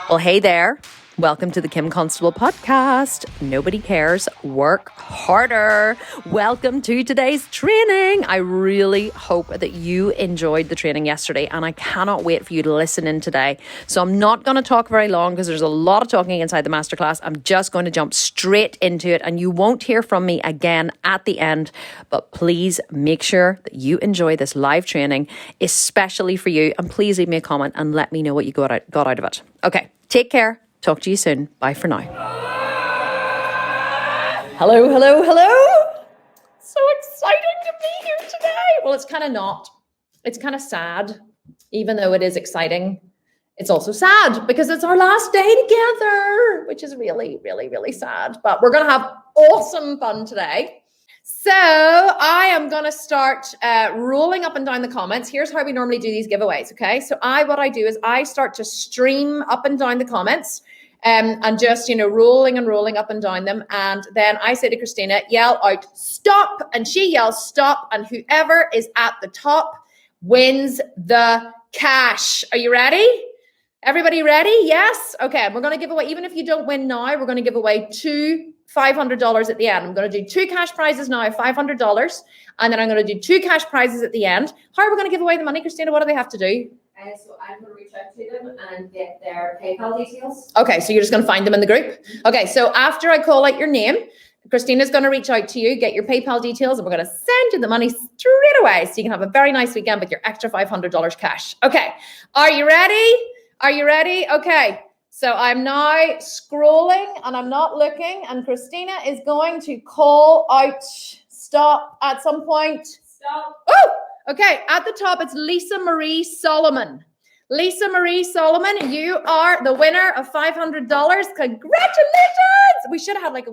Well, hey there. Welcome to the Kim Constable podcast. Nobody cares. Work harder. Welcome to today's training. I really hope that you enjoyed the training yesterday, and I cannot wait for you to listen in today. So I'm not going to talk very long because there's a lot of talking inside the masterclass. I'm just going to jump straight into it, and you won't hear from me again at the end. But please make sure that you enjoy this live training, especially for you. And please leave me a comment and let me know what you got out of it. Okay, take care. Talk to you soon. Bye for now. Hello. So exciting to be here today. Well, it's kind of not. It's kind of sad. Even though it is exciting, it's also sad because it's our last day together, which is really, really, really sad. But we're going to have awesome fun today. So I am going to start rolling up and down the comments. Here's how we normally do these giveaways, okay? So what I do is I start to stream up and down the comments and just, rolling up and down them. And then I say to Christina, yell out, stop. And she yells, stop. And whoever is at the top wins the cash. Are you ready? Everybody ready? Yes? Okay, we're going to give away, even if you don't win now, we're going to give away two $500 at the end. I'm going to do two cash prizes now of $500, and then I'm going to do two cash prizes at the end. How are we going to give away the money, Christina? What do they have to do? So I'm going to reach out to them and get their PayPal details. Okay, so you're just going to find them in the group? Okay, so after I call out your name, Christina's going to reach out to you, get your PayPal details, and we're going to send you the money straight away so you can have a very nice weekend with your extra $500 cash. Okay, are you ready? Are you ready? Okay. So I'm now scrolling and I'm not looking, and Christina is going to call out stop at some point. Stop. Oh, okay. At the top, it's Lisa Marie Solomon. Lisa Marie Solomon, you are the winner of $500. Congratulations. We should have had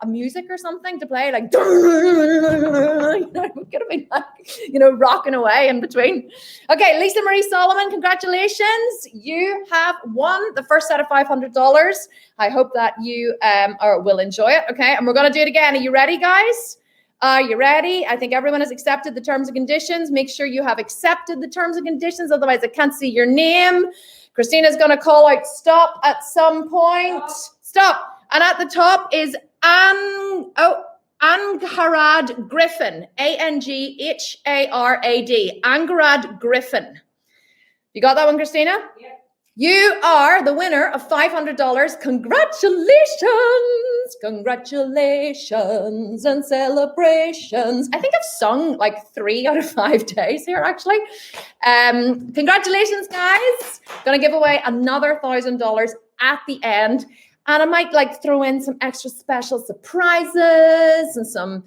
a music or something to play, we could have been rocking away in between. Okay, Lisa Marie Solomon, congratulations. You have won the first set of $500. I hope that you will enjoy it. Okay, and we're going to do it again. Are you ready, guys? Are you ready? I think everyone has accepted the terms and conditions. Make sure you have accepted the terms and conditions. Otherwise, I can't see your name. Christina's going to call out stop at some point. Stop. And at the top is Angarad Griffin. Angharad. Angarad Griffin. You got that one, Christina? Yeah. You are the winner of $500. Congratulations. Congratulations and celebrations. I think I've sung 3 out of 5 days here, actually. Congratulations, guys. Going to give away another $1,000 at the end. And I might throw in some extra special surprises and some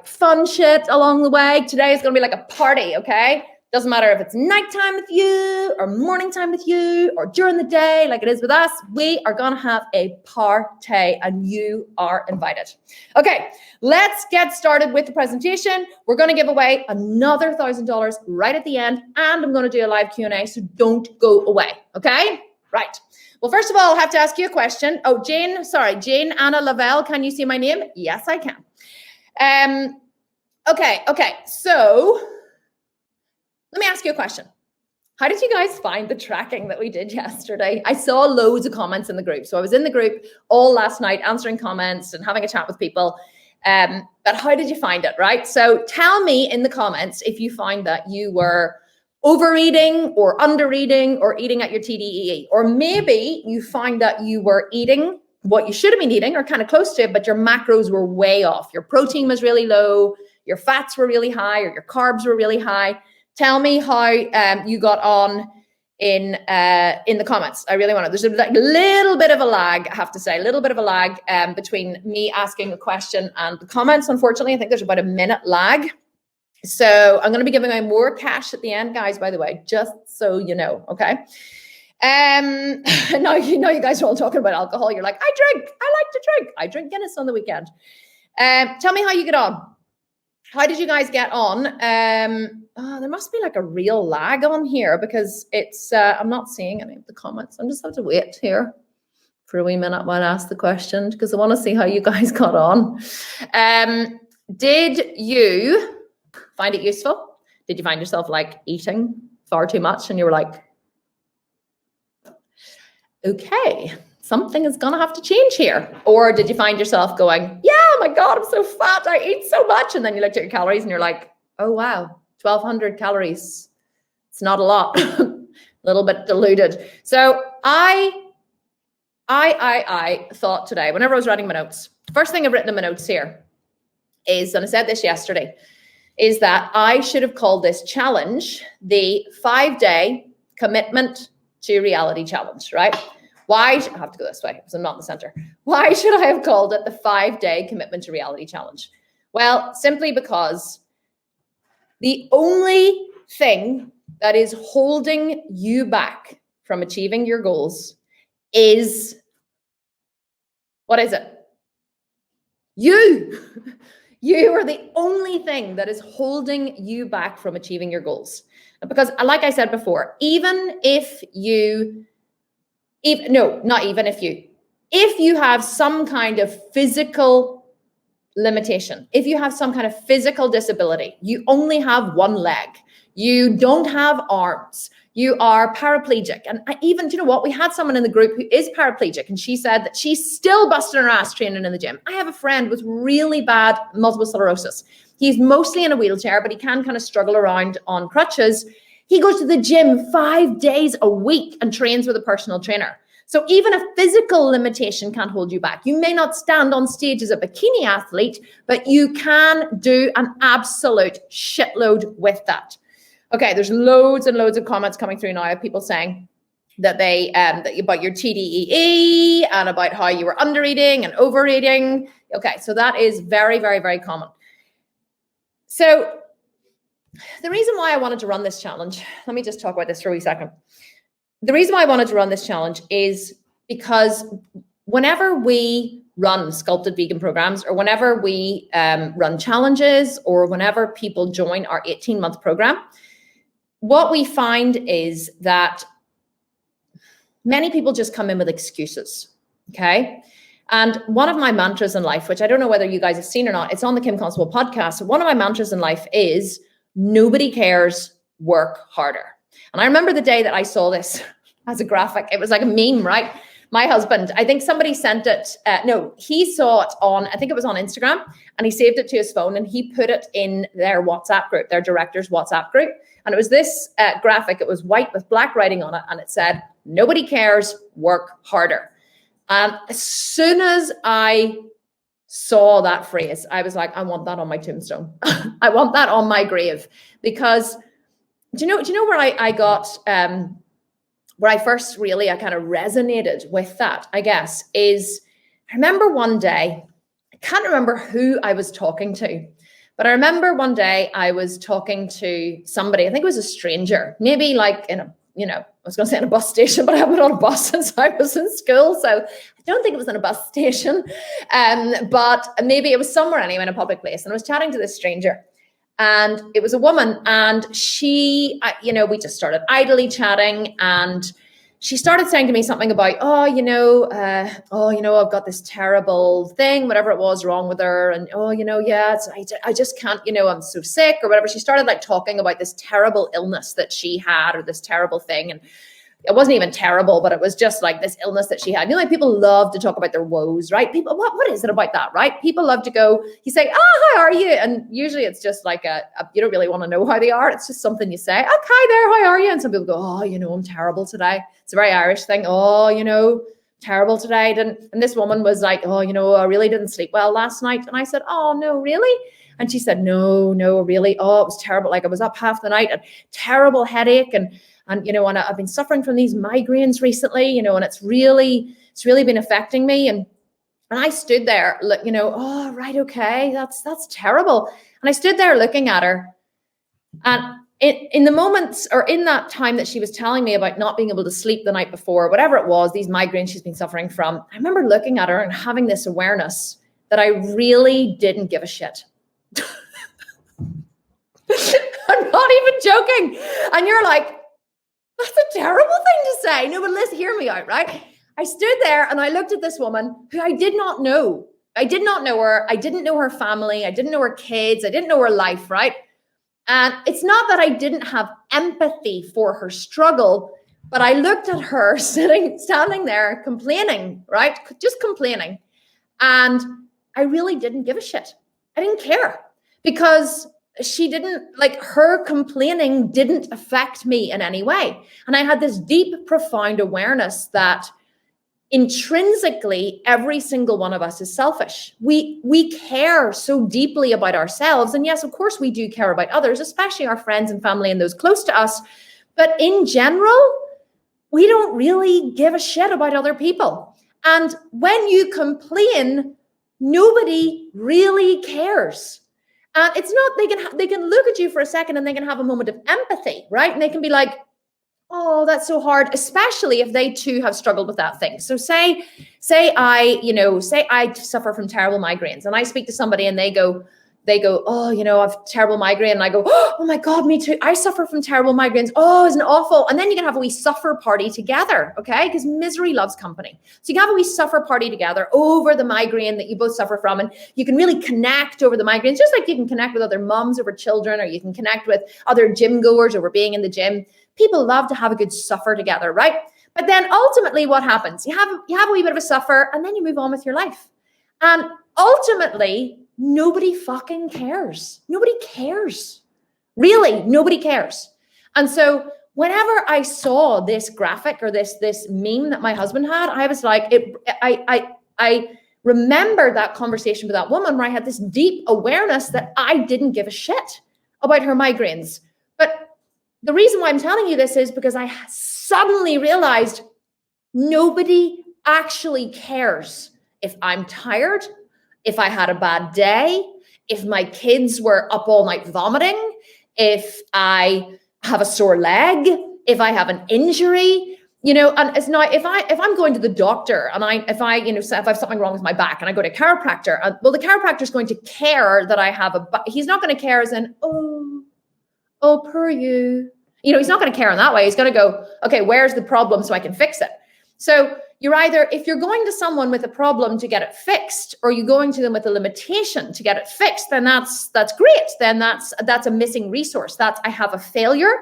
fun shit along the way. Today is going to be a party, okay? Doesn't matter if it's nighttime with you or morning time with you or during the day like it is with us. We are going to have a party and you are invited. Okay, let's get started with the presentation. We're going to give away another $1,000 right at the end, and I'm going to do a live Q&A, so don't go away, okay? Right. Well, first of all, I'll have to ask you a question. Oh, Jane Anna Lavelle, can you see my name? Yes, I can. Okay, so let me ask you a question. How did you guys find the tracking that we did yesterday? I saw loads of comments in the group. So I was in the group all last night answering comments and having a chat with people. But how did you find it, right? So tell me in the comments if you find that you were overeating or undereating or eating at your TDEE. Or maybe you find that you were eating what you should have been eating or kind of close to it, but your macros were way off. Your protein was really low, your fats were really high, or your carbs were really high. Tell me how you got on in the comments. I really want to. There's a little bit of a lag, I have to say, between me asking a question and the comments. Unfortunately, I think there's about a minute lag. So I'm going to be giving away more cash at the end, guys, by the way, just so you know, okay? Now you guys are all talking about alcohol. You're like, I like to drink. I drink Guinness on the weekend. Tell me how you get on. How did you guys get on? There must be a real lag on here because it's, I'm not seeing any of the comments. I'm just have to wait here for a wee minute while I ask the question because I want to see how you guys got on. Did you find it useful? Did you find yourself eating far too much and you were like, okay, something is going to have to change here? Or did you find yourself going, yeah, oh my God, I'm so fat, I eat so much. And then you looked at your calories and you're like, oh, wow, 1,200 calories. It's not a lot, a little bit diluted. So I thought today, whenever I was writing my notes, first thing I've written in my notes here is, and I said this yesterday, is that I should have called this challenge the 5-day commitment to reality challenge, right? I have to go this way because I'm not in the center. Why should I have called it the 5-day commitment to reality challenge? Well, simply because the only thing that is holding you back from achieving your goals is, what is it? You. You are the only thing that is holding you back from achieving your goals. Because like I said before, if you have some kind of physical limitation, if you have some kind of physical disability, you only have one leg, you don't have arms, you are paraplegic. And even, do you know what? We had someone in the group who is paraplegic, and she said that she's still busting her ass training in the gym. I have a friend with really bad multiple sclerosis. He's mostly in a wheelchair, but he can kind of struggle around on crutches. He goes to the gym 5 days a week and trains with a personal trainer. So even a physical limitation can't hold you back. You may not stand on stage as a bikini athlete, but you can do an absolute shitload with that. Okay, there's loads and loads of comments coming through now of people saying that about your TDEE and about how you were undereating and overeating. Okay, so that is very, very, very common. So the reason why I wanted to run this challenge, let me just talk about this for a wee second. The reason why I wanted to run this challenge is because whenever we run sculpted vegan programs, or whenever we run challenges, or whenever people join our 18-month program, what we find is that many people just come in with excuses, okay? And one of my mantras in life, which I don't know whether you guys have seen or not, it's on the Constable podcast. One of my mantras in life is nobody cares, work harder. And I remember the day that I saw this as a graphic. It was like a meme, right? My husband, I think somebody sent it. He saw it on, I think it was on Instagram, and he saved it to his phone and he put it in their WhatsApp group, their director's WhatsApp group. And it was this graphic. It was white with black writing on it. And it said, nobody cares, work harder. And as soon as I saw that phrase, I was like, I want that on my tombstone. I want that on my grave. Because do you know where I got, where I first really, I kind of resonated with that, I guess, is I remember one day, I can't remember who I was talking to, but I remember one day I was talking to somebody, I think it was a stranger, maybe like in a, I was going to say in a bus station, but I haven't been on a bus since I was in school. So I don't think it was in a bus station, but maybe it was somewhere anyway in a public place. And I was chatting to this stranger. And it was a woman, and she, we just started idly chatting, and she started saying to me something about, I've got this terrible thing, whatever it was wrong with her. And, I just can't, I'm so sick or whatever. She started like talking about this terrible illness that she had, or this terrible thing. And it wasn't even terrible, but it was just like this illness that she had. Like people love to talk about their woes, right? People, what is it about that, right? People love to go, you say, oh, how are you? And usually it's just like you don't really want to know how they are. It's just something you say, okay, there, how are you? And some people go, oh, I'm terrible today. It's a very Irish thing. Oh, terrible today. And this woman was like, oh, I really didn't sleep well last night. And I said, oh, no, really? And she said, no, really. Oh, it was terrible. Like I was up half the night and terrible headache. And I've been suffering from these migraines recently, and it's really been affecting me. And I stood there, oh, right, okay, that's terrible. And I stood there looking at her, and in the moments, or in that time that she was telling me about not being able to sleep the night before, whatever it was, these migraines she's been suffering from, I remember looking at her and having this awareness that I really didn't give a shit. I'm not even joking. And you're like, that's a terrible thing to say. No, but let's hear me out, right? I stood there and I looked at this woman who I did not know. I did not know her. I didn't know her family. I didn't know her kids. I didn't know her life, right? And it's not that I didn't have empathy for her struggle, But I looked at her standing there complaining, right? Just complaining. And I really didn't give a shit. I didn't care because she didn't, like, her complaining didn't affect me in any way. And I had this deep, profound awareness that intrinsically, every single one of us is selfish. We care so deeply about ourselves. And yes, of course, we do care about others, especially our friends and family and those close to us. But in general, we don't really give a shit about other people. And when you complain, nobody really cares. And it's not, they can look at you for a second and they can have a moment of empathy, right? And they can be like, oh, that's so hard, especially if they too have struggled with that thing. So say I suffer from terrible migraines and I speak to somebody and they go, oh, I've terrible migraine. And I go, oh my God, me too. I suffer from terrible migraines. Oh, isn't it awful? And then you can have a wee suffer party together, okay? Because misery loves company. So you can have a wee suffer party together over the migraine that you both suffer from. And you can really connect over the migraines, just like you can connect with other moms over children, or you can connect with other gym goers over being in the gym. People love to have a good suffer together, right? But then ultimately what happens? You have a wee bit of a suffer and then you move on with your life. And ultimately, nobody fucking cares. Nobody cares. Really, nobody cares. And so whenever I saw this graphic or this meme that my husband had, I was like, I remember that conversation with that woman where I had this deep awareness that I didn't give a shit about her migraines. But the reason why I'm telling you this is because I suddenly realized nobody actually cares if I'm tired, if I had a bad day, if my kids were up all night vomiting, if I have a sore leg, if I have an injury, and it's not, if I'm going to the doctor and if I have something wrong with my back and I go to a chiropractor, well, the chiropractor is going to care that I have he's not going to care as in, oh, per you. He's not going to care in that way. He's going to go, okay, where's the problem so I can fix it? So you're either, if you're going to someone with a problem to get it fixed, or you're going to them with a limitation to get it fixed, then that's great. Then that's a missing resource. I have a failure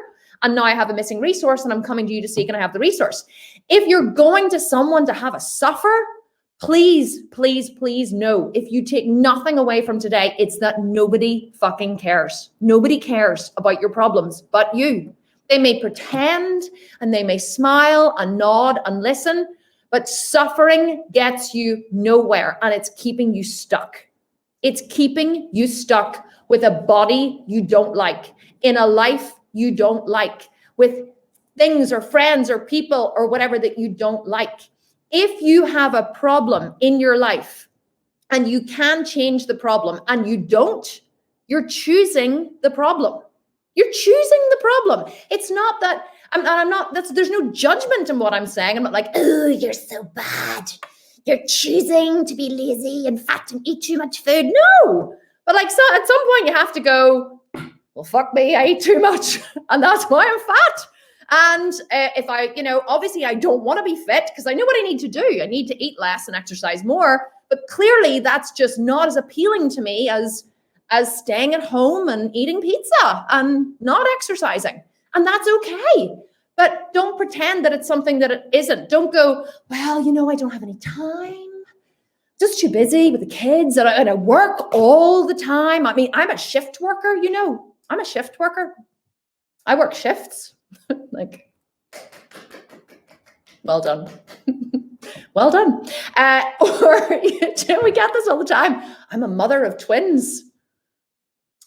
and now I have a missing resource and I'm coming to you to see, can I have the resource? If you're going to someone to have a suffer, please, please, please know, if you take nothing away from today, it's that nobody fucking cares. Nobody cares about your problems but you. They may pretend and they may smile and nod and listen, but suffering gets you nowhere and it's keeping you stuck. It's keeping you stuck with a body you don't like, in a life you don't like, with things or friends or people or whatever that you don't like. If you have a problem in your life and you can change the problem and you don't, you're choosing the problem. You're choosing the problem. It's not that there's no judgment in what I'm saying. I'm not like, oh, you're so bad. You're choosing to be lazy and fat and eat too much food. No. But at some point you have to go, well, fuck me, I eat too much. And that's why I'm fat. And if I, obviously I don't want to be fit because I know what I need to do. I need to eat less and exercise more. But clearly that's just not as appealing to me as staying at home and eating pizza and not exercising. And that's okay. But don't pretend that it's something that it isn't. Don't go, well, I don't have any time. Just too busy with the kids and I work all the time. I mean, I'm a shift worker, I'm a shift worker. I work shifts. Well done. Well done. Or we get this all the time. I'm a mother of twins.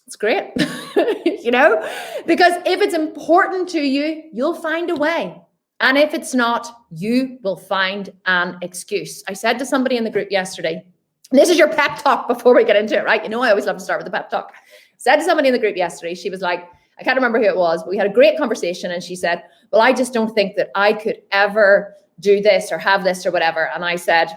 It's great, because if it's important to you, you'll find a way. And if it's not, you will find an excuse. I said to somebody in the group yesterday, this is your pep talk before we get into it, right? I always love to start with the pep talk. I said to somebody in the group yesterday, she was like, I can't remember who it was, but we had a great conversation. And she said, well, I just don't think that I could ever do this or have this or whatever. And I said,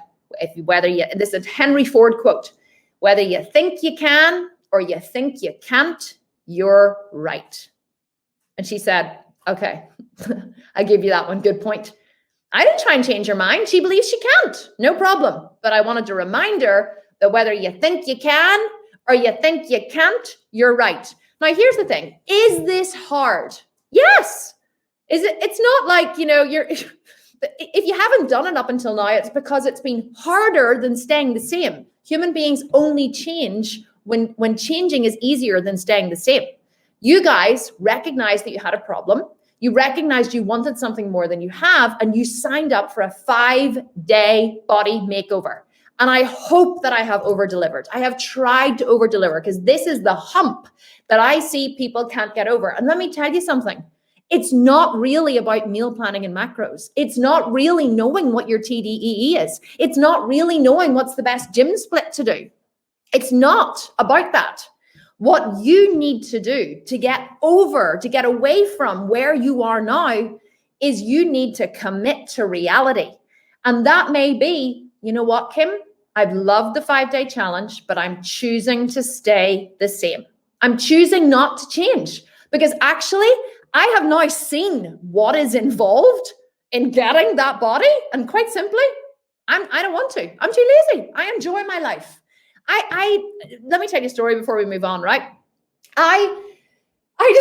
this is a Henry Ford quote, whether you think you can or you think you can't, you're right. And she said, okay, I give you that one. Good point. I didn't try and change her mind. She believes she can't. No problem. But I wanted to remind her that whether you think you can or you think you can't, you're right. Now, here's the thing. Is this hard? Yes. It's not like, you're, if you haven't done it up until now, it's because it's been harder than staying the same. Human beings only change when changing is easier than staying the same. You guys recognized that you had a problem. You recognized you wanted something more than you have, and you signed up for a 5-day body makeover. And I hope that I have over-delivered. I have tried to over-deliver because this is the hump that I see people can't get over. And let me tell you something. It's not really about meal planning and macros. It's not really knowing what your TDEE is. It's not really knowing what's the best gym split to do. It's not about that. What you need to do to get away from where you are now is you need to commit to reality. And that may be, you know what, Kim? I've loved the 5-day challenge, but I'm choosing to stay the same. I'm choosing not to change because actually I have now seen what is involved in getting that body. And quite simply, I don't want to. I'm too lazy. I enjoy my life. Let me tell you a story before we move on, right? I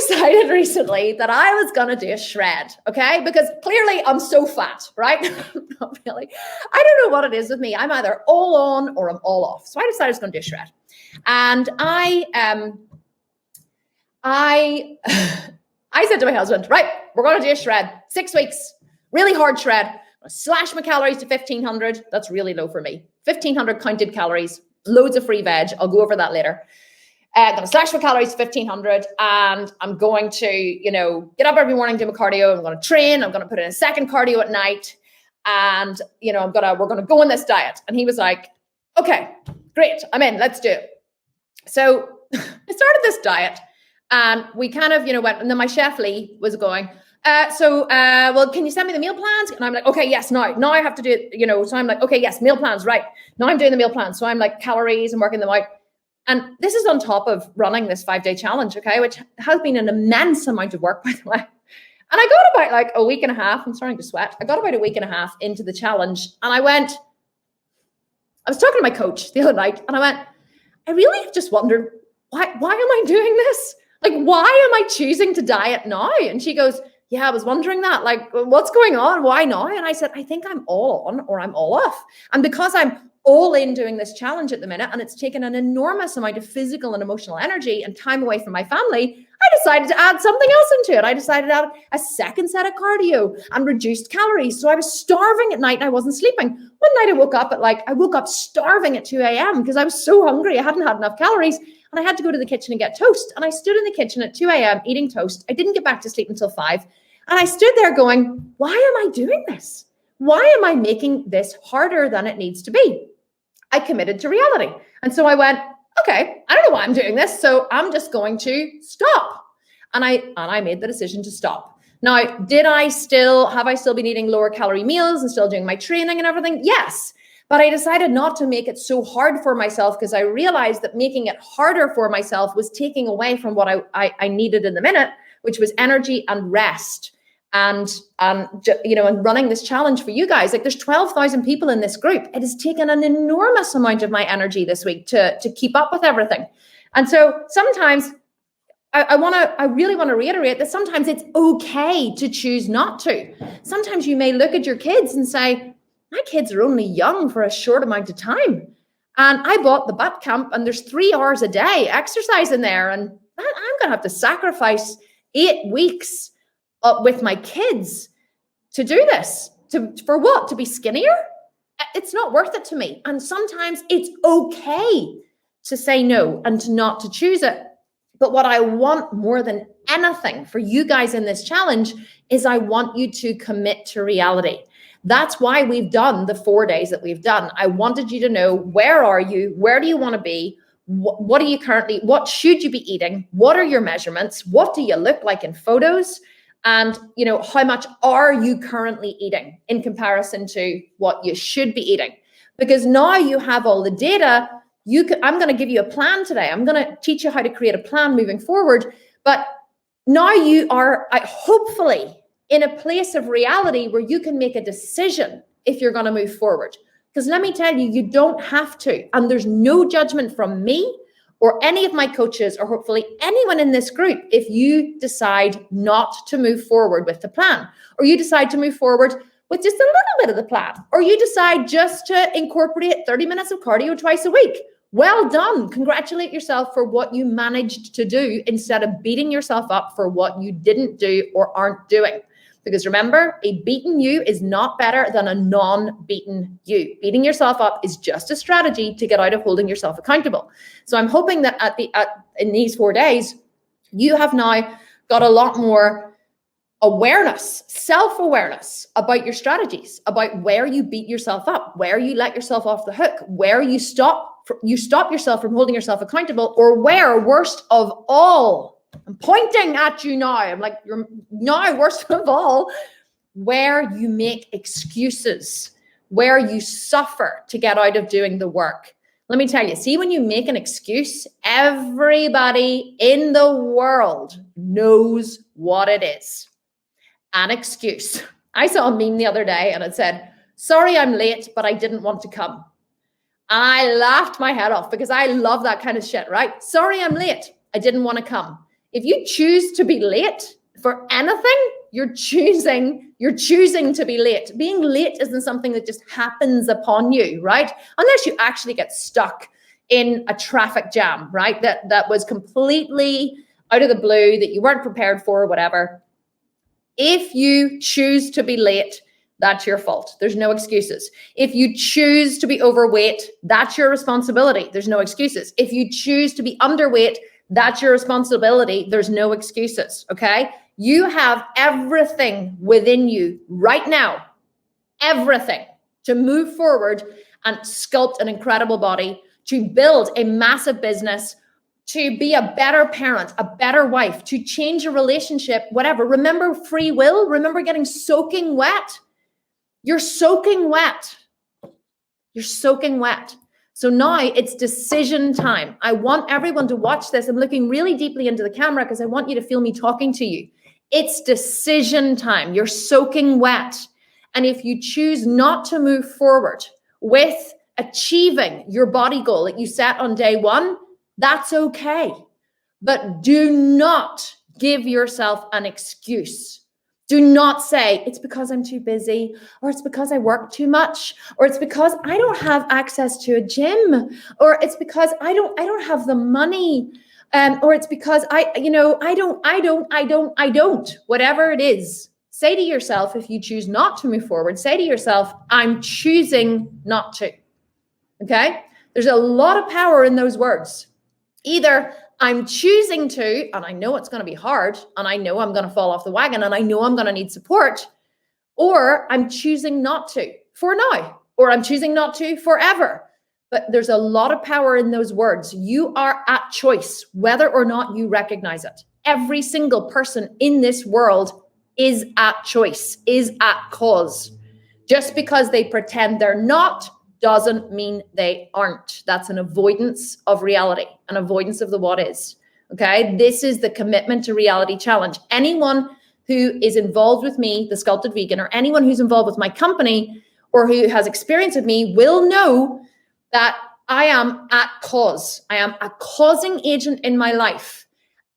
decided recently that I was going to do a shred, okay? Because clearly I'm so fat, right? Not really. I don't know what it is with me. I'm either all on or I'm all off. So I decided I was going to do a shred. And I said to my husband, right, we're going to do a shred, 6 weeks, really hard shred. I'm going to slash my calories to 1,500. That's really low for me. 1,500 counted calories, loads of free veg. I'll go over that later. I'm going to slash my calories to 1,500 and I'm going to, get up every morning, do my cardio. I'm going to train. I'm going to put in a second cardio at night. And, we're going to go on this diet. And he was like, okay, great. I'm in, let's do it. So I started this diet and we kind of, went, and then my chef Lee was going, well, can you send me the meal plans? And I'm like, okay, yes, now I have to do it, so I'm like, okay, yes, meal plans, right. Now I'm doing the meal plans. So I'm like calories and working them out. And this is on top of running this 5-day challenge, okay, which has been an immense amount of work, by the way. And I got about like a week and a half, I'm starting to sweat. I got about a week and a half into the challenge and I was talking to my coach the other night and I went, I really just wondered, why am I doing this? Like, why am I choosing to diet now? And she goes, yeah, I was wondering that. Like, what's going on? Why now? And I said, I think I'm all on or I'm all off. And because I'm all in doing this challenge at the minute, and it's taken an enormous amount of physical and emotional energy and time away from my family, I decided to add something else into it. I decided to add a second set of cardio and reduced calories. So I was starving at night and I wasn't sleeping. One night I woke up starving at 2 a.m. because I was so hungry. I hadn't had enough calories and I had to go to the kitchen and get toast. And I stood in the kitchen at 2 a.m. eating toast. I didn't get back to sleep until 5. And I stood there going, why am I doing this? Why am I making this harder than it needs to be? I committed to reality. And so I went, okay, I don't know why I'm doing this. So I'm just going to stop. And I made the decision to stop. Now, have I still been eating lower calorie meals and still doing my training and everything? Yes. But I decided not to make it so hard for myself because I realized that making it harder for myself was taking away from what I needed in the minute, which was energy and rest. And running this challenge for you guys, like there's 12,000 people in this group. It has taken an enormous amount of my energy this week to keep up with everything. And so sometimes I really want to reiterate that sometimes it's okay to choose not to. Sometimes you may look at your kids and say, my kids are only young for a short amount of time. And I bought the butt camp and there's 3 hours a day exercise in there. And I'm going to have to sacrifice 8 weeks with my kids to do this. For what? To be skinnier? It's not worth it to me. And sometimes it's okay to say no and to not to choose it. But what I want more than anything for you guys in this challenge is I want you to commit to reality. That's why we've done the 4 days that we've done. I wanted you to know, where are you? Where do you want to be? What should you be eating? What are your measurements? What do you look like in photos? And, how much are you currently eating in comparison to what you should be eating? Because now you have all the data. I'm going to give you a plan today. I'm going to teach you how to create a plan moving forward. But now you are hopefully in a place of reality where you can make a decision if you're going to move forward. Because let me tell you, you don't have to. And there's no judgment from me or any of my coaches, or hopefully anyone in this group, if you decide not to move forward with the plan, or you decide to move forward with just a little bit of the plan, or you decide just to incorporate 30 minutes of cardio twice a week. Well done. Congratulate yourself for what you managed to do instead of beating yourself up for what you didn't do or aren't doing. Because remember, a beaten you is not better than a non-beaten you. Beating yourself up is just a strategy to get out of holding yourself accountable. So I'm hoping that in these 4 days, you have now got a lot more awareness, self-awareness about your strategies, about where you beat yourself up, where you let yourself off the hook, where you stop yourself from holding yourself accountable, or where, worst of all, I'm pointing at you now, I'm like, you're now worst of all, where you make excuses, where you suffer to get out of doing the work. Let me tell you, see, when you make an excuse, everybody in the world knows what it is. An excuse. I saw a meme the other day and it said, sorry, I'm late, but I didn't want to come. I laughed my head off because I love that kind of shit, right? Sorry, I'm late. I didn't want to come. If you choose to be late for anything, you're choosing to be late. Being late isn't something that just happens upon you, right? Unless you actually get stuck in a traffic jam, right? That was completely out of the blue, that you weren't prepared for, whatever. If you choose to be late, that's your fault. There's no excuses. If you choose to be overweight, that's your responsibility. There's no excuses. If you choose to be underweight, that's your responsibility. There's no excuses, okay? You have everything within you right now, everything to move forward and sculpt an incredible body, to build a massive business, to be a better parent, a better wife, to change a relationship, whatever. Remember free will? Remember getting soaking wet? You're soaking wet. You're soaking wet. So now it's decision time. I want everyone to watch this. I'm looking really deeply into the camera because I want you to feel me talking to you. It's decision time. You're soaking wet. And if you choose not to move forward with achieving your body goal that you set on day one, that's okay. But do not give yourself an excuse. Do not say, it's because I'm too busy, or it's because I work too much, or it's because I don't have access to a gym, or it's because I don't have the money, or it's because I don't, whatever it is. Say to yourself, if you choose not to move forward, say to yourself, I'm choosing not to. Okay? There's a lot of power in those words. Either I'm choosing to, and I know it's going to be hard, and I know I'm going to fall off the wagon, and I know I'm going to need support, or I'm choosing not to for now, or I'm choosing not to forever. But there's a lot of power in those words. You are at choice, whether or not you recognize it. Every single person in this world is at choice, is at cause. Just because they pretend they're not doesn't mean they aren't. That's an avoidance of reality, an avoidance of the what is. Okay, this is the commitment to reality challenge. Anyone who is involved with me, the Sculpted Vegan, or anyone who's involved with my company or who has experience with me will know that I am at cause. I am a causing agent in my life.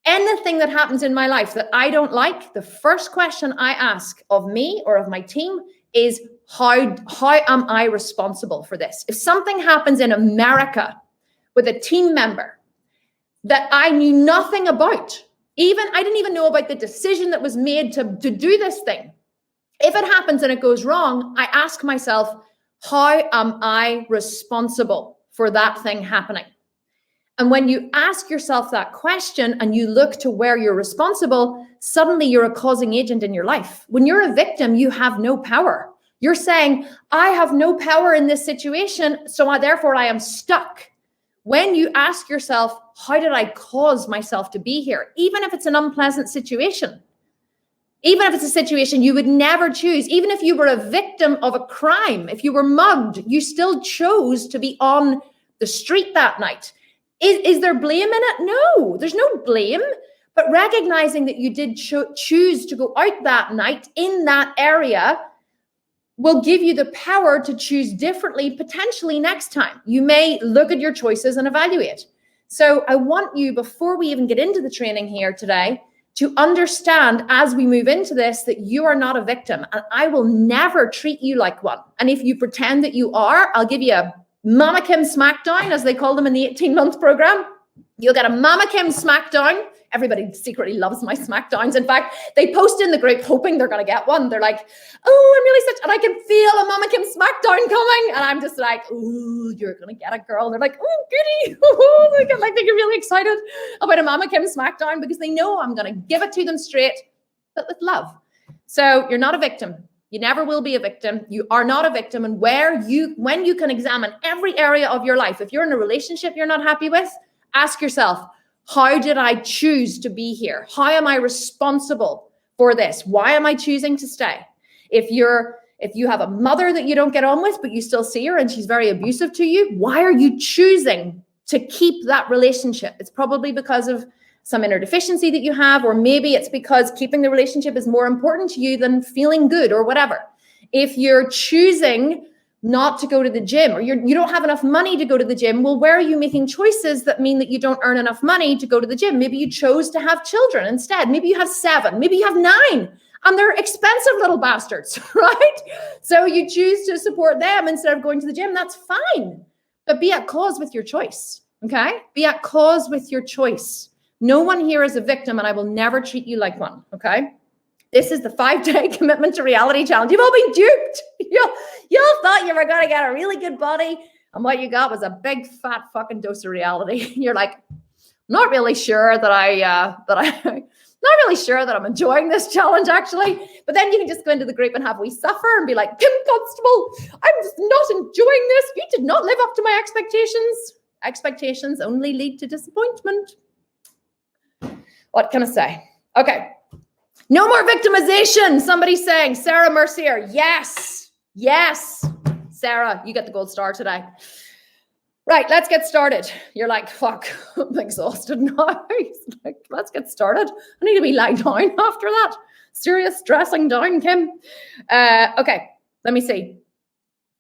Anything that happens in my life that I don't like, the first question I ask of me or of my team is, how am I responsible for this? If something happens in America with a team member that I knew nothing about, I didn't even know about the decision that was made to do this thing. If it happens and it goes wrong, I ask myself, how am I responsible for that thing happening? And when you ask yourself that question and you look to where you're responsible, suddenly you're a causing agent in your life. When you're a victim, you have no power. You're saying, I have no power in this situation, so therefore I am stuck. When you ask yourself, how did I cause myself to be here? Even if it's an unpleasant situation, even if it's a situation you would never choose, even if you were a victim of a crime, if you were mugged, you still chose to be on the street that night. Is there blame in it? No, there's no blame. But recognizing that you did choose to go out that night in that area will give you the power to choose differently, potentially next time. You may look at your choices and evaluate. So I want you, before we even get into the training here today, to understand as we move into this that you are not a victim, and I will never treat you like one. And if you pretend that you are, I'll give you a Mama Kim smackdown, as they call them in the 18-month program. You'll get a Mama Kim smackdown. Everybody secretly loves my smackdowns. In fact, they post in the group hoping they're going to get one. They're like, oh, I'm really such, and I can feel a Mama Kim smackdown coming. And I'm just like, oh, you're going to get a girl. They're like, oh, goody. They get really excited about a Mama Kim smackdown because they know I'm going to give it to them straight, but with love. So you're not a victim. You never will be a victim. You are not a victim. And when you can examine every area of your life, if you're in a relationship you're not happy with, ask yourself, how did I choose to be here? How am I responsible for this? Why am I choosing to stay? If you have a mother that you don't get on with, but you still see her and she's very abusive to you, why are you choosing to keep that relationship? It's probably because of some inner deficiency that you have, or maybe it's because keeping the relationship is more important to you than feeling good or whatever. If you're choosing not to go to the gym, or you don't have enough money to go to the gym, well, where are you making choices that mean that you don't earn enough money to go to the gym? Maybe you chose to have children instead. Maybe you have 7, maybe you have 9, and they're expensive little bastards, right? So you choose to support them instead of going to the gym. That's fine, but be at cause with your choice, okay? Be at cause with your choice. No one here is a victim, and I will never treat you like one, okay? This is the 5-day commitment to reality challenge. You've all been duped. You all thought you were going to get a really good body, and what you got was a big fat fucking dose of reality. You're like, not really sure that not really sure that I'm enjoying this challenge actually. But then you can just go into the group and have we suffer and be like, Kim Constable, I'm just not enjoying this. You did not live up to my expectations. Expectations only lead to disappointment. What can I say? Okay. No more victimization. Somebody's saying, Sarah Mercier. Yes. Yes. Sarah, you get the gold star today. Right, let's get started. You're like, fuck, I'm exhausted now. Like, let's get started. I need to be lying down after that. Serious dressing down, Kim. Okay, let me see.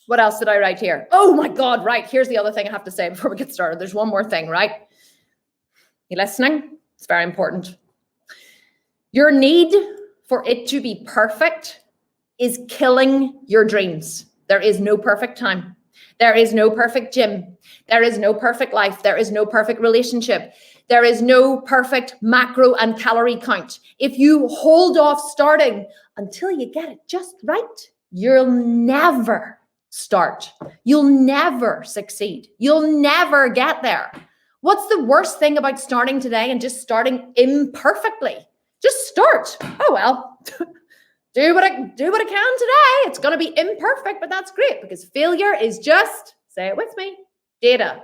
What else did I write here? Oh my God, right. Here's the other thing I have to say before we get started. There's one more thing, right? You listening? It's very important. Your need for it to be perfect is killing your dreams. There is no perfect time. There is no perfect gym. There is no perfect life. There is no perfect relationship. There is no perfect macro and calorie count. If you hold off starting until you get it just right, you'll never start. You'll never succeed. You'll never get there. What's the worst thing about starting today and just starting imperfectly? Just start. Oh, well, do what I can today. It's going to be imperfect, but that's great because failure is just, say it with me, data.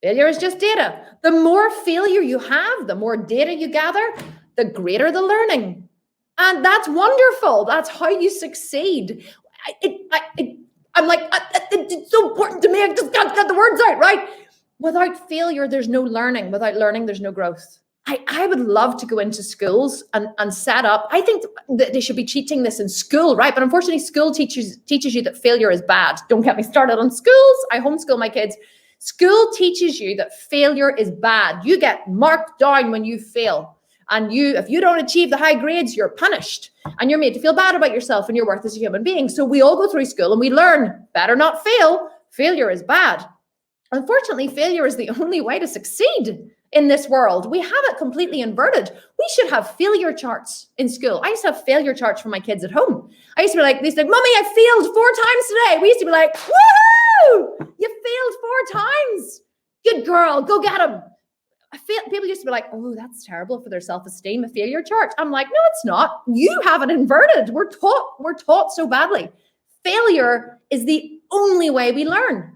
Failure is just data. The more failure you have, the more data you gather, the greater the learning. And that's wonderful. That's how you succeed. I'm like, it's so important to me. I just got to get the words out, right? Without failure, there's no learning. Without learning, there's no growth. I would love to go into schools and set up. I think that they should be teaching this in school, right? But unfortunately, school teaches you that failure is bad. Don't get me started on schools. I homeschool my kids. School teaches you that failure is bad. You get marked down when you fail. And if you don't achieve the high grades, you're punished. And you're made to feel bad about yourself and your worth as a human being. So we all go through school and we learn, better not fail. Failure is bad. Unfortunately, failure is the only way to succeed in this world. We have it completely inverted. We should have failure charts in school. I used to have failure charts for my kids at home. I used to be like, they said, Mommy, I failed 4 times today. We used to be like, woohoo! You failed 4 times. Good girl, go get them. People used to be like, oh, that's terrible for their self-esteem, a failure chart. I'm like, no, it's not. You have it inverted. We're taught so badly. Failure is the only way we learn.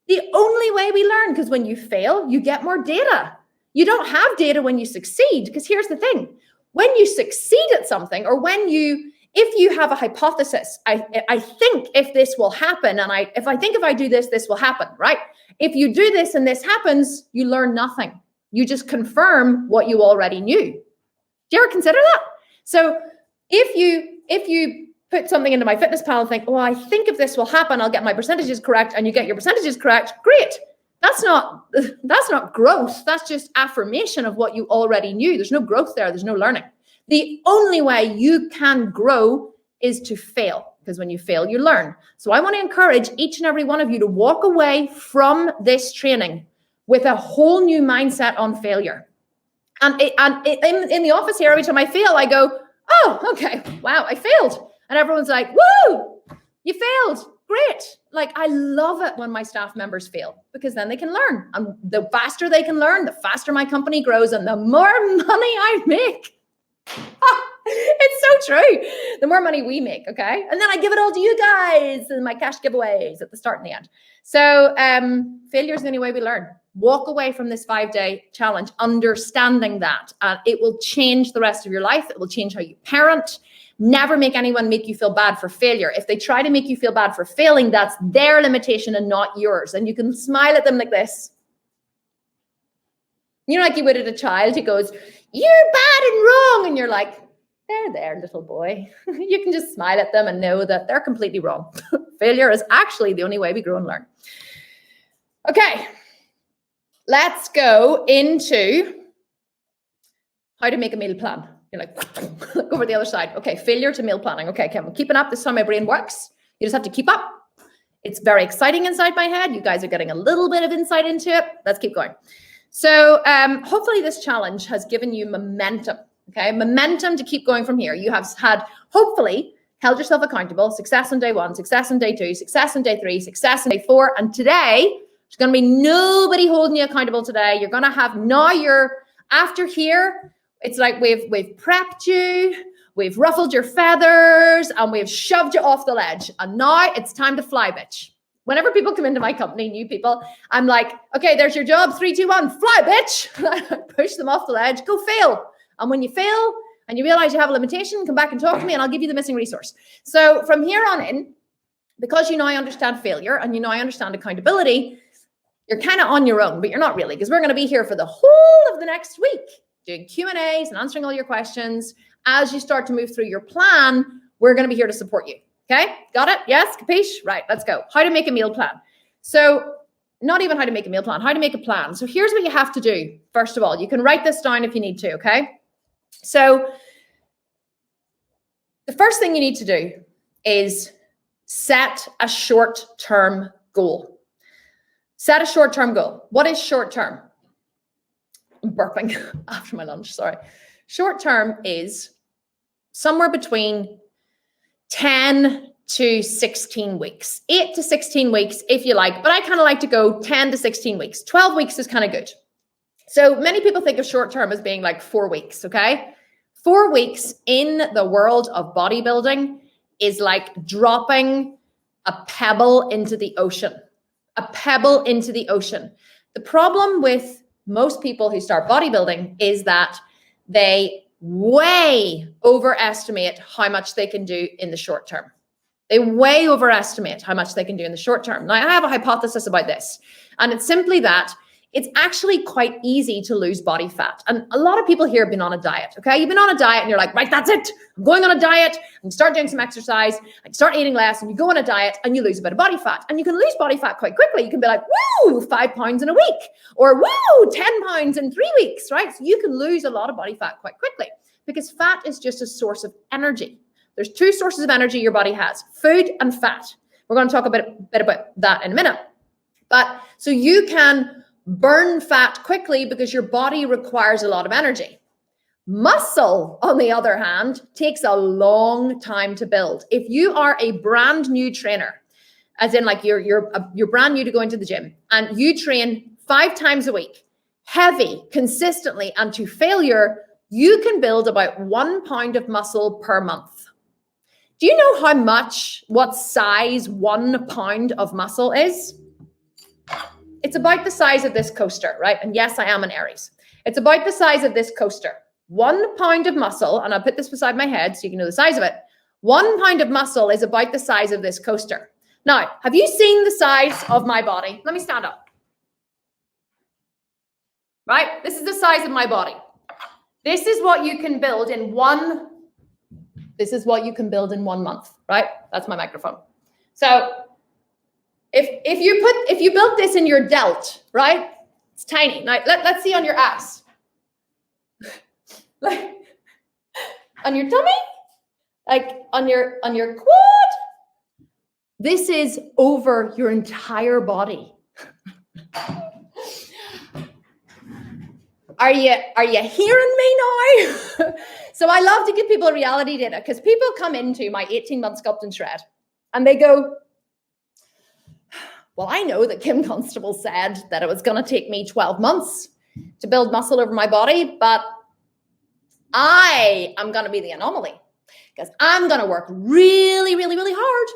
The only way we learn, because when you fail, you get more data. You don't have data when you succeed, because here's the thing. When you succeed at something, or if you have a hypothesis, I think if this will happen, and if I think if I do this, this will happen, right? If you do this and this happens, you learn nothing. You just confirm what you already knew. Do you ever consider that? So if you put something into MyFitnessPal and think, oh, I think if this will happen, I'll get my percentages correct, and you get your percentages correct, great. That's not growth. That's just affirmation of what you already knew. There's no growth there. There's no learning. The only way you can grow is to fail, because when you fail, you learn. So I want to encourage each and every one of you to walk away from this training with a whole new mindset on failure. And in the office here, every time I fail, I go, oh, okay, wow, I failed. And everyone's like, woo, you failed. Great. Like, I love it when my staff members fail, because then they can learn. And the faster they can learn, the faster my company grows and the more money I make. It's so true. The more money we make, okay? And then I give it all to you guys in my cash giveaways at the start and the end. So failure is the only way we learn. Walk away from this 5-day challenge, understanding that. It will change the rest of your life. It will change how you parent. Never make anyone make you feel bad for failure. If they try to make you feel bad for failing, that's their limitation and not yours. And you can smile at them like this. You know, like you would at a child who goes, you're bad and wrong. And you're like, there, little boy. You can just smile at them and know that they're completely wrong. Failure is actually the only way we grow and learn. Okay, let's go into how to make a meal plan. You're like, go over the other side. Okay, failure to meal planning. Okay, I'm keeping up. This is how my brain works. You just have to keep up. It's very exciting inside my head. You guys are getting a little bit of insight into it. Let's keep going. So hopefully this challenge has given you momentum. Okay, momentum to keep going from here. You have had, hopefully, held yourself accountable. Success on day 1, success on day 2, success on day 3, success on day 4. And today, there's going to be nobody holding you accountable today. You're going to have, now you're, after here, it's like we've prepped you, we've ruffled your feathers, and we've shoved you off the ledge. And now it's time to fly, bitch. Whenever people come into my company, new people, I'm like, okay, there's your job. 3, 2, 1, fly, bitch. Push them off the ledge, go fail. And when you fail and you realize you have a limitation, come back and talk to me and I'll give you the missing resource. So from here on in, because you now understand failure and you now understand accountability, you're kind of on your own, but you're not really, because we're going to be here for the whole of the next week doing Q&As and answering all your questions. As you start to move through your plan, we're going to be here to support you. Okay, got it? Yes, capiche? Right, let's go. How to make a meal plan. So not even how to make a meal plan, how to make a plan. So here's what you have to do. First of all, you can write this down if you need to, okay? So the first thing you need to do is set a short-term goal. Set a short-term goal. What is short-term? I'm burping after my lunch, sorry. Short-term is somewhere between 10 to 16 weeks, 8 to 16 weeks if you like, but I kind of like to go 10 to 16 weeks. 12 weeks is kind of good. So many people think of short term as being like 4 weeks, okay? 4 weeks in the world of bodybuilding is like dropping a pebble into the ocean. A pebble into the ocean. The problem with most people who start bodybuilding is that they way overestimate how much they can do in the short term. They way overestimate how much they can do in the short term. Now, I have a hypothesis about this, and it's simply that it's actually quite easy to lose body fat. And a lot of people here have been on a diet, okay? You've been on a diet and you're like, right, that's it. I'm going on a diet. And start doing some exercise and start eating less, and you go on a diet and you lose a bit of body fat. And you can lose body fat quite quickly. You can be like, woo, 5 pounds in a week, or woo, 10 pounds in 3 weeks, right? So you can lose a lot of body fat quite quickly because fat is just a source of energy. There's 2 sources of energy your body has, food and fat. We're going to talk a bit about that in a minute. But so you can burn fat quickly because your body requires a lot of energy. Muscle, on the other hand, takes a long time to build. If you are a brand new trainer, as in like you're brand new to going to the gym, and you train 5 times a week, heavy, consistently, and to failure, you can build about 1 pound of muscle per month. Do you know what size 1 pound of muscle is? It's about the size of this coaster, right? And yes, I am an Aries. It's about the size of this coaster. 1 pound of muscle, and I'll put this beside my head so you can know the size of it. 1 pound of muscle is about the size of this coaster. Now, have you seen the size of my body? Let me stand up. Right? This is the size of my body. This is what you can build in one month, right? That's my microphone. So If you built this in your delt, right? It's tiny. Now let's see on your ass. Like on your tummy, like on your quad. This is over your entire body. Are you hearing me now? So I love to give people reality data because people come into my 18-month sculpt and shred and they go, well, I know that Kim Constable said that it was going to take me 12 months to build muscle over my body, but I am going to be the anomaly because I'm going to work really, really, really hard.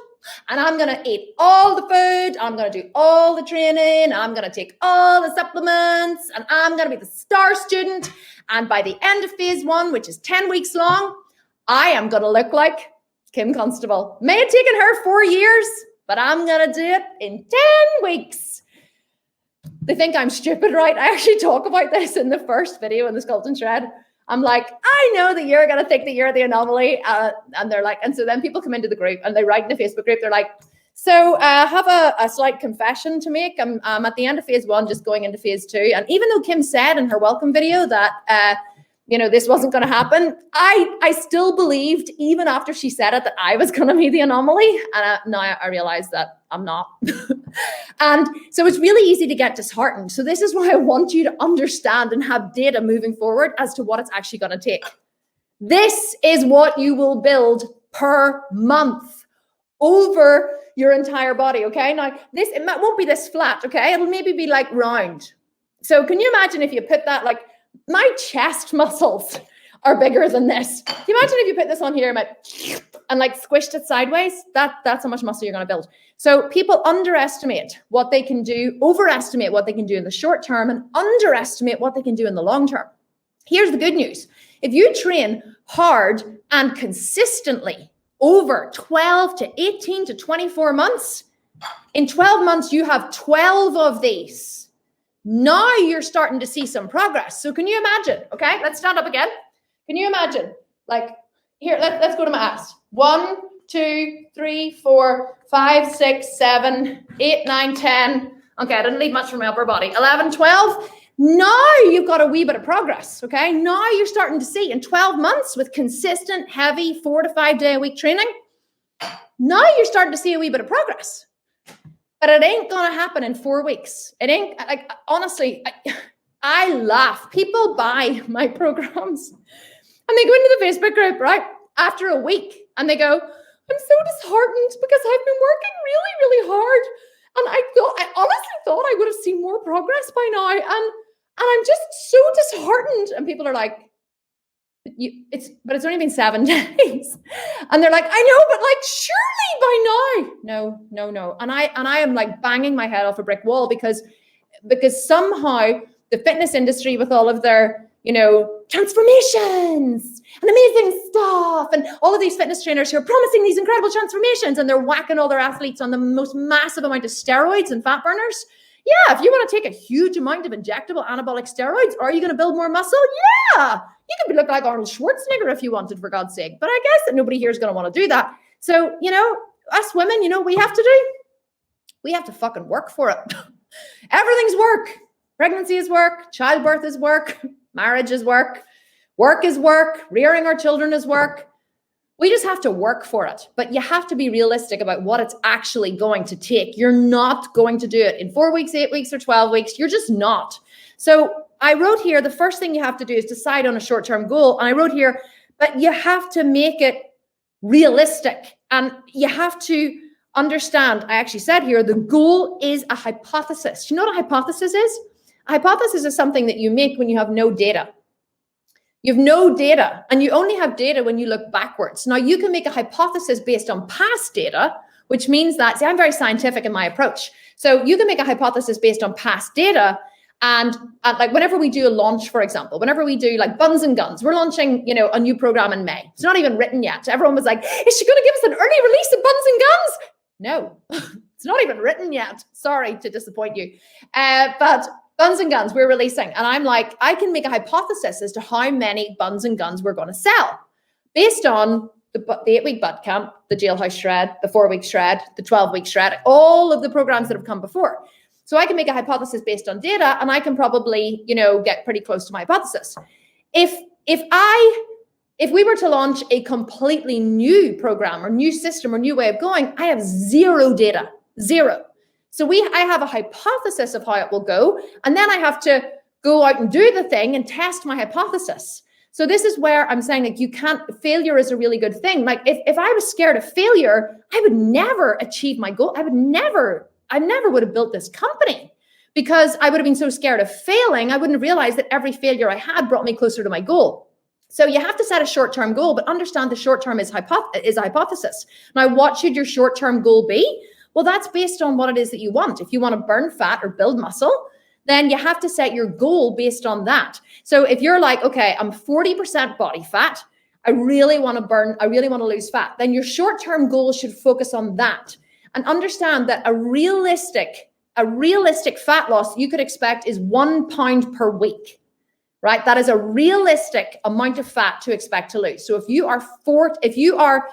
And I'm going to eat all the food. I'm going to do all the training. I'm going to take all the supplements. And I'm going to be the star student. And by the end of phase 1, which is 10 weeks long, I am going to look like Kim Constable. May have taken her 4 years, but I'm going to do it in 10 weeks. They think I'm stupid, right? I actually talk about this in the first video in the Sculpt and Shred. I'm like, I know that you're going to think that you're the anomaly. And they're like, and so then people come into the group and they write in the Facebook group. They're like, so I have a slight confession to make. I'm at the end of phase 1, just going into phase 2. And even though Kim said in her welcome video that, this wasn't going to happen, I still believed, even after she said it, that I was going to be the anomaly. And now I realize that I'm not. And so it's really easy to get disheartened. So this is why I want you to understand and have data moving forward as to what it's actually going to take. This is what you will build per month over your entire body, okay? Now, it won't be this flat, okay? It'll maybe be like round. So can you imagine if you put that, like, my chest muscles are bigger than this. Can you imagine if you put this on here and like squished it sideways? That's how much muscle you're going to build. So people underestimate what they can do, overestimate what they can do in the short term, and underestimate what they can do in the long term. Here's the good news. If you train hard and consistently over 12 to 18 to 24 months, in 12 months, you have 12 of these. Now you're starting to see some progress. So can you imagine? Okay, let's stand up again. Can you imagine? Like, here, let's go to my ass. 1, 2, 3, 4, 5, 6, 7, 8, 9, 10. Okay, I didn't leave much for my upper body. 11, 12. Now you've got a wee bit of progress, okay? Now you're starting to see in 12 months with consistent, heavy 4 to 5 day a week training, now you're starting to see a wee bit of progress. But it ain't going to happen in 4 weeks. It ain't, like, honestly, I laugh. People buy my programs and they go into the Facebook group, right, after a week, and they go, I'm so disheartened because I've been working really, really hard. And I honestly thought I would have seen more progress by now. And I'm just so disheartened. And people are like, but it's only been 7 days. And they're like, I know, but like, surely by now. No. And I am like banging my head off a brick wall because somehow the fitness industry, with all of their, transformations and amazing stuff, and all of these fitness trainers who are promising these incredible transformations, and they're whacking all their athletes on the most massive amount of steroids and fat burners. Yeah, if you want to take a huge amount of injectable anabolic steroids, are you going to build more muscle? Yeah, you could look like Arnold Schwarzenegger if you wanted, for God's sake. But I guess that nobody here is going to want to do that. So, us women, we have to do? We have to fucking work for it. Everything's work. Pregnancy is work. Childbirth is work. Marriage is work. Work is work. Rearing our children is work. We just have to work for it. But you have to be realistic about what it's actually going to take. You're not going to do it in 4 weeks, 8 weeks, or 12 weeks. You're just not. So I wrote here, the first thing you have to do is decide on a short-term goal. And I wrote here, but you have to make it realistic. And you have to understand, I actually said here, the goal is a hypothesis. Do you know what a hypothesis is? A hypothesis is something that you make when you have no data. You have no data, and you only have data when you look backwards. Now, you can make a hypothesis based on past data, which means that, see, I'm very scientific in my approach. So you can make a hypothesis based on past data. And like whenever we do a launch, for example, whenever we do like Buns and Guns, we're launching, a new program in May. It's not even written yet. Everyone was like, is she going to give us an early release of Buns and Guns? No, it's not even written yet. Sorry to disappoint you. But Buns and Guns, we're releasing. And I'm like, I can make a hypothesis as to how many Buns and Guns we're going to sell based on the 8-week butt camp, the jailhouse shred, the 4-week shred, the 12-week shred, all of the programs that have come before. So I can make a hypothesis based on data, and I can probably, get pretty close to my hypothesis. If we were to launch a completely new program or new system or new way of going, I have zero data, zero. So I have a hypothesis of how it will go, and then I have to go out and do the thing and test my hypothesis. So this is where I'm saying, failure is a really good thing. Like if I was scared of failure, I would never achieve my goal. I never would have built this company, because I would have been so scared of failing. I wouldn't have realized that every failure I had brought me closer to my goal. So you have to set a short-term goal, but understand the short-term is a hypothesis. Now, what should your short-term goal be? Well, that's based on what it is that you want. If you want to burn fat or build muscle, then you have to set your goal based on that. So if you're like, okay, I'm 40% body fat, I really want to lose fat, then your short-term goal should focus on that. And understand that a realistic fat loss you could expect is 1 pound per week, right? That is a realistic amount of fat to expect to lose. So if you are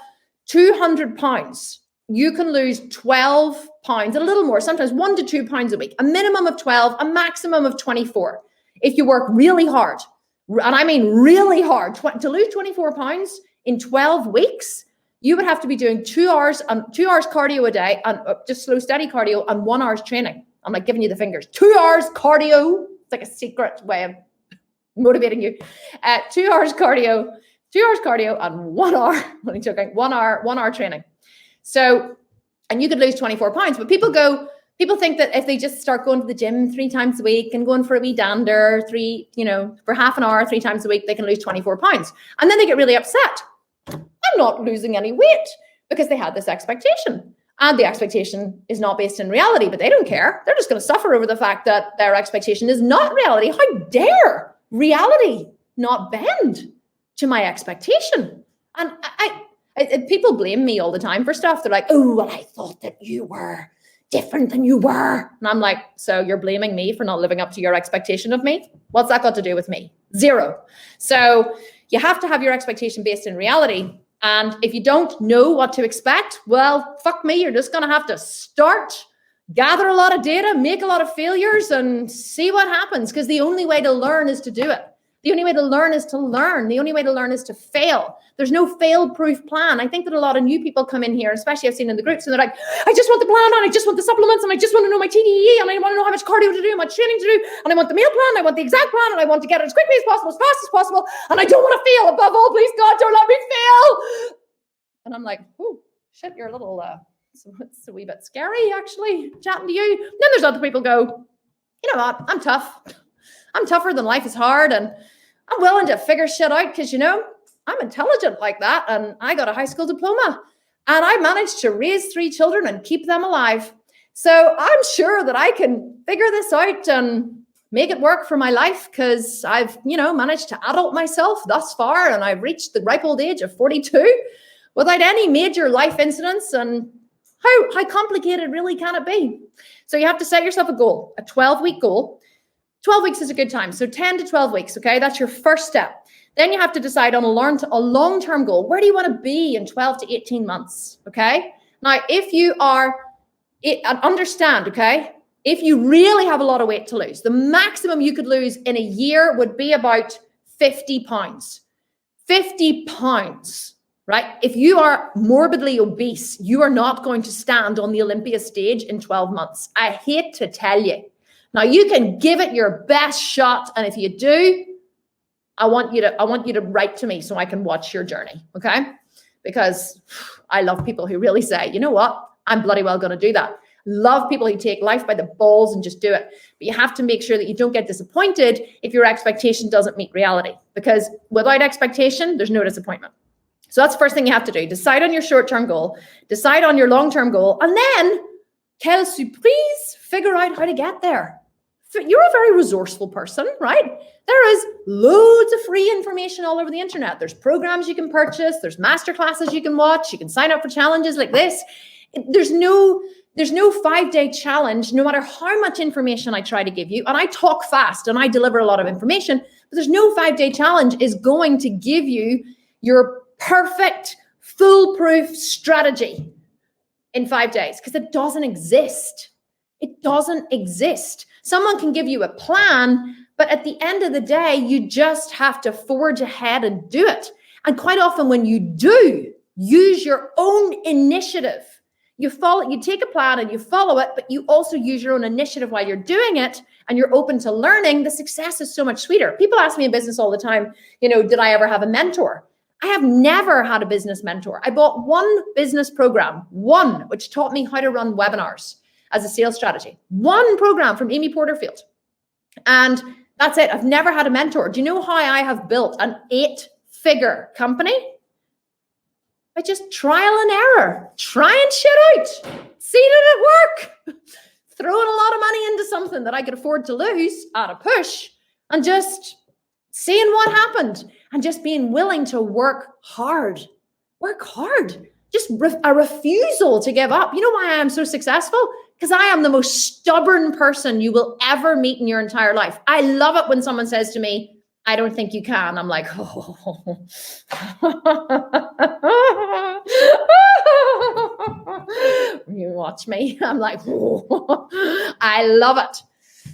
200 pounds, you can lose 12 pounds, a little more, sometimes 1 to 2 pounds a week, a minimum of 12, a maximum of 24. If you work really hard, and I mean really hard, to lose 24 pounds in 12 weeks, you would have to be doing 2 hours cardio a day, and just slow, steady cardio, and 1 hour's training. I'm like giving you the fingers. 2 hours cardio. It's like a secret way of motivating you. 2 hours cardio, and 1 hour. I'm only joking. 1 hour training. So, and you could lose 24 pounds. But people think that if they just start going to the gym 3 times a week and going for a wee dander, for half an hour, 3 times a week, they can lose 24 pounds. And then they get really upset. I'm not losing any weight, because they had this expectation, and the expectation is not based in reality, but they don't care. They're just going to suffer over the fact that their expectation is not reality. How dare reality not bend to my expectation? And people blame me all the time for stuff. They're like, oh, well, I thought that you were different than you were. And I'm like, so you're blaming me for not living up to your expectation of me? What's that got to do with me? Zero. So you have to have your expectation based in reality. And if you don't know what to expect, well, fuck me, you're just going to have to gather a lot of data, make a lot of failures, and see what happens. Because the only way to learn is to do it. The only way to learn is to learn. The only way to learn is to fail. There's no fail-proof plan. I think that a lot of new people come in here, especially I've seen in the groups, and they're like, I just want the plan, and I just want the supplements, and I just want to know my TDEE, and I want to know how much cardio to do, how much training to do, and I want the meal plan, I want the exact plan, and I want to get it as quickly as possible, as fast as possible, and I don't want to fail. Above all, please, God, don't let me fail. And I'm like, oh, shit, you're a little, it's a wee bit scary, actually, chatting to you. Then there's other people go, you know what, I'm tough. I'm tougher than life is hard, and I'm willing to figure shit out because, I'm intelligent like that, and I got a high school diploma, and I managed to raise 3 children and keep them alive. So I'm sure that I can figure this out and make it work for my life, because I've, managed to adult myself thus far, and I've reached the ripe old age of 42 without any major life incidents. And how complicated really can it be? So you have to set yourself a goal, a 12-week goal. 12 weeks is a good time. So 10 to 12 weeks, okay? That's your first step. Then you have to decide on a long-term goal. Where do you want to be in 12 to 18 months, okay? Now, understand, okay? If you really have a lot of weight to lose, the maximum you could lose in a year would be about 50 pounds. 50 pounds, right? If you are morbidly obese, you are not going to stand on the Olympia stage in 12 months. I hate to tell you. Now, you can give it your best shot, and if you do, I want you to write to me so I can watch your journey, okay? Because I love people who really say, you know what? I'm bloody well going to do that. Love people who take life by the balls and just do it. But you have to make sure that you don't get disappointed if your expectation doesn't meet reality, because without expectation, there's no disappointment. So that's the first thing you have to do. Decide on your short-term goal, decide on your long-term goal, and then, quelle surprise, figure out how to get there. You're a very resourceful person, right? There is loads of free information all over the internet. There's programs you can purchase. There's masterclasses you can watch. You can sign up for challenges like this. There's no 5-day challenge, no matter how much information I try to give you. And I talk fast and I deliver a lot of information, but there's no 5-day challenge is going to give you your perfect foolproof strategy in 5 days, because it doesn't exist. It doesn't exist. Someone can give you a plan, but at the end of the day, you just have to forge ahead and do it. And quite often when you do, use your own initiative. You take a plan and you follow it, but you also use your own initiative while you're doing it, and you're open to learning. The success is so much sweeter. People ask me in business all the time, did I ever have a mentor? I have never had a business mentor. I bought one business program, which taught me how to run webinars as a sales strategy. One program from Amy Porterfield. And that's it. I've never had a mentor. Do you know how I have built an 8-figure company? By just trial and error, trying shit out, seeing it at work, throwing a lot of money into something that I could afford to lose at a push, and just seeing what happened, and just being willing to work hard. Just a refusal to give up. You know why I am so successful? Because I am the most stubborn person you will ever meet in your entire life. I love it when someone says to me, I don't think you can. I'm like, oh. You watch me. I'm like, oh. I love it.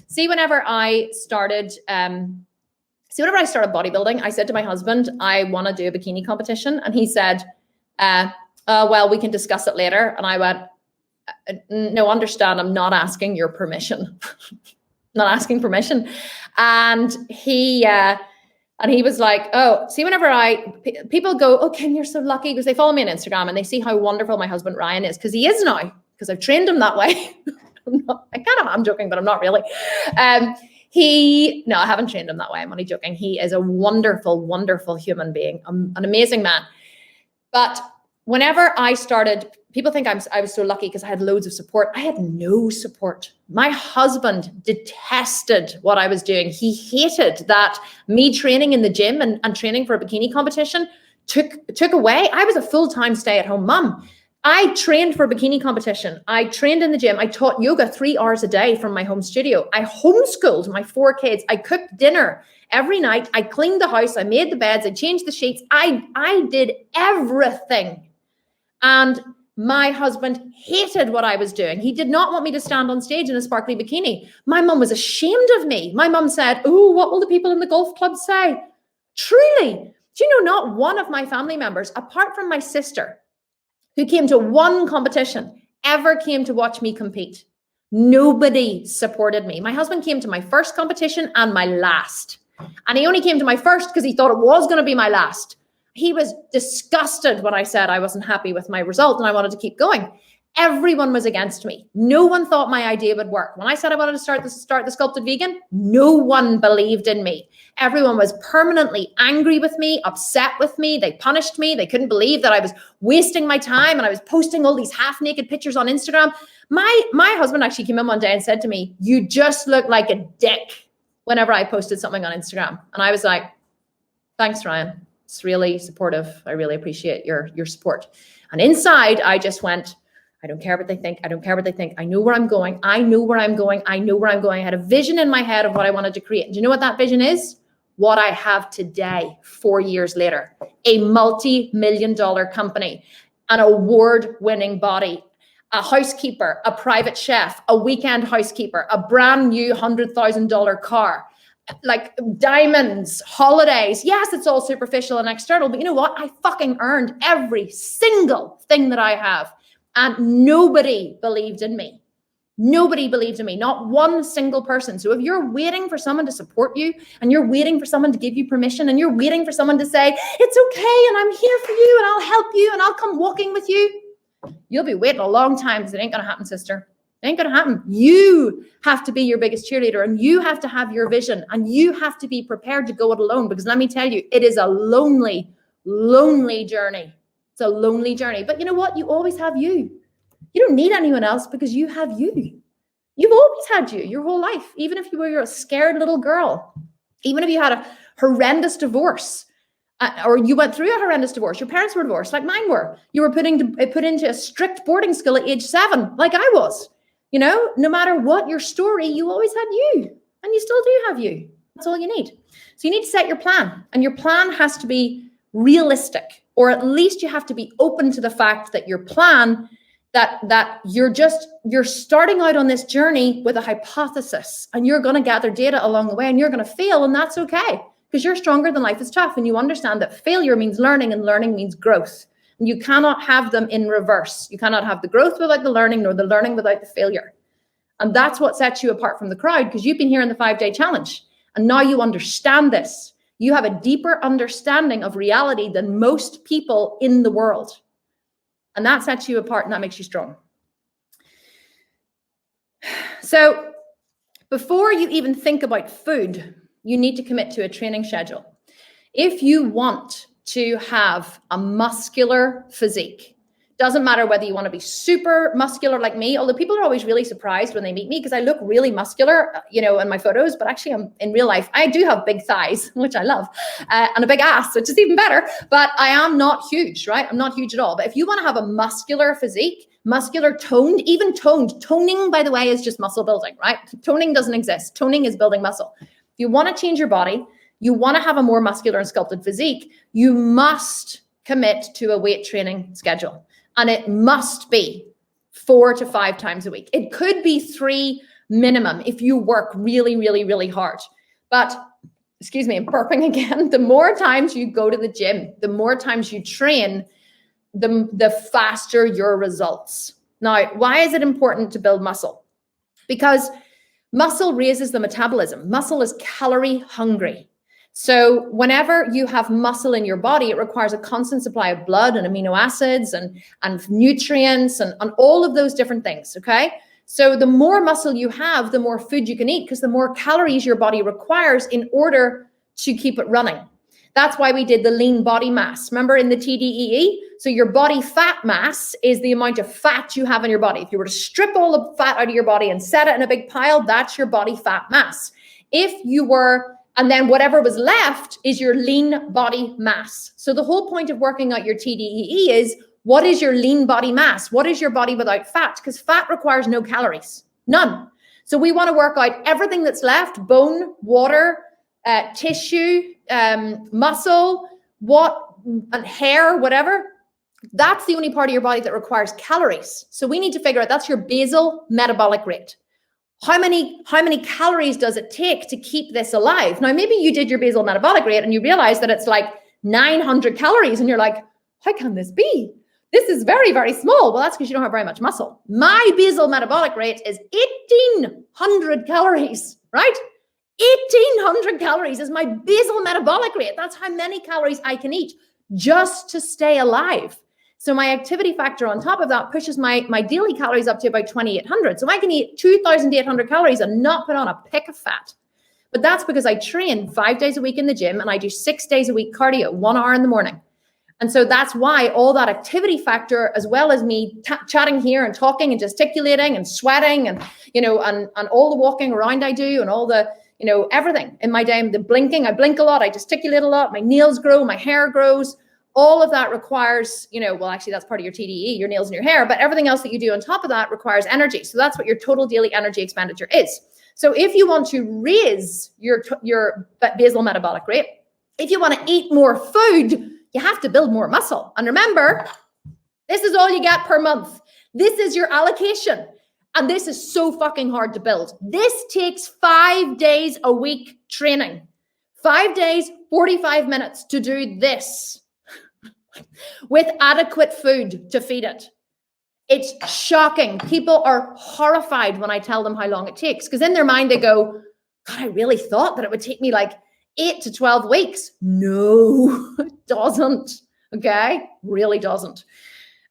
See, whenever I started bodybuilding, I said to my husband, I want to do a bikini competition. And he said, well, we can discuss it later. And I went, no, understand, I'm not asking your permission. Not asking permission. And he was like, oh, see, whenever people go, oh, Kim, you're so lucky, because they follow me on Instagram and they see how wonderful my husband Ryan is, because he is now, because I've trained him that way. I'm joking, but I'm not really. I haven't trained him that way. I'm only joking. He is a wonderful, wonderful human being, an amazing man. But whenever I started, people think I was so lucky because I had loads of support. I had no support. My husband detested what I was doing. He hated that me training in the gym and training for a bikini competition took away. I was a full-time stay-at-home mom. I trained for a bikini competition. I trained in the gym. I taught yoga 3 hours a day from my home studio. I homeschooled my 4 kids. I cooked dinner every night. I cleaned the house. I made the beds. I changed the sheets. I did everything. And my husband hated what I was doing. He did not want me to stand on stage in a sparkly bikini. My mum was ashamed of me. My mum said, oh, what will the people in the golf club say? Truly, do you know, not one of my family members, apart from my sister, who came to one competition, ever came to watch me compete. Nobody supported me. My husband came to my first competition and my last. And he only came to my first because he thought it was going to be my last. He was disgusted when I said I wasn't happy with my result and I wanted to keep going. Everyone was against me. No one thought my idea would work. When I said I wanted to start the Sculpted Vegan, no one believed in me. Everyone was permanently angry with me, upset with me. They punished me. They couldn't believe that I was wasting my time and I was posting all these half-naked pictures on Instagram. My husband actually came in one day and said to me, you just look like a dick whenever I posted something on Instagram. And I was like, thanks, Ryan. It's really supportive. I really appreciate your support. And inside, I just went, I don't care what they think. I don't care what they think. I know where I'm going. I know where I'm going. I know where I'm going. I had a vision in my head of what I wanted to create. And do you know what that vision is? What I have today, 4 years later. A multi-million-dollar company, an award-winning body, a housekeeper, a private chef, a weekend housekeeper, a brand new $100,000 car, like diamonds, holidays. Yes, it's all superficial and external, but you know what? I fucking earned every single thing that I have. And nobody believed in me. Nobody believed in me, not one single person. So if you're waiting for someone to support you and you're waiting for someone to give you permission and you're waiting for someone to say, it's okay and I'm here for you and I'll help you and I'll come walking with you, you'll be waiting a long time because it ain't going to happen, sister. It ain't going to happen. You have to be your biggest cheerleader and you have to have your vision and you have to be prepared to go it alone, because let me tell you, it is a lonely, lonely journey. It's a lonely journey. But you know what? You always have you. You don't need anyone else because you have you. You've always had you your whole life. Even if you were a scared little girl, even if you had a horrendous divorce, or you went through a horrendous divorce, your parents were divorced like mine were. You were put into a strict boarding school at age 7, like I was. You know, no matter what your story, you always had you, and you still do have you. That's all you need. So you need to set your plan, and your plan has to be realistic, or at least you have to be open to the fact that your plan, that you're starting out on this journey with a hypothesis, and you're going to gather data along the way, and you're going to fail, and that's okay, because you're stronger than life is tough, and you understand that failure means learning, and learning means growth. And you cannot have them in reverse. You cannot have the growth without the learning, nor the learning without the failure. And that's what sets you apart from the crowd, because you've been here in the 5-day challenge, and now you understand this. You have a deeper understanding of reality than most people in the world. And that sets you apart, and that makes you strong. So before you even think about food, you need to commit to a training schedule. If you want to have a muscular physique, doesn't matter whether you want to be super muscular like me, although people are always really surprised when they meet me because I look really muscular, in my photos, but actually I'm in real life. I do have big thighs, which I love, and a big ass, which is even better, but I am not huge, right? I'm not huge at all. But if you want to have a muscular physique, muscular toned, even toned, toning, by the way, is just muscle building, right? Toning doesn't exist. Toning is building muscle. If you want to change your body, you want to have a more muscular and sculpted physique, you must commit to a weight training schedule. And it must be 4 to 5 times a week. It could be 3 minimum if you work really, really, really hard. But, excuse me, I'm burping again. The more times you go to the gym, the more times you train, the faster your results. Now, why is it important to build muscle? Because muscle raises the metabolism. Muscle is calorie hungry. So whenever you have muscle in your body, it requires a constant supply of blood and amino acids and nutrients and all of those different things, okay? So the more muscle you have, the more food you can eat, because the more calories your body requires in order to keep it running. That's why we did the lean body mass. Remember in the TDEE? So your body fat mass is the amount of fat you have in your body. If you were to strip all the fat out of your body and set it in a big pile, that's your body fat mass. And then whatever was left is your lean body mass. So the whole point of working out your TDEE is, what is your lean body mass? What is your body without fat? Because fat requires no calories, none. So we want to work out everything that's left: bone, water, tissue, muscle, hair, whatever. That's the only part of your body that requires calories. So we need to figure out, that's your basal metabolic rate. How many calories does it take to keep this alive? Now, maybe you did your basal metabolic rate and you realize that it's like 900 calories and you're like, how can this be? This is very, very small. Well, that's because you don't have very much muscle. My basal metabolic rate is 1,800 calories, right? 1,800 calories is my basal metabolic rate. That's how many calories I can eat just to stay alive. So my activity factor on top of that pushes my daily calories up to about 2,800. So I can eat 2,800 calories and not put on a pick of fat. But that's because I train 5 days a week in the gym and I do 6 days a week cardio, 1 hour in the morning. And so that's why all that activity factor, as well as me chatting here and talking and gesticulating and sweating and all the walking around I do and all the, everything in my day, the blinking, I blink a lot, I gesticulate a lot, my nails grow, my hair grows. All of that requires, actually that's part of your TDE, your nails and your hair, but everything else that you do on top of that requires energy. So that's what your total daily energy expenditure is. So if you want to raise your basal metabolic rate, if you want to eat more food, you have to build more muscle. And remember, this is all you get per month. This is your allocation. And this is so fucking hard to build. This takes 5 days a week training. 5 days, 45 minutes to do this. With adequate food to feed it. It's shocking. People are horrified when I tell them how long it takes, because in their mind they go, God, I really thought that it would take me like 8 to 12 weeks. No, it doesn't. Okay, really doesn't.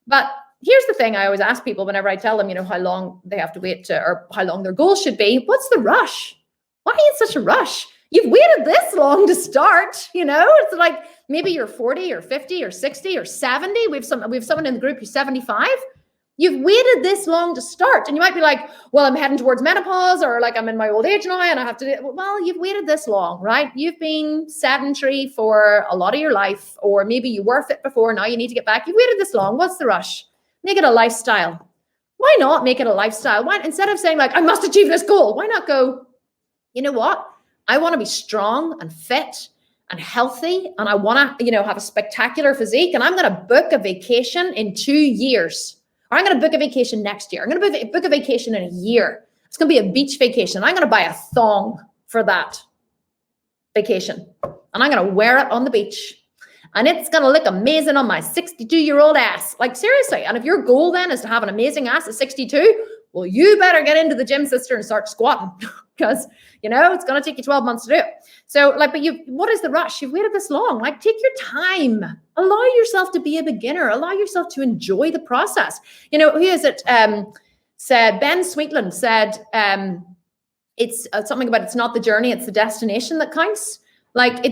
But here's the thing I always ask people whenever I tell them, how long they have to wait or how long their goal should be. What's the rush? Why is such a rush? You've waited this long to start, It's like maybe you're 40 or 50 or 60 or 70. We have someone in the group who's 75. You've waited this long to start. And you might be like, well, I'm heading towards menopause, or like I'm in my old age now and I have to do, well, you've waited this long, right? You've been sedentary for a lot of your life, or maybe you were fit before. Now you need to get back. You've waited this long. What's the rush? Make it a lifestyle. Why not make it a lifestyle? Why, instead of saying like, I must achieve this goal, why not go, you know what? I want to be strong and fit and healthy, and I want to, have a spectacular physique, and I'm going to book a vacation in 2 years, or I'm going to book a vacation next year. I'm going to book a vacation in a year. It's going to be a beach vacation. I'm going to buy a thong for that vacation, and I'm going to wear it on the beach, and it's going to look amazing on my 62-year-old ass. Like, seriously. And if your goal then is to have an amazing ass at 62, well, you better get into the gym, sister, and start squatting, because, it's going to take you 12 months to do it. So, like, but what is the rush? You've waited this long. Like, take your time. Allow yourself to be a beginner. Allow yourself to enjoy the process. Who is it? Said Ben Sweetland said, it's something about it's not the journey, it's the destination that counts. Like,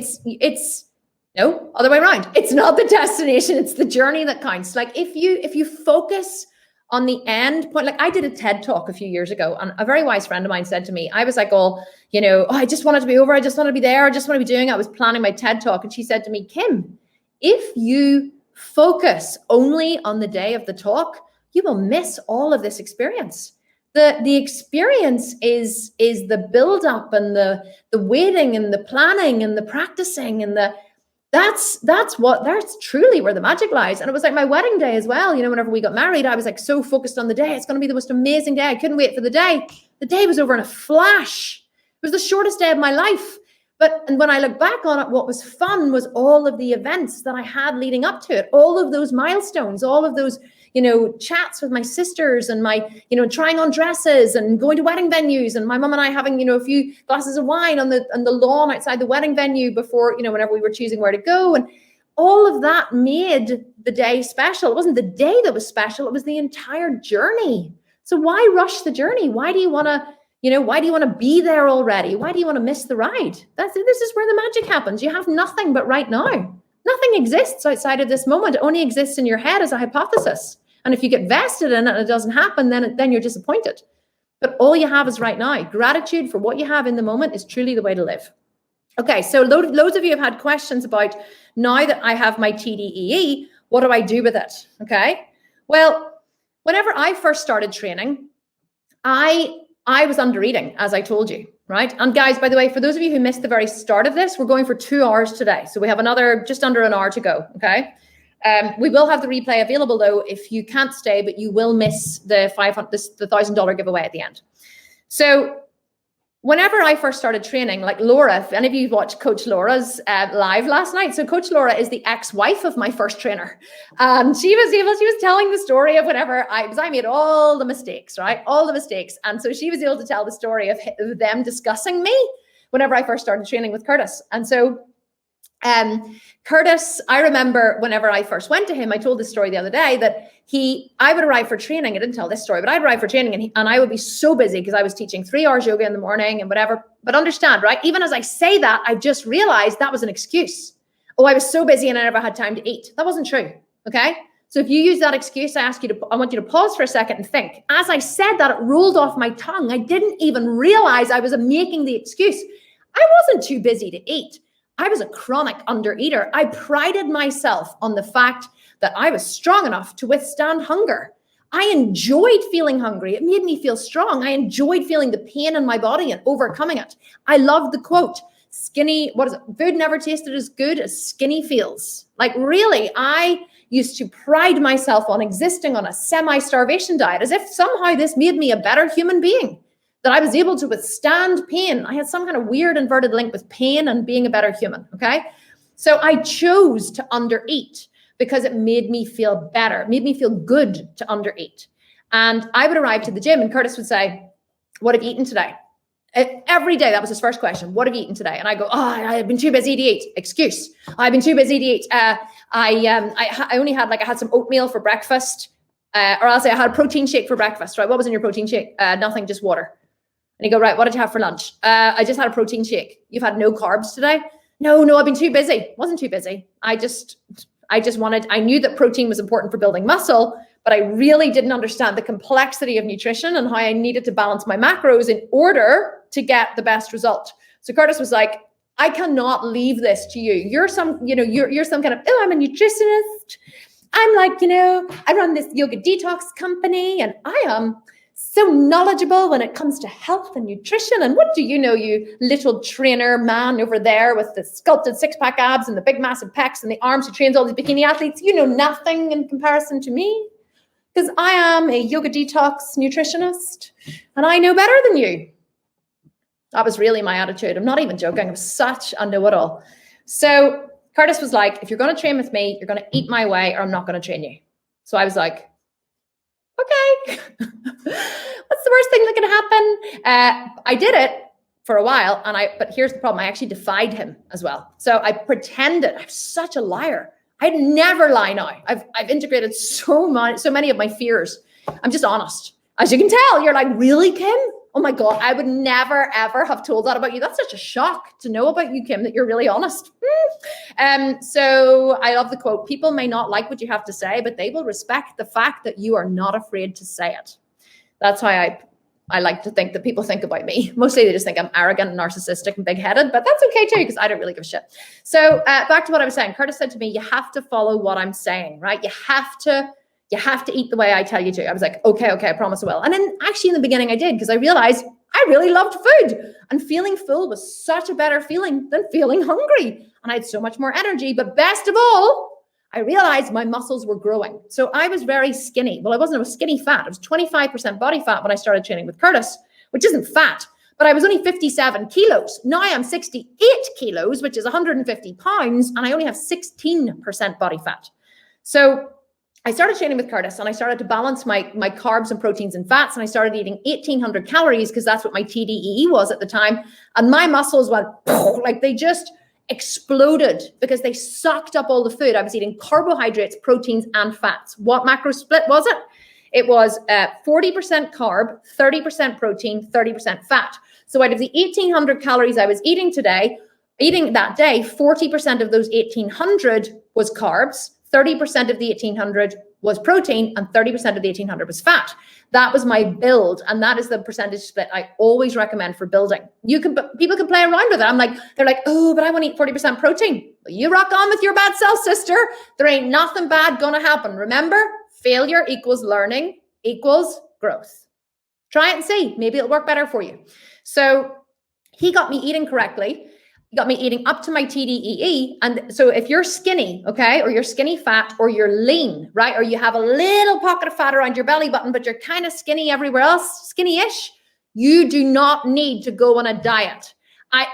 no, other way around. It's not the destination, it's the journey that counts. Like, if you focus on the end point, like I did a TED talk a few years ago, and a very wise friend of mine said to me, I was like, I just wanted to be over. I just want to be there. I just want to be doing it. I was planning my TED talk. And she said to me, Kim, if you focus only on the day of the talk, you will miss all of this experience. The experience is the build up and the waiting and the planning and the practicing and that's truly where the magic lies. And it was like my wedding day as well. Whenever we got married, I was like so focused on the day. It's going to be the most amazing day. I couldn't wait for the day. The day was over in a flash. It was the shortest day of my life. And when I look back on it, what was fun was all of the events that I had leading up to it, all of those milestones, all of those, chats with my sisters and my, trying on dresses and going to wedding venues, and my mum and I having, a few glasses of wine on the lawn outside the wedding venue before, whenever we were choosing where to go. And all of that made the day special. It wasn't the day that was special. It was the entire journey. So why rush the journey? Why do you want to be there already? Why do you want to miss the ride? This is where the magic happens. You have nothing but right now. Nothing exists outside of this moment. It only exists in your head as a hypothesis. And if you get vested in it and it doesn't happen, then you're disappointed. But all you have is right now. Gratitude for what you have in the moment is truly the way to live. Okay, so loads of you have had questions about, now that I have my TDEE, what do I do with it? Okay, well, whenever I first started training, I was under eating, as I told you, right? And guys, by the way, for those of you who missed the very start of this, we're going for 2 hours today. So we have just under an hour to go, okay? We will have the replay available though, if you can't stay, but you will miss the $1,000 giveaway at the end. So whenever I first started training, like Laura, if any of you watched Coach Laura's live last night. So Coach Laura is the ex-wife of my first trainer. She was telling the story of whenever I made all the mistakes, right? All the mistakes. And so she was able to tell the story of them discussing me whenever I first started training with Curtis. And so Curtis, I remember whenever I first went to him, I told this story the other day that I would arrive for training. I didn't tell this story, but I'd arrive for training and I would be so busy because I was teaching 3 hours yoga in the morning and whatever. But understand, right? Even as I say that, I just realized that was an excuse. Oh, I was so busy and I never had time to eat. That wasn't true. Okay. So if you use that excuse, I want you to pause for a second and think. As I said that, it rolled off my tongue. I didn't even realize I was making the excuse. I wasn't too busy to eat. I was a chronic undereater. I prided myself on the fact that I was strong enough to withstand hunger. I enjoyed feeling hungry. It made me feel strong. I enjoyed feeling the pain in my body and overcoming it. I loved the quote, food never tasted as good as skinny feels. Like really, I used to pride myself on existing on a semi-starvation diet as if somehow this made me a better human being. That I was able to withstand pain. I had some kind of weird inverted link with pain and being a better human, okay? So I chose to undereat because it made me feel better, made me feel good to undereat. And I would arrive to the gym and Curtis would say, what have you eaten today? Every day, that was his first question. What have you eaten today? And I go, I've been too busy to eat. Excuse. I've been too busy to eat. I only had I had some oatmeal for breakfast, or I'll say I had a protein shake for breakfast, right? What was in your protein shake? Nothing, just water. And you go, right, what did you have for lunch? I just had a protein shake. You've had no carbs today? No, I've been too busy. Wasn't too busy. I knew that protein was important for building muscle, but I really didn't understand the complexity of nutrition and how I needed to balance my macros in order to get the best result. So Curtis was like, I cannot leave this to you. You're some kind of, I'm a nutritionist. I'm I run this yoga detox company and I am so knowledgeable when it comes to health and nutrition. And what do you know, you little trainer man over there with the sculpted six-pack abs and the big massive pecs and the arms who trains all these bikini athletes? You know nothing in comparison to me, because I am a yoga detox nutritionist and I know better than you. That was really my attitude. I'm not even joking. I'm such a know-it-all. So Curtis was like, if you're going to train with me, you're going to eat my way or I'm not going to train you. So I was like, okay, what's the worst thing that can happen? I did it for a while, but here's the problem. I actually defied him as well. So I pretended. I'm such a liar. I'd never lie now. I've integrated so many of my fears. I'm just honest. As you can tell, you're like, really, Kim? Oh my God, I would never, ever have told that about you. That's such a shock to know about you, Kim, that you're really honest. So I love the quote, people may not like what you have to say, but they will respect the fact that you are not afraid to say it. That's how I like to think that people think about me. Mostly they just think I'm arrogant and narcissistic and big-headed, but that's okay too, because I don't really give a shit. So back to what I was saying. Curtis said to me, you have to follow what I'm saying, right? You have to eat the way I tell you to. I was like, okay, I promise I will. And then actually in the beginning I did, because I realized I really loved food, and feeling full was such a better feeling than feeling hungry. And I had so much more energy, but best of all, I realized my muscles were growing. So I was very skinny. Well, I was skinny fat. I was 25% body fat when I started training with Curtis, which isn't fat, but I was only 57 kilos. Now I'm 68 kilos, which is 150 pounds, and I only have 16% body fat. So I started training with Curtis and I started to balance my carbs and proteins and fats, and I started eating 1,800 calories because that's what my TDEE was at the time. And my muscles went like they just exploded because they sucked up all the food. I was eating carbohydrates, proteins, and fats. What macro split was it? It was 40% carb, 30% protein, 30% fat. So out of the 1,800 calories I was eating that day, 40% of those 1,800 was carbs, 30% of the 1,800 was protein, and 30% of the 1,800 was fat. That was my build, and that is the percentage split I always recommend for building. People can play around with it. They're like, oh, but I want to eat 40% protein. Well, you rock on with your bad self, sister. There ain't nothing bad gonna happen. Remember, failure equals learning equals growth. Try it and see. Maybe it'll work better for you. So he got me eating correctly. He got me eating up to my TDEE. And so if you're skinny, okay, or you're skinny fat, or you're lean, right, or you have a little pocket of fat around your belly button, but you're kind of skinny everywhere else, skinny-ish, you do not need to go on a diet.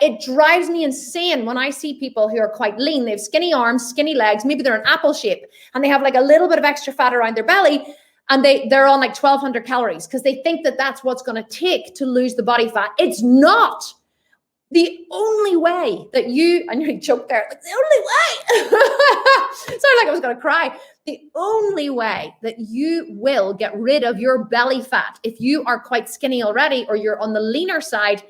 It drives me insane when I see people who are quite lean. They have skinny arms, skinny legs, maybe they're an apple shape, and they have like a little bit of extra fat around their belly, and they're on like 1,200 calories because they think that that's what's going to take to lose the body fat. It's not. The only way that I nearly choked there. Like, the only way. Sorry, like I was going to cry. The only way that you will get rid of your belly fat, if you are quite skinny already or you're on the leaner side,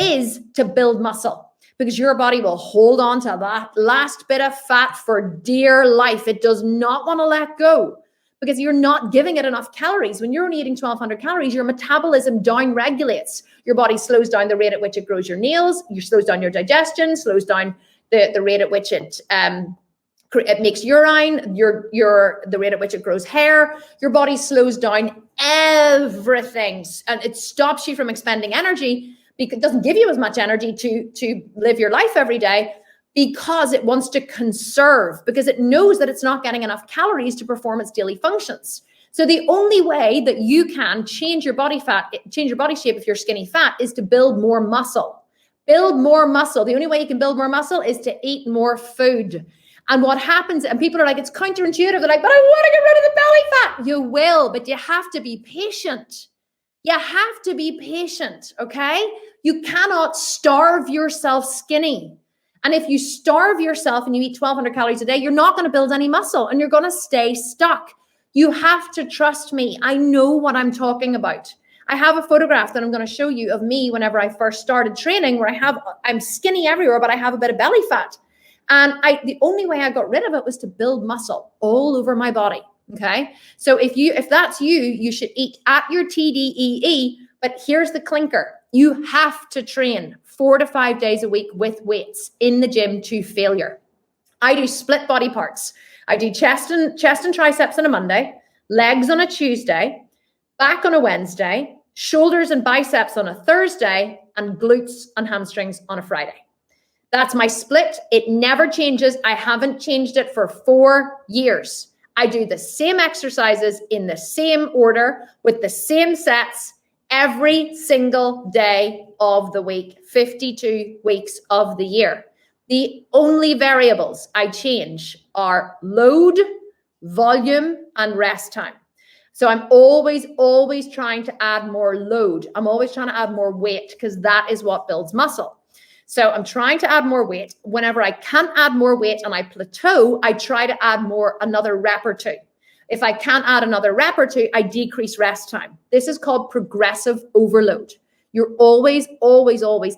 is to build muscle, because your body will hold on to that last bit of fat for dear life. It does not want to let go, because you're not giving it enough calories. When you're only eating 1,200 calories, your metabolism down regulates. Your body slows down the rate at which it grows your nails. You slows down your digestion, slows down the rate at which it makes urine, the rate at which it grows hair. Your body slows down everything, and it stops you from expending energy, because it doesn't give you as much energy to live your life every day, because it wants to conserve, because it knows that it's not getting enough calories to perform its daily functions. So the only way that you can change your body shape if you're skinny fat is to build more muscle. Build more muscle. The only way you can build more muscle is to eat more food. And what happens, and people are like, it's counterintuitive. They're like, but I want to get rid of the belly fat. You will, but you have to be patient. You have to be patient, okay? You cannot starve yourself skinny. And if you starve yourself and you eat 1,200 calories a day, you're not going to build any muscle and you're going to stay stuck. You have to trust me. I know what I'm talking about. I have a photograph that I'm going to show you of me whenever I first started training, where I'm skinny everywhere, but I have a bit of belly fat. And the only way I got rid of it was to build muscle all over my body. Okay. So if that's you, you should eat at your TDEE, but here's the clinker. You have to train 4 to 5 days a week with weights in the gym to failure. I do split body parts. I do chest and triceps on a Monday, legs on a Tuesday, back on a Wednesday, shoulders and biceps on a Thursday, and glutes and hamstrings on a Friday. That's my split. It never changes. I haven't changed it for 4 years. I do the same exercises in the same order with the same sets every single day of the week, 52 weeks of the year. The only variables I change are load, volume, and rest time. So I'm always trying to add more load. I'm always trying to add more weight because that is what builds muscle. So I'm trying to add more weight. Whenever I can't add more weight and I plateau, I try to add another rep or two. If I can't add another rep or two, I decrease rest time. This is called progressive overload. You're always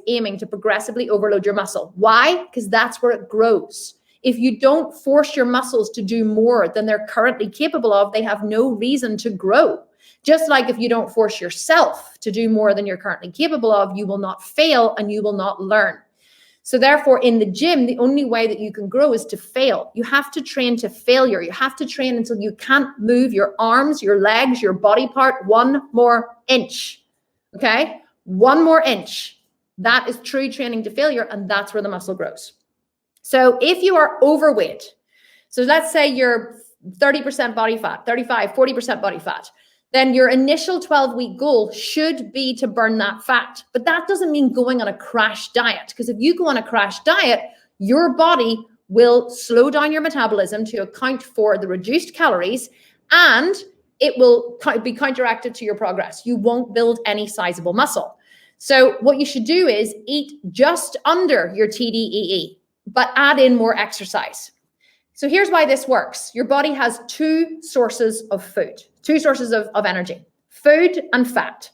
aiming to progressively overload your muscle. Why? Because that's where it grows. If you don't force your muscles to do more than they're currently capable of, they have no reason to grow. Just like if you don't force yourself to do more than you're currently capable of, you will not fail and you will not learn. So therefore, in the gym, the only way that you can grow is to fail. You have to train to failure. You have to train until you can't move your arms, your legs, your body part 1 more inch. Okay? 1 more inch. That is true training to failure, and that's where the muscle grows. So if you are overweight, so let's say you're 30% body fat, 35, 40% body fat, then your initial 12-week goal should be to burn that fat. But that doesn't mean going on a crash diet, because if you go on a crash diet, your body will slow down your metabolism to account for the reduced calories, and it will be counteractive to your progress. You won't build any sizable muscle. So what you should do is eat just under your TDEE, but add in more exercise. So here's why this works. Your body has 2 sources of food, 2 sources of energy, food and fat.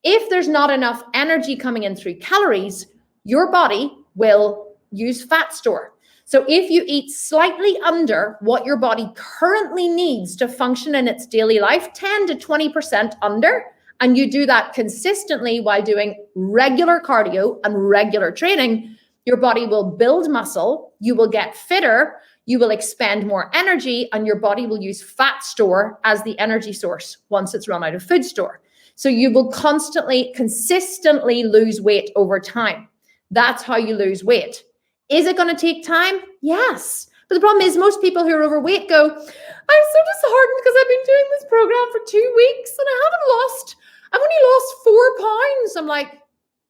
If there's not enough energy coming in through calories, your body will use fat store. So if you eat slightly under what your body currently needs to function in its daily life, 10 to 20% under, and you do that consistently while doing regular cardio and regular training, your body will build muscle, you will get fitter, you will expend more energy, and your body will use fat store as the energy source once it's run out of food store. So you will consistently lose weight over time. That's how you lose weight. Is it going to take time? Yes. But the problem is most people who are overweight go, I'm so disheartened because I've been doing this program for 2 weeks and I've only lost 4 pounds. I'm like,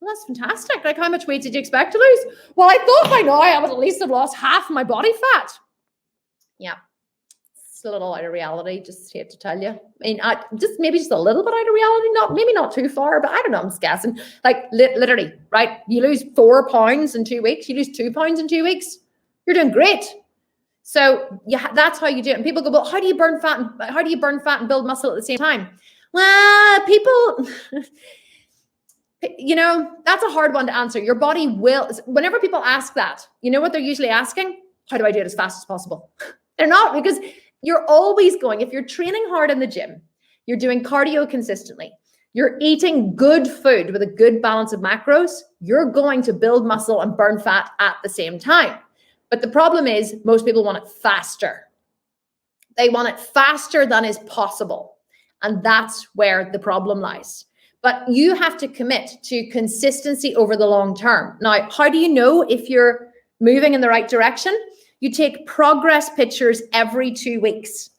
well, that's fantastic. Like, how much weight did you expect to lose? Well, I thought by now I would at least have lost half my body fat. Yeah. It's a little out of reality, just hate to tell you. I mean, maybe just a little bit out of reality, maybe not too far, but I don't know, I'm just guessing. Like literally, right? You lose 4 pounds in 2 weeks, you lose 2 pounds in 2 weeks, you're doing great. So yeah, that's how you do it. And people go, well, how do you burn fat and build muscle at the same time? Well, people, that's a hard one to answer. Your body will, whenever people ask that, you know what they're usually asking? How do I do it as fast as possible? They're not, because you're always going, if you're training hard in the gym, you're doing cardio consistently, you're eating good food with a good balance of macros, you're going to build muscle and burn fat at the same time. But the problem is most people want it faster. They want it faster than is possible. And that's where the problem lies. But you have to commit to consistency over the long term. Now, how do you know if you're moving in the right direction? You take progress pictures every 2 weeks.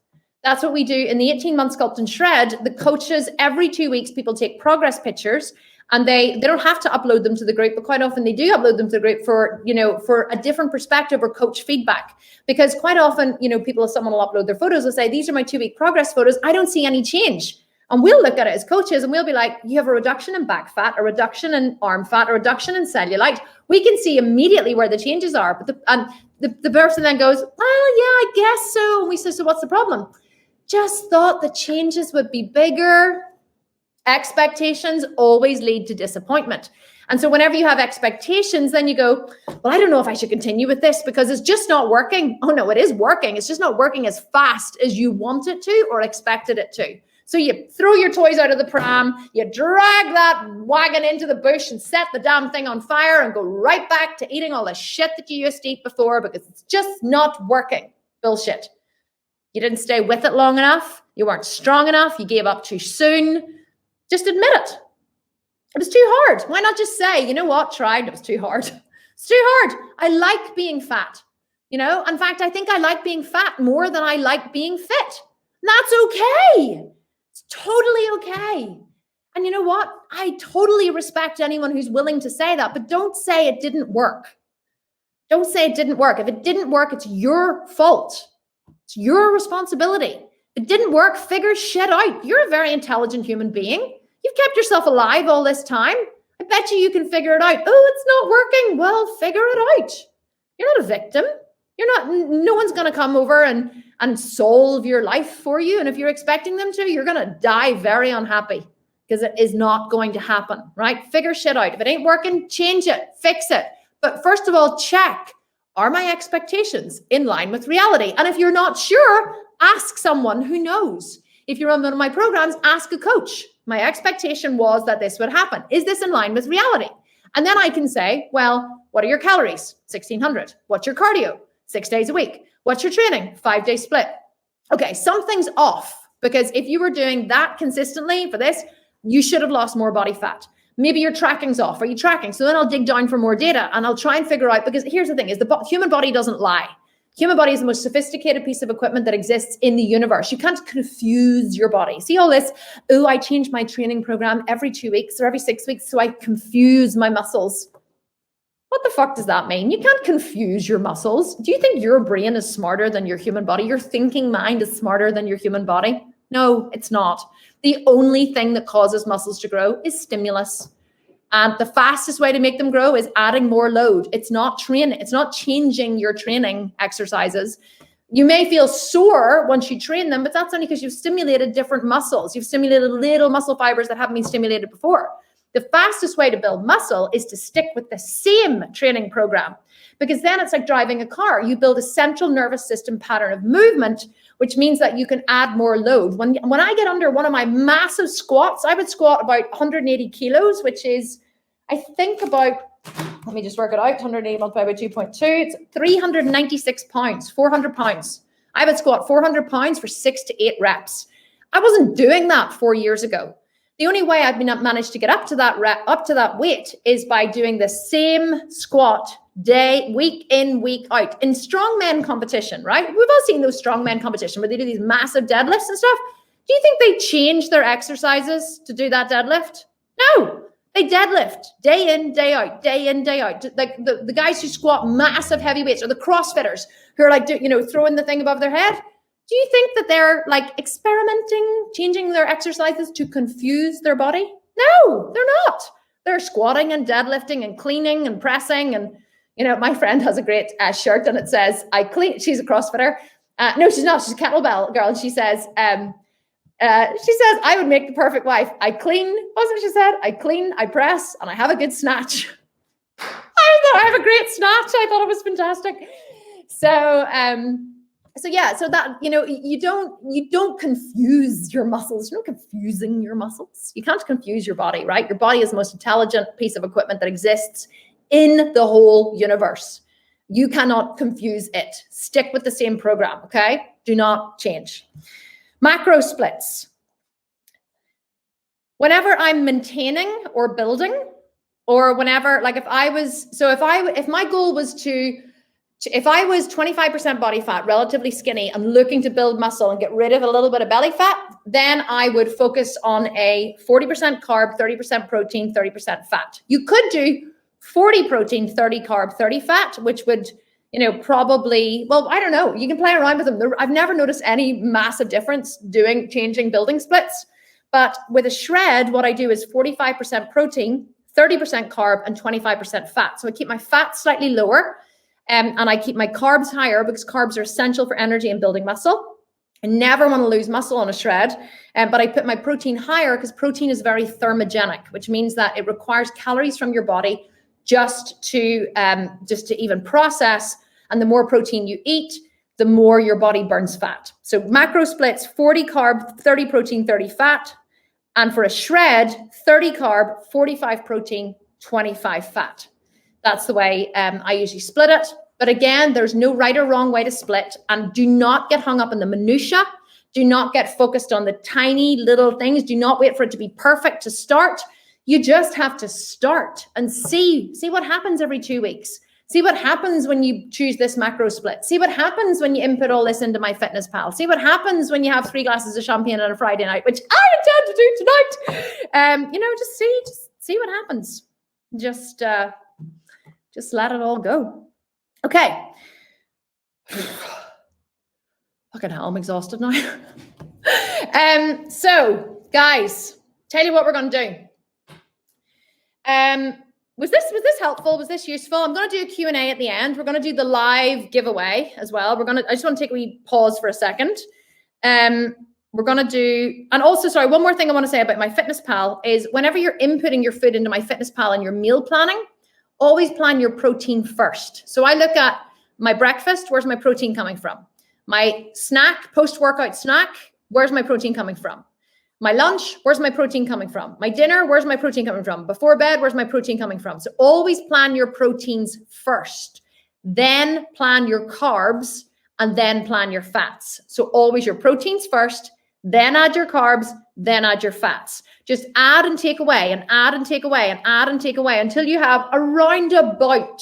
That's what we do in the 18-month Sculpt and Shred. The coaches, every 2 weeks, people take progress pictures, and they don't have to upload them to the group, but quite often they do upload them to the group for a different perspective or coach feedback. Because quite often, if someone will upload their photos, they'll say, these are my 2-week progress photos. I don't see any change. And we'll look at it as coaches and we'll be like, you have a reduction in back fat, a reduction in arm fat, a reduction in cellulite. We can see immediately where the changes are. But the person then goes, well, yeah, I guess so. And we say, so what's the problem? Just thought the changes would be bigger. Expectations always lead to disappointment. And so whenever you have expectations, then you go, well, I don't know if I should continue with this because it's just not working. Oh no, it is working. It's just not working as fast as you want it to or expected it to. So you throw your toys out of the pram, you drag that wagon into the bush and set the damn thing on fire and go right back to eating all the shit that you used to eat before because it's just not working. Bullshit. You didn't stay with it long enough. You weren't strong enough. You gave up too soon. Just admit it. It was too hard. Why not just say, you know what, tried, it was too hard. It's too hard. I like being fat. You know, in fact, I think I like being fat more than I like being fit. That's okay. It's totally okay. And you know what? I totally respect anyone who's willing to say that, but don't say it didn't work. Don't say it didn't work. If it didn't work, it's your fault. It's your responsibility. If it didn't work, figure shit out. You're a very intelligent human being. You've kept yourself alive all this time. I bet you can figure it out. Oh, it's not working. Well, figure it out. You're not a victim. No one's going to come over and solve your life for you. And if you're expecting them to, you're going to die very unhappy because it is not going to happen, right? Figure shit out. If it ain't working, change it, fix it. But first of all, check, are my expectations in line with reality? And if you're not sure, ask someone who knows. If you're on one of my programs, ask a coach. My expectation was that this would happen. Is this in line with reality? And then I can say, well, what are your calories? 1,600. What's your cardio? 6 days a week. What's your training? 5-day split. Okay, something's off because if you were doing that consistently for this, you should have lost more body fat. Maybe your tracking's off. Are you tracking? So then I'll dig down for more data and I'll try and figure out, because here's the thing is the human body doesn't lie. Human body is the most sophisticated piece of equipment that exists in the universe. You can't confuse your body. See all this, oh, I change my training program every 2 weeks or every 6 weeks so I confuse my muscles. What the fuck does that mean? You can't confuse your muscles. Do you think your brain is smarter than your human body? Your thinking mind is smarter than your human body? No, it's not. The only thing that causes muscles to grow is stimulus. And the fastest way to make them grow is adding more load. It's not training. It's not changing your training exercises. You may feel sore once you train them, but that's only because you've stimulated different muscles. You've stimulated little muscle fibers that haven't been stimulated before. The fastest way to build muscle is to stick with the same training program, because then it's like driving a car. You build a central nervous system pattern of movement, which means that you can add more load. When I get under one of my massive squats, I would squat about 180 kilos, which is, I think about, let me just work it out, 180 multiplied by 2.2, it's 396 pounds, 400 pounds. I would squat 400 pounds for 6 to 8 reps. I wasn't doing that 4 years ago. The only way I've been managed to get up to that weight is by doing the same squat day, week in, week out in strongman competition, right? We've all seen those strongman competition where they do these massive deadlifts and stuff. Do you think they change their exercises to do that deadlift? No, they deadlift day in, day out, day in, day out. Like the guys who squat massive heavy weights, or the CrossFitters who are like, throwing the thing above their head. Do you think that they're like experimenting, changing their exercises to confuse their body? No, they're not. They're squatting and deadlifting and cleaning and pressing. And, my friend has a great shirt and it says, I clean. She's a CrossFitter. No, she's not. She's a kettlebell girl. And she says, I would make the perfect wife. I clean. What was it she said? I clean, I press, and I have a good snatch. I thought I have a great snatch. I thought it was fantastic. So that, you don't confuse your muscles. You're not confusing your muscles. You can't confuse your body, right? Your body is the most intelligent piece of equipment that exists in the whole universe. You cannot confuse it. Stick with the same program, okay? Do not change. Macro splits. Whenever I'm maintaining or building, or whenever, like if my goal was if I was 25% body fat, relatively skinny, and looking to build muscle and get rid of a little bit of belly fat, then I would focus on a 40% carb, 30% protein, 30% fat. You could do 40 protein, 30 carb, 30 fat, which would, probably, well, I don't know. You can play around with them. I've never noticed any massive difference changing building splits. But with a shred, what I do is 45% protein, 30% carb, and 25% fat. So I keep my fat slightly lower. And I keep my carbs higher because carbs are essential for energy and building muscle. I never want to lose muscle on a shred, but I put my protein higher because protein is very thermogenic, which means that it requires calories from your body just to even process. And the more protein you eat, the more your body burns fat. So macro splits, 40 carb, 30 protein, 30 fat. And for a shred, 30 carb, 45 protein, 25 fat. That's the way I usually split it. But again, there's no right or wrong way to split. And do not get hung up in the minutia. Do not get focused on the tiny little things. Do not wait for it to be perfect to start. You just have to start and see what happens every 2 weeks. See what happens when you choose this macro split. See what happens when you input all this into MyFitnessPal. See what happens when you have 3 glasses of champagne on a Friday night, which I intend to do tonight. Just see what happens. Just let it all go. Okay. Fucking hell, I'm exhausted now. So guys, tell you what we're going to do. Was this helpful? Was this useful? I'm going to do a Q&A at the end. We're going to do the live giveaway as well. I just want to take a wee pause for a second. We're going to do, and also, sorry, one more thing I want to say about MyFitnessPal is whenever you're inputting your food into MyFitnessPal and your meal planning, always plan your protein first. So I look at my breakfast, where's my protein coming from? My snack, post-workout snack, where's my protein coming from? My lunch, where's my protein coming from? My dinner, where's my protein coming from? Before bed, where's my protein coming from? So always plan your proteins first, then plan your carbs, and then plan your fats. So always your proteins first, then add your carbs, then add your fats. Just add and take away and add and take away and add and take away until you have around about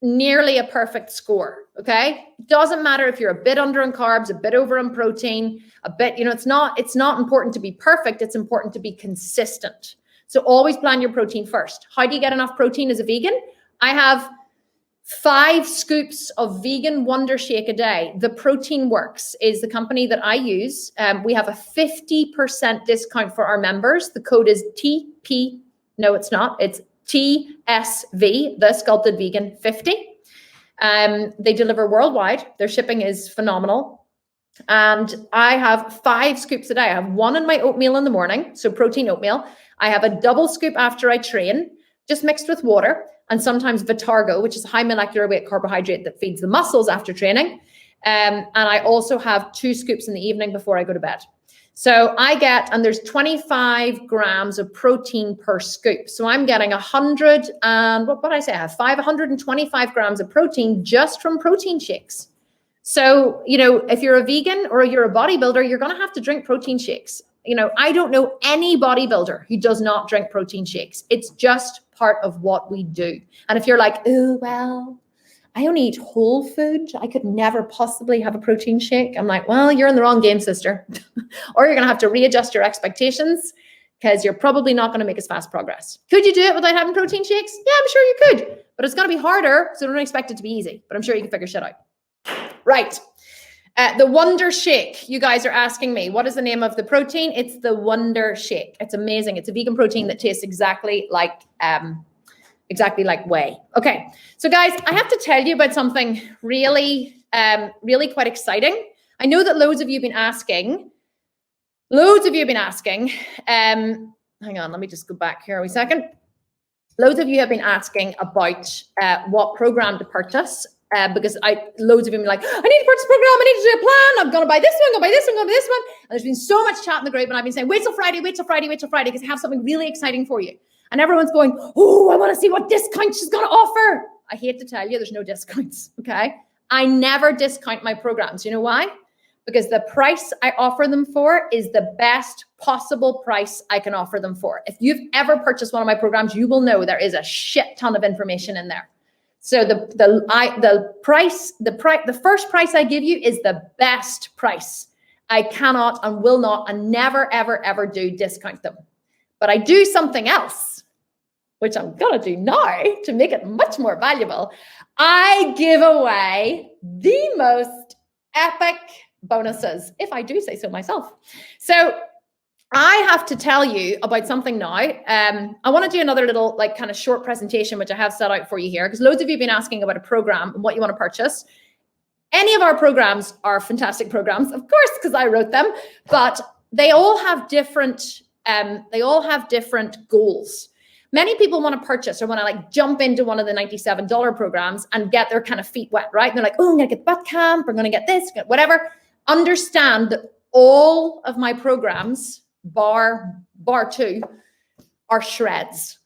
nearly a perfect score. Okay. It doesn't matter if you're a bit under on carbs, a bit over on protein, a bit, it's not important to be perfect. It's important to be consistent. So always plan your protein first. How do you get enough protein as a vegan? I have 5 scoops of vegan Wonder Shake a day. The Protein Works is the company that I use. We have a 50% discount for our members. The code is TP. No, it's not. It's TSV, the Sculpted Vegan 50. They deliver worldwide. Their shipping is phenomenal. And I have 5 scoops a day. I have 1 in my oatmeal in the morning, so protein oatmeal. I have a double scoop after I train, just mixed with water, and sometimes Vitargo, which is a high molecular weight carbohydrate that feeds the muscles after training. And I also have 2 scoops in the evening before I go to bed. So I get, and there's 25 grams of protein per scoop. So I'm getting 100 and what did I say? I have 125 grams of protein just from protein shakes. So, if you're a vegan or you're a bodybuilder, you're going to have to drink protein shakes. I don't know any bodybuilder who does not drink protein shakes. It's just part of what we do. And if you're like, oh, well, I only eat whole food, I could never possibly have a protein shake. I'm like, well, you're in the wrong game, sister. Or you're going to have to readjust your expectations because you're probably not going to make as fast progress. Could you do it without having protein shakes? Yeah, I'm sure you could, but it's going to be harder. So don't expect it to be easy, but I'm sure you can figure shit out. Right. The Wonder Shake. You guys are asking me, what is the name of the protein? It's the Wonder Shake. It's amazing. It's a vegan protein that tastes exactly like whey. Okay. So guys, I have to tell you about something really quite exciting. I know that loads of you have been asking. Hang on, let me just go back here a second. Loads of you have been asking about what program to purchase. Because loads of you have been like, I need to purchase a program, I need to do a plan, I'm going to buy this one, going to buy this one, going to buy this one. And there's been so much chat in the group, and I've been saying, wait till Friday, because I have something really exciting for you. And everyone's going, oh, I want to see what discount she's going to offer. I hate to tell you, there's no discounts, okay? I never discount my programs. You know why? Because the price I offer them for is the best possible price I can offer them for. If you've ever purchased one of my programs, you will know there is a shit ton of information in there. So the first price I give you is the best price. I cannot and will not and never, ever, ever do discount them. But I do something else, which I'm going to do now to make it much more valuable. I give away the most epic bonuses, if I do say so myself. So I have to tell you about something now. I want to do another little kind of short presentation, which I have set out for you here, because loads of you have been asking about a program and what you want to purchase. Any of our programs are fantastic programs, of course, because I wrote them, but they all have different goals. Many people want to purchase or want to jump into one of the $97 programs and get their kind of feet wet, right? And they're like, oh, I'm going to get butt camp, I'm going to get this, whatever. Understand that all of my programs, bar 2, are shreds.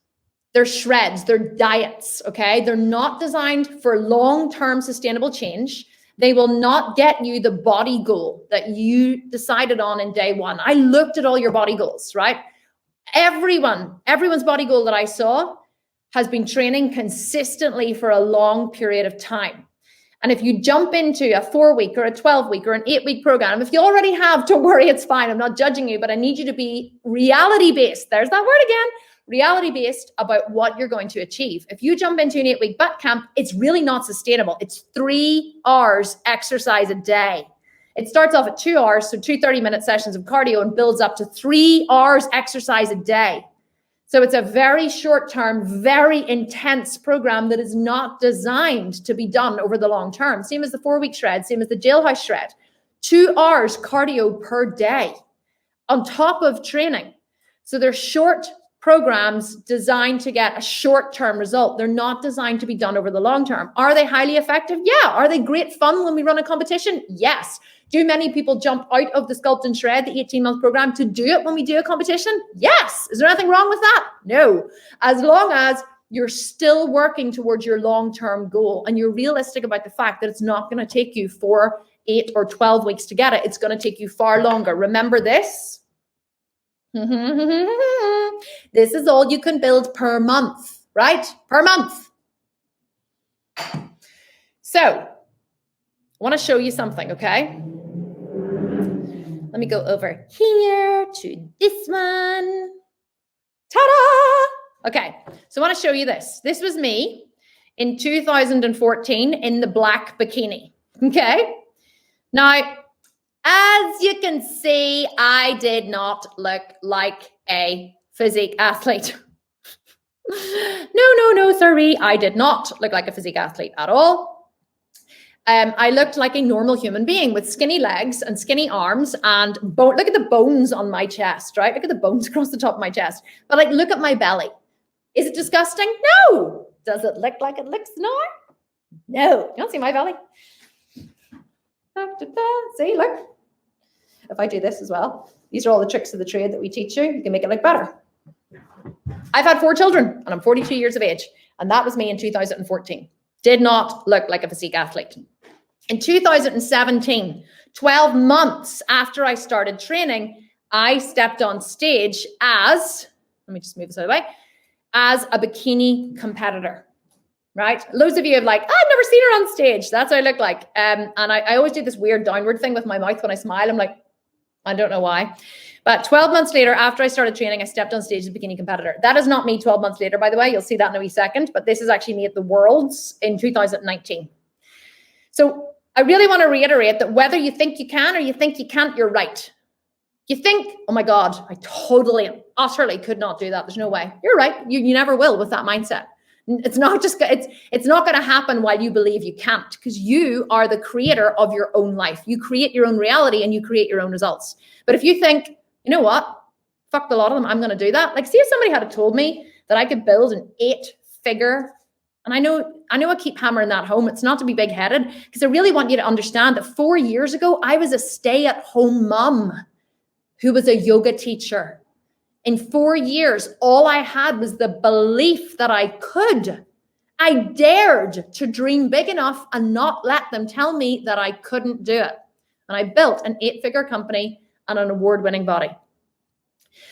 They're shreds. They're diets, okay? They're not designed for long-term sustainable change. They will not get you the body goal that you decided on in day 1. I looked at all your body goals, right? Everyone's body goal that I saw has been training consistently for a long period of time. And if you jump into a 4-week or a 12-week or an 8-week program, if you already have, don't worry, it's fine. I'm not judging you, but I need you to be reality-based. There's that word again. Reality-based about what you're going to achieve. If you jump into an 8-week butt camp, it's really not sustainable. It's 3 hours exercise a day. It starts off at 2 hours, so 2 30-minute sessions of cardio, and builds up to 3 hours exercise a day. So it's a very short-term, very intense program that is not designed to be done over the long term. Same as the 4-week shred, same as the jailhouse shred. 2 hours cardio per day on top of training. So they're short programs designed to get a short-term result. They're not designed to be done over the long term. Are they highly effective? Yeah. Are they great fun when we run a competition? Yes. Do many people jump out of the Sculpt and Shred, the 18-month program, to do it when we do a competition? Yes. Is there anything wrong with that? No. As long as you're still working towards your long-term goal and you're realistic about the fact that it's not going to take you 4, 8, or 12 weeks to get it. It's going to take you far longer. Remember this? This is all you can build per month, right? Per month. So I want to show you something, okay? Let me go over here to this one. Ta-da! Okay, so I want to show you this. This was me in 2014 in the black bikini, okay? Now, as you can see, I did not look like a physique athlete. No, sorry. I did not look like a physique athlete at all. I looked like a normal human being with skinny legs and skinny arms and look at the bones on my chest, right? Look at the bones across the top of my chest. But like, look at my belly. Is it disgusting? No. Does it look like it looks now? No. You don't see my belly? See, look. If I do this as well, these are all the tricks of the trade that we teach you. You can make it look better. I've had 4 children and I'm 42 years of age. And that was me in 2014. Did not look like a physique athlete. In 2017, 12 months after I started training, I stepped on stage as, let me just move this out of the way, as a bikini competitor, right? Loads of you have like, I've never seen her on stage. That's what I look like. And I always do this weird downward thing with my mouth when I smile. I'm like, I don't know why. But 12 months later, after I started training, I stepped on stage as a bikini competitor. That is not me 12 months later, by the way. You'll see that in a wee second. But this is actually me at the Worlds in 2019. So I really want to reiterate that whether you think you can or you think you can't, you're right. You think, oh my God, I totally and utterly could not do that. There's no way. You're right. You never will with that mindset. It's not going to happen while you believe you can't, because you are the creator of your own life. You create your own reality and you create your own results. But if you think, you know what, fuck the lot of them, I'm going to do that. Like, see if somebody had told me that I could build an 8-figure, and I know I keep hammering that home. It's not to be big-headed, because I really want you to understand that 4 years ago, I was a stay-at-home mom who was a yoga teacher. In 4 years, all I had was the belief that I could. I dared to dream big enough and not let them tell me that I couldn't do it. And I built an 8-figure company and an award-winning body.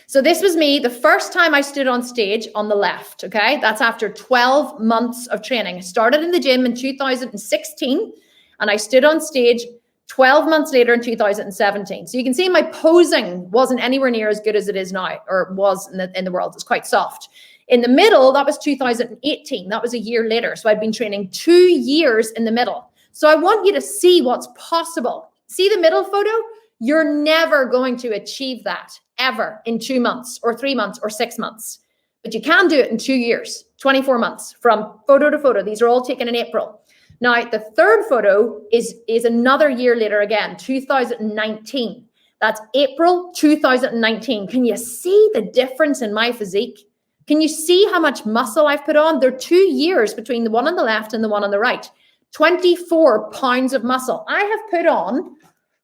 So this was me the first time I stood on stage on the left, okay? That's after 12 months of training. I started in the gym in 2016, and I stood on stage 12 months later in 2017. So you can see my posing wasn't anywhere near as good as it is now, or was in the world. It's quite soft. In the middle, that was 2018. That was a year later. So I'd been training 2 years in the middle. So I want you to see what's possible. See the middle photo? You're never going to achieve that ever in 2 months or 3 months or 6 months. But you can do it in 2 years, 24 months from photo to photo. These are all taken in April. Now, the third photo is another year later again, 2019. That's April 2019. Can you see the difference in my physique? Can you see how much muscle I've put on? There are 2 years between the one on the left and the one on the right. 24 pounds of muscle. I have put on,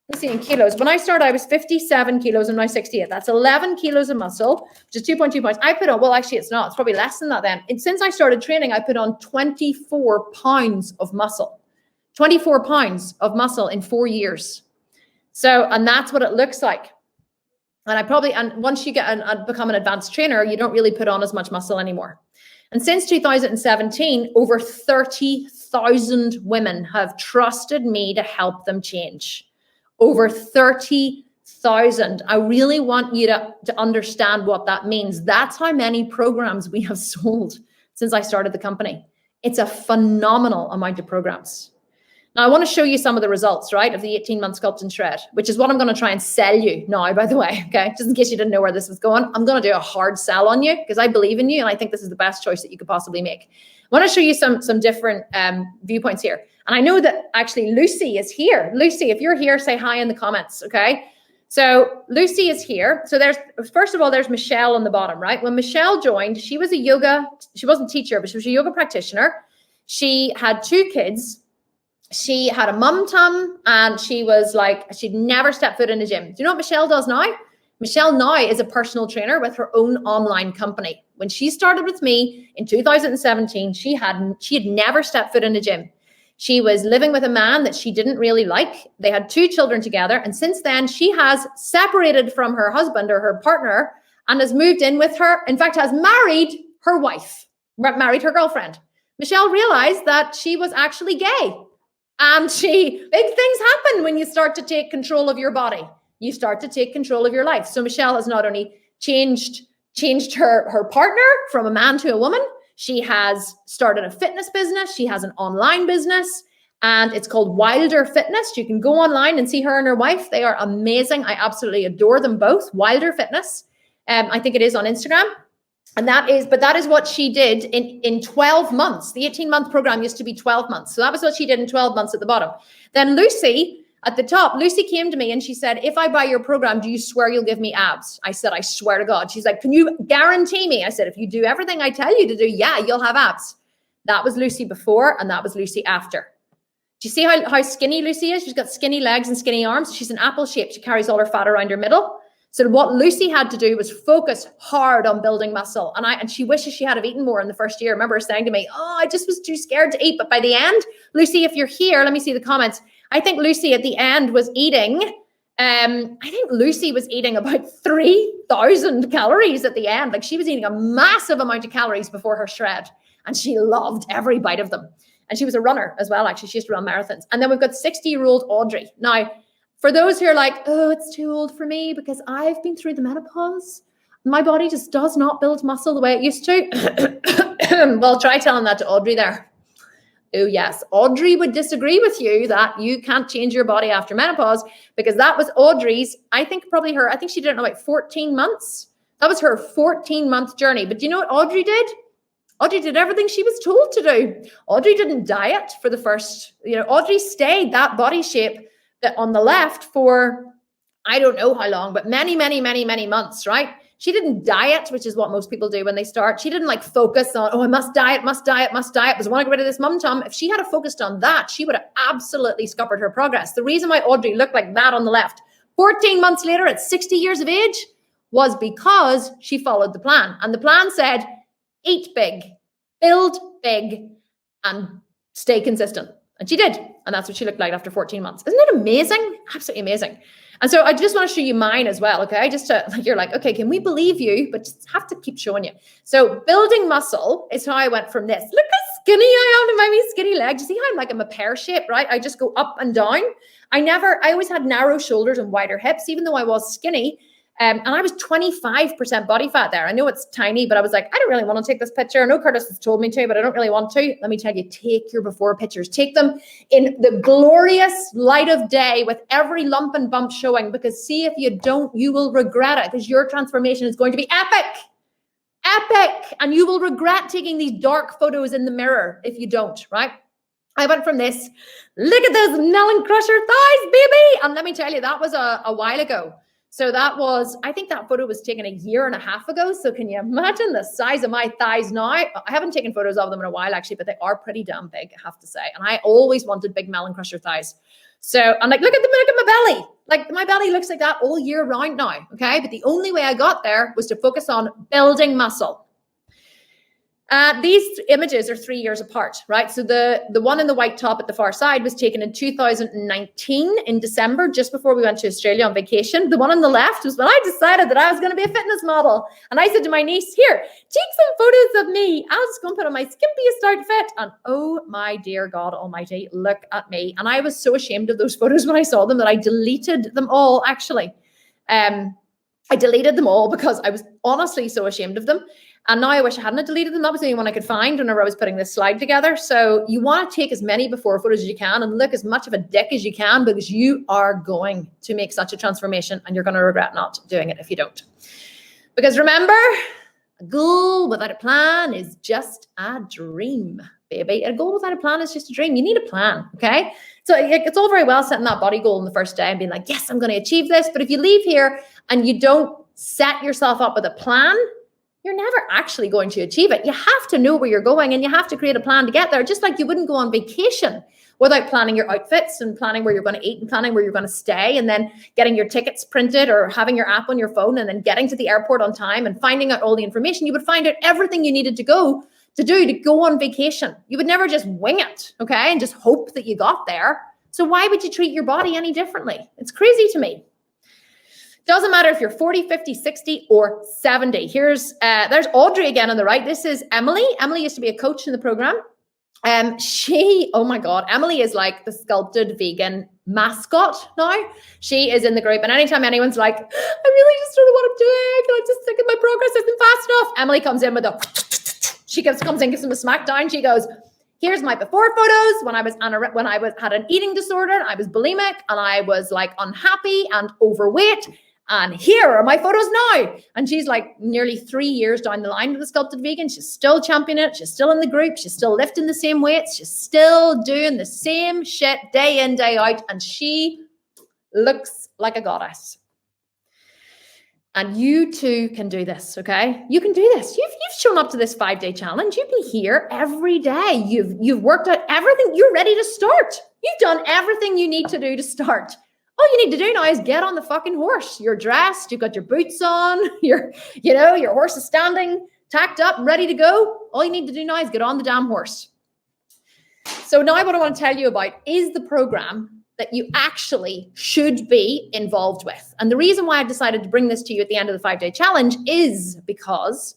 let's see in kilos. When I started, I was 57 kilos and now 68. That's 11 kilos of muscle, which is 2.2 pounds. I put on, well, actually it's not. It's probably less than that then. And since I started training, I put on 24 pounds of muscle. 24 pounds of muscle in 4 years. So, and that's what it looks like. And once you become an advanced trainer, you don't really put on as much muscle anymore. And since 2017, over 30,000 women have trusted me to help them change. Over 30,000. I really want you to understand what that means. That's how many programs we have sold since I started the company. It's a phenomenal amount of programs. Now, I want to show you some of the results, right, of the 18-month Sculpt and Shred, which is what I'm going to try and sell you now, by the way, okay? Just in case you didn't know where this was going, I'm going to do a hard sell on you because I believe in you and I think this is the best choice that you could possibly make. I want to show you some different viewpoints here. And I know that actually Lucy is here. Lucy, if you're here, say hi in the comments, okay? So Lucy is here. So first of all, there's Michelle on the bottom, right? When Michelle joined, she wasn't a teacher, but she was a yoga practitioner. She had 2 kids. She had a mum tum and she was like, she'd never stepped foot in a gym. Do you know what Michelle does now? Michelle now is a personal trainer with her own online company. When she started with me in 2017, she had never stepped foot in a gym. She was living with a man that she didn't really like. They had 2 children together. And since then, she has separated from her husband or her partner and has moved in with her. In fact, has married her wife, married her girlfriend. Michelle realized that she was actually gay. And big things happen when you start to take control of your body. You start to take control of your life. So Michelle has not only changed her partner from a man to a woman, she has started a fitness business. She has an online business and it's called Wilder Fitness. You can go online and see her and her wife. They are amazing. I absolutely adore them both. Wilder Fitness. I think it is on Instagram. And that is what she did in 12 months. The 18-month program used to be 12 months. So that was what she did in 12 months at the bottom. Then Lucy at the top, Lucy came to me and she said, if I buy your program, do you swear you'll give me abs? I said, I swear to God. She's like, can you guarantee me? I said, if you do everything I tell you to do, yeah, you'll have abs. That was Lucy before and that was Lucy after. Do you see how skinny Lucy is? She's got skinny legs and skinny arms. She's an apple shape. She carries all her fat around her middle. So what Lucy had to do was focus hard on building muscle. And she wishes she had have eaten more in the first year. I remember her saying to me, I just was too scared to eat. But by the end, Lucy, if you're here, let me see the comments. I think Lucy at the end was eating, about 3,000 calories at the end. Like she was eating a massive amount of calories before her shred. And she loved every bite of them. And she was a runner as well, actually. She used to run marathons. And then we've got 60-year-old Audrey. Now, for those who are like, oh, it's too old for me because I've been through the menopause. My body just does not build muscle the way it used to. Well, try telling that to Audrey there. Oh, yes. Audrey would disagree with you that you can't change your body after menopause because that was Audrey's, I think she did it in about 14 months. That was her 14-month journey. But do you know what Audrey did? Audrey did everything she was told to do. Audrey didn't diet for the first, Audrey stayed that body shape that on the left for, I don't know how long, but many, many, many, many months, right? She didn't diet, which is what most people do when they start. She didn't focus on, I must diet, because I want to get rid of this mum tum. If she had focused on that, she would have absolutely scuppered her progress. The reason why Audrey looked like that on the left, 14 months later at 60 years of age, was because she followed the plan. And the plan said, eat big, build big, and stay consistent. And she did. And that's what she looked like after 14 months. Isn't it amazing? Absolutely amazing. And so I just want to show you mine as well, okay? You're like, okay, can we believe you? But just have to keep showing you. So building muscle is how I went from this. Look how skinny I am in my skinny legs. You see how I'm a pear shape, right? I just go up and down. I always had narrow shoulders and wider hips, even though I was skinny. And I was 25% body fat there. I know it's tiny, but I was like, I don't really want to take this picture. I know Curtis has told me to, but I don't really want to. Let me tell you, take your before pictures. Take them in the glorious light of day with every lump and bump showing, because see, if you don't, you will regret it, because your transformation is going to be epic. Epic. And you will regret taking these dark photos in the mirror if you don't, right? I went from this, look at those melon crusher thighs, baby. And let me tell you, that was a while ago. So I think that photo was taken 1.5 years ago. So can you imagine the size of my thighs now? I haven't taken photos of them in a while, actually, but they are pretty damn big, I have to say. And I always wanted big melon crusher thighs. So I'm like, look at my belly. Like my belly looks like that all year round now. Okay. But the only way I got there was to focus on building muscle. These images are 3 years apart, right? So the one in the white top at the far side was taken in 2019 in December, just before we went to Australia on vacation. The one on the left was when I decided that I was going to be a fitness model. And I said to my niece, here, take some photos of me. I'll just go and put on my skimpiest outfit. And oh my dear God almighty, look at me. And I was so ashamed of those photos when I saw them that I deleted them all, actually. I deleted them all because I was honestly so ashamed of them. And now I wish I hadn't deleted them. That was the only one I could find whenever I was putting this slide together. So you want to take as many before photos as you can and look as much of a dick as you can, because you are going to make such a transformation and you're going to regret not doing it if you don't. Because remember, a goal without a plan is just a dream, baby. A goal without a plan is just a dream. You need a plan, okay? So it's all very well setting that body goal on the first day and being like, yes, I'm going to achieve this. But if you leave here and you don't set yourself up with a plan, you're never actually going to achieve it. You have to know where you're going and you have to create a plan to get there. Just like you wouldn't go on vacation without planning your outfits and planning where you're going to eat and planning where you're going to stay and then getting your tickets printed or having your app on your phone and then getting to the airport on time and finding out all the information. You would find out everything you needed to go on vacation. You would never just wing it, okay, and just hope that you got there. So why would you treat your body any differently? It's crazy to me. Doesn't matter if you're 40, 50, 60, or 70. There's Audrey again on the right. This is Emily. Emily used to be a coach in the program. Oh my God, Emily is like the sculpted vegan mascot now. She is in the group. And anytime anyone's like, I really just don't know what I'm doing, and I'm just thinking my progress isn't fast enough, Emily comes in with comes in, gives them a smack down. She goes, here's my before photos when I had an eating disorder, and I was bulimic, and I was like unhappy and overweight. And here are my photos now. And she's like nearly 3 years down the line with the Sculpted Vegan. She's still championing it. She's still in the group. She's still lifting the same weights. She's still doing the same shit day in, day out. And she looks like a goddess. And you too can do this, okay? You can do this. You've shown up to this 5-day challenge. You've been here every day. You've worked out everything. You're ready to start. You've done everything you need to do to start. All you need to do now is get on the fucking horse. You're dressed, you've got your boots on, your horse is standing, tacked up, ready to go. All you need to do now is get on the damn horse. So now what I want to tell you about is the program that you actually should be involved with. And the reason why I decided to bring this to you at the end of the 5-day challenge is because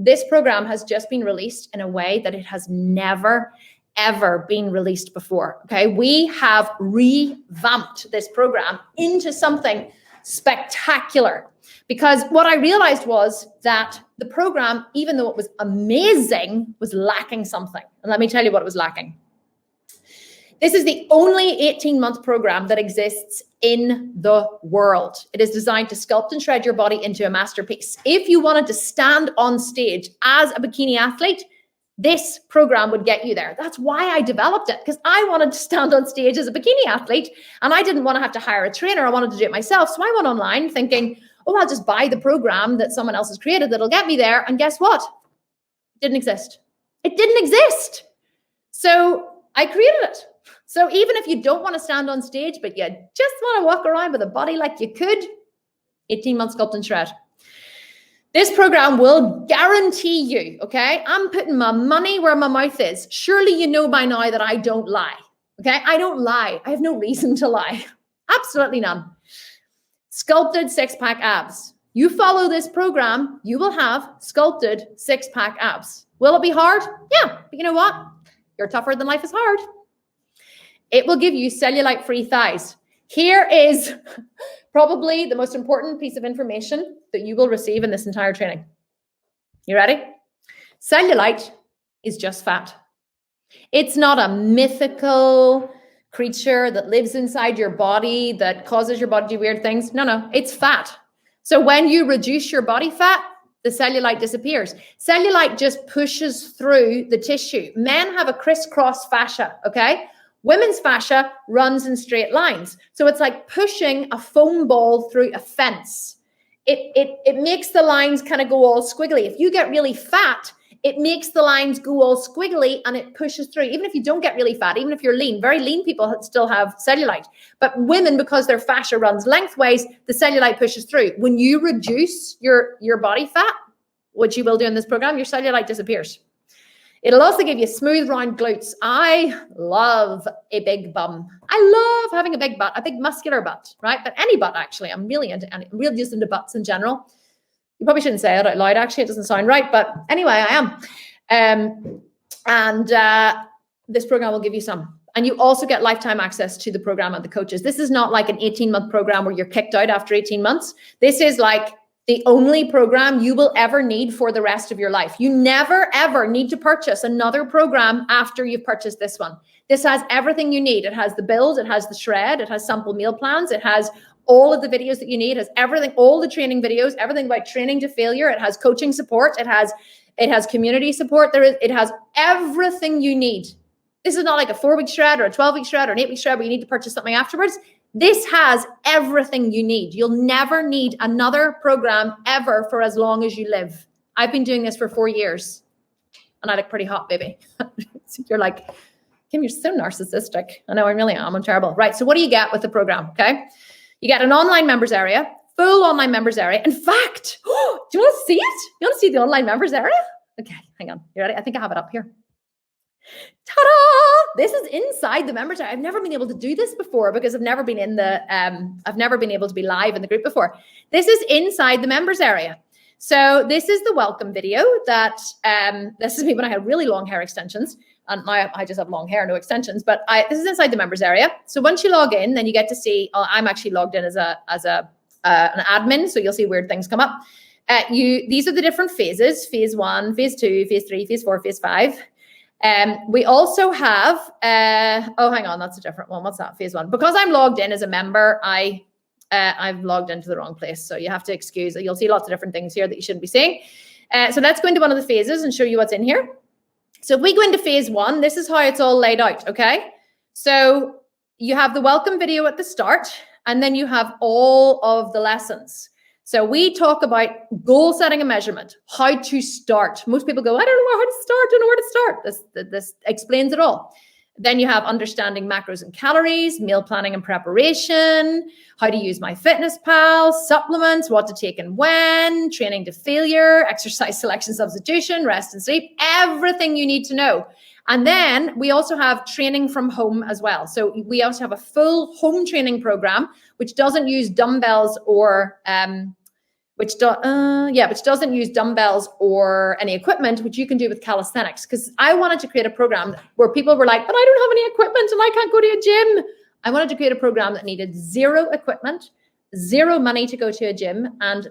this program has just been released in a way that it has never ever been released before. Okay, we have revamped this program into something spectacular, because what I realized was that the program, even though it was amazing, was lacking something. And let me tell you what it was lacking. This is the only 18-month program that exists in the world. It is designed to sculpt and shred your body into a masterpiece. If you wanted to stand on stage as a bikini athlete, this program would get you there. That's why I developed it, because I wanted to stand on stage as a bikini athlete and I didn't want to have to hire a trainer. I wanted to do it myself. So I went online thinking, oh, I'll just buy the program that someone else has created that'll get me there. And guess what? It didn't exist. It didn't exist. So I created it. So even if you don't want to stand on stage, but you just want to walk around with a body like you could, 18-month sculpt and shred. This program will guarantee you, okay? I'm putting my money where my mouth is. Surely you know by now that I don't lie, okay? I don't lie. I have no reason to lie. Absolutely none. Sculpted six-pack abs. You follow this program, you will have sculpted six-pack abs. Will it be hard? Yeah, but you know what? You're tougher than life is hard. It will give you cellulite-free thighs. Here is probably the most important piece of information that you will receive in this entire training. You ready? Cellulite is just fat. It's not a mythical creature that lives inside your body that causes your body to do weird things. No, it's fat. So when you reduce your body fat, the cellulite disappears. Cellulite just pushes through the tissue. Men have a crisscross fascia, okay? Women's fascia runs in straight lines. So it's like pushing a foam ball through a fence. It makes the lines kind of go all squiggly. If you get really fat, it makes the lines go all squiggly and it pushes through. Even if you don't get really fat, even if you're lean, very lean people still have cellulite. But women, because their fascia runs lengthways, the cellulite pushes through. When you reduce your body fat, which you will do in this program, your cellulite disappears. It'll also give you smooth round glutes. I love a big bum. I love having a big butt, a big muscular butt, right? But any butt, actually. I'm really just into butts in general. You probably shouldn't say it out loud. Actually, it doesn't sound right. But anyway, I am. This program will give you some. And you also get lifetime access to the program and the coaches. This is not like an 18-month program where you're kicked out after 18 months. This is like the only program you will ever need for the rest of your life. You never, ever need to purchase another program after you've purchased this one. This has everything you need. It has the build, it has the shred, it has sample meal plans, it has all of the videos that you need, it has everything, all the training videos, everything about training to failure. It has coaching support. It has community support. It has everything you need. This is not like a 4-week shred or a 12-week shred or an 8-week shred where you need to purchase something afterwards. This has everything you need. You'll never need another program ever for as long as you live. I've been doing this for 4 years and I look pretty hot, baby. You're like, Kim, you're so narcissistic. I know I really am. I'm terrible. Right. So what do you get with the program? Okay. You get an online members area, full online members area. In fact, do you want to see it? You want to see the online members area? Okay. Hang on. You ready? I think I have it up here. Ta-da! This is inside the members area. I've never been able to do this before because I've never been I've never been able to be live in the group before. This is inside the members area. So this is the welcome video that, this is me when I had really long hair extensions, and now I just have long hair, no extensions, but this is inside the members area. So once you log in, then you get to see, I'm actually logged in as an admin. So you'll see weird things come up. These are the different phases: phase 1, phase 2, phase 3, phase 4, phase 5. We also have, oh, hang on, that's a different one. What's that? Phase 1. Because I'm logged in as a member, I've logged into the wrong place. So you have to excuse it. You'll see lots of different things here that you shouldn't be seeing. So let's go into one of the phases and show you what's in here. So if we go into phase 1, this is how it's all laid out. Okay. So you have the welcome video at the start, and then you have all of the lessons. So we talk about goal setting and measurement, how to start. Most people go, I don't know how to start, I don't know where to start. This explains it all. Then you have understanding macros and calories, meal planning and preparation, how to use MyFitnessPal, supplements, what to take and when, training to failure, exercise selection substitution, rest and sleep, everything you need to know. And then we also have training from home as well. So we also have a full home training program, which doesn't use dumbbells or which doesn't use dumbbells or any equipment, which you can do with calisthenics. Because I wanted to create a program where people were like, but I don't have any equipment and I can't go to a gym. I wanted to create a program that needed zero equipment, zero money to go to a gym, and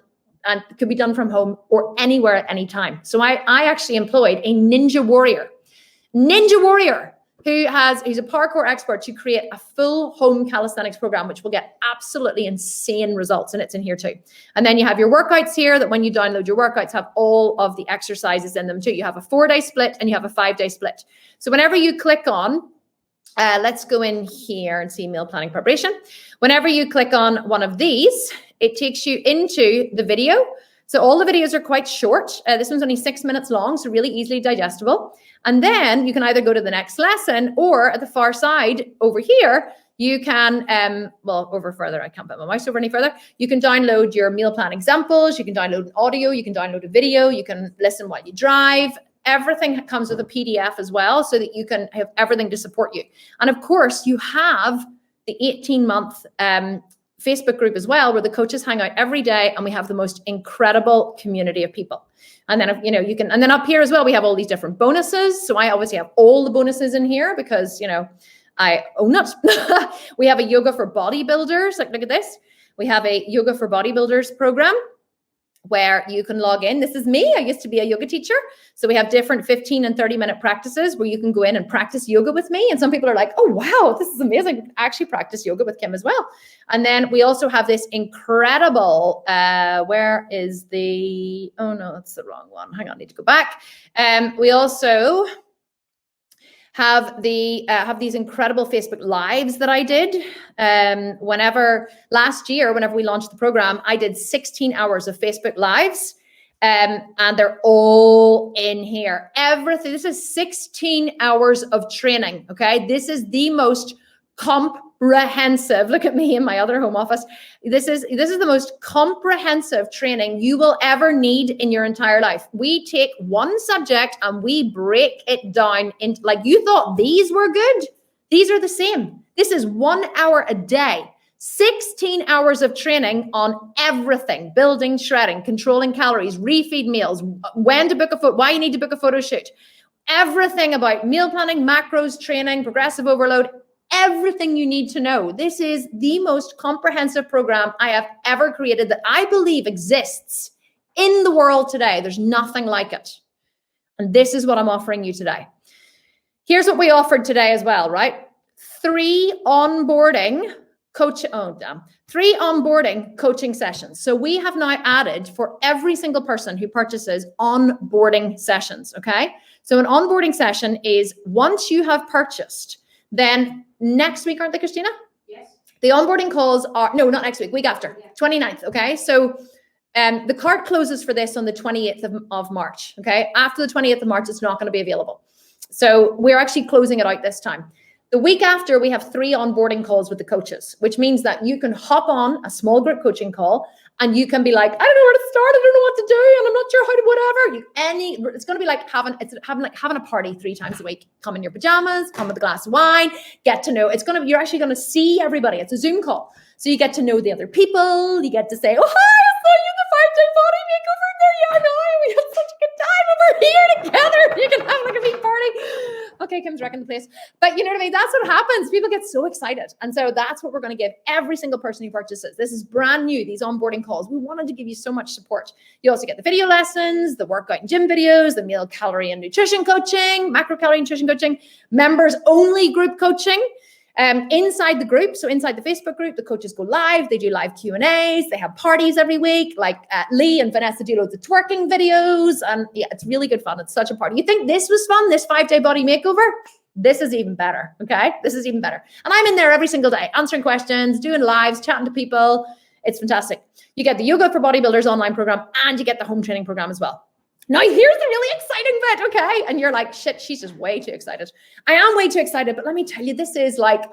could be done from home or anywhere at any time. So I actually employed a ninja warrior who's a parkour expert to create a full home calisthenics program, which will get absolutely insane results. And it's in here too. And then you have your workouts here that when you download your workouts have all of the exercises in them too. You have a 4-day split and you have a 5-day split. So whenever you click on, let's go in here and see meal planning preparation. Whenever you click on one of these, it takes you into the video. So all the videos are quite short. This one's only 6 minutes long, so really easily digestible. And then you can either go to the next lesson, or at the far side over here, you can, over further, I can't put my mouse over any further. You can download your meal plan examples. You can download an audio. You can download a video. You can listen while you drive. Everything comes with a PDF as well, so that you can have everything to support you. And of course, you have the 18-month Facebook group as well, where the coaches hang out every day, and we have the most incredible community of people. And then, and then up here as well, we have all these different bonuses. So I obviously have all the bonuses in here because, I own it. We have a yoga for bodybuilders. Like, look at this. We have a yoga for bodybuilders program where you can log in. This is me. I used to be a yoga teacher. So we have different 15 and 30-minute practices where you can go in and practice yoga with me. And some people are like, oh, wow, this is amazing. I actually practice yoga with Kim as well. And then we also have this incredible, where is the, oh no, that's the wrong one. Hang on, I need to go back. We also have these incredible Facebook Lives that I did. Last year, whenever we launched the program, I did 16 hours of Facebook Lives, and they're all in here. Everything. This is 16 hours of training. Okay, this is the most comprehensive. Look at me in my other home office. This is the most comprehensive training you will ever need in your entire life. We take one subject and we break it down into, like, you thought these were good. These are the same. This is 1 hour a day, 16 hours of training on everything: building, shredding, controlling calories, refeed meals, when to book why you need to book a photo shoot, everything about meal planning, macros, training, progressive overload, everything you need to know. This is the most comprehensive program I have ever created that I believe exists in the world today. There's nothing like it. And this is what I'm offering you today. Here's what we offered today as well, right? 3 onboarding coaching sessions. So we have now added for every single person who purchases onboarding sessions, okay? So an onboarding session is once you have purchased, then next week, aren't they, Christina? Yes. The onboarding calls are, no, not next week, week after, 29th, okay? So the cart closes for this on the 28th of March, okay? After the 28th of March, it's not going to be available. So we're actually closing it out this time. The week after, we have 3 onboarding calls with the coaches, which means that you can hop on a small group coaching call and you can be like, I don't know where to start. I don't know what to do. And I'm not sure how to whatever. It's going to be like having a party 3 times a week. Come in your pajamas, come with a glass of wine, get to know. You're actually going to see everybody. It's a Zoom call. So you get to know the other people. You get to say, oh, hi, I saw you in the 5-day body makeover. There you are. No, we had such a good time over here together. You can have like a big party. Okay, Kim's wrecking the place. But you know what I mean? That's what happens. People get so excited. And so that's what we're going to give every single person who purchases. This is brand new, these onboarding calls. We wanted to give you so much support. You also get the video lessons, the workout and gym videos, the meal, calorie, and nutrition coaching, macro calorie nutrition coaching, members only group coaching. Inside the group, so inside the Facebook group, the coaches go live. They do live Q&As. They have parties every week. Like Lee and Vanessa do loads of twerking videos. And yeah, it's really good fun. It's such a party. You think this was fun, this 5-day body makeover? This is even better, okay? This is even better. And I'm in there every single day, answering questions, doing lives, chatting to people. It's fantastic. You get the Yoga for Bodybuilders online program, and you get the home training program as well. Now, here's the really exciting bit, okay? And you're like, shit, she's just way too excited. I am way too excited, but let me tell you, this is like,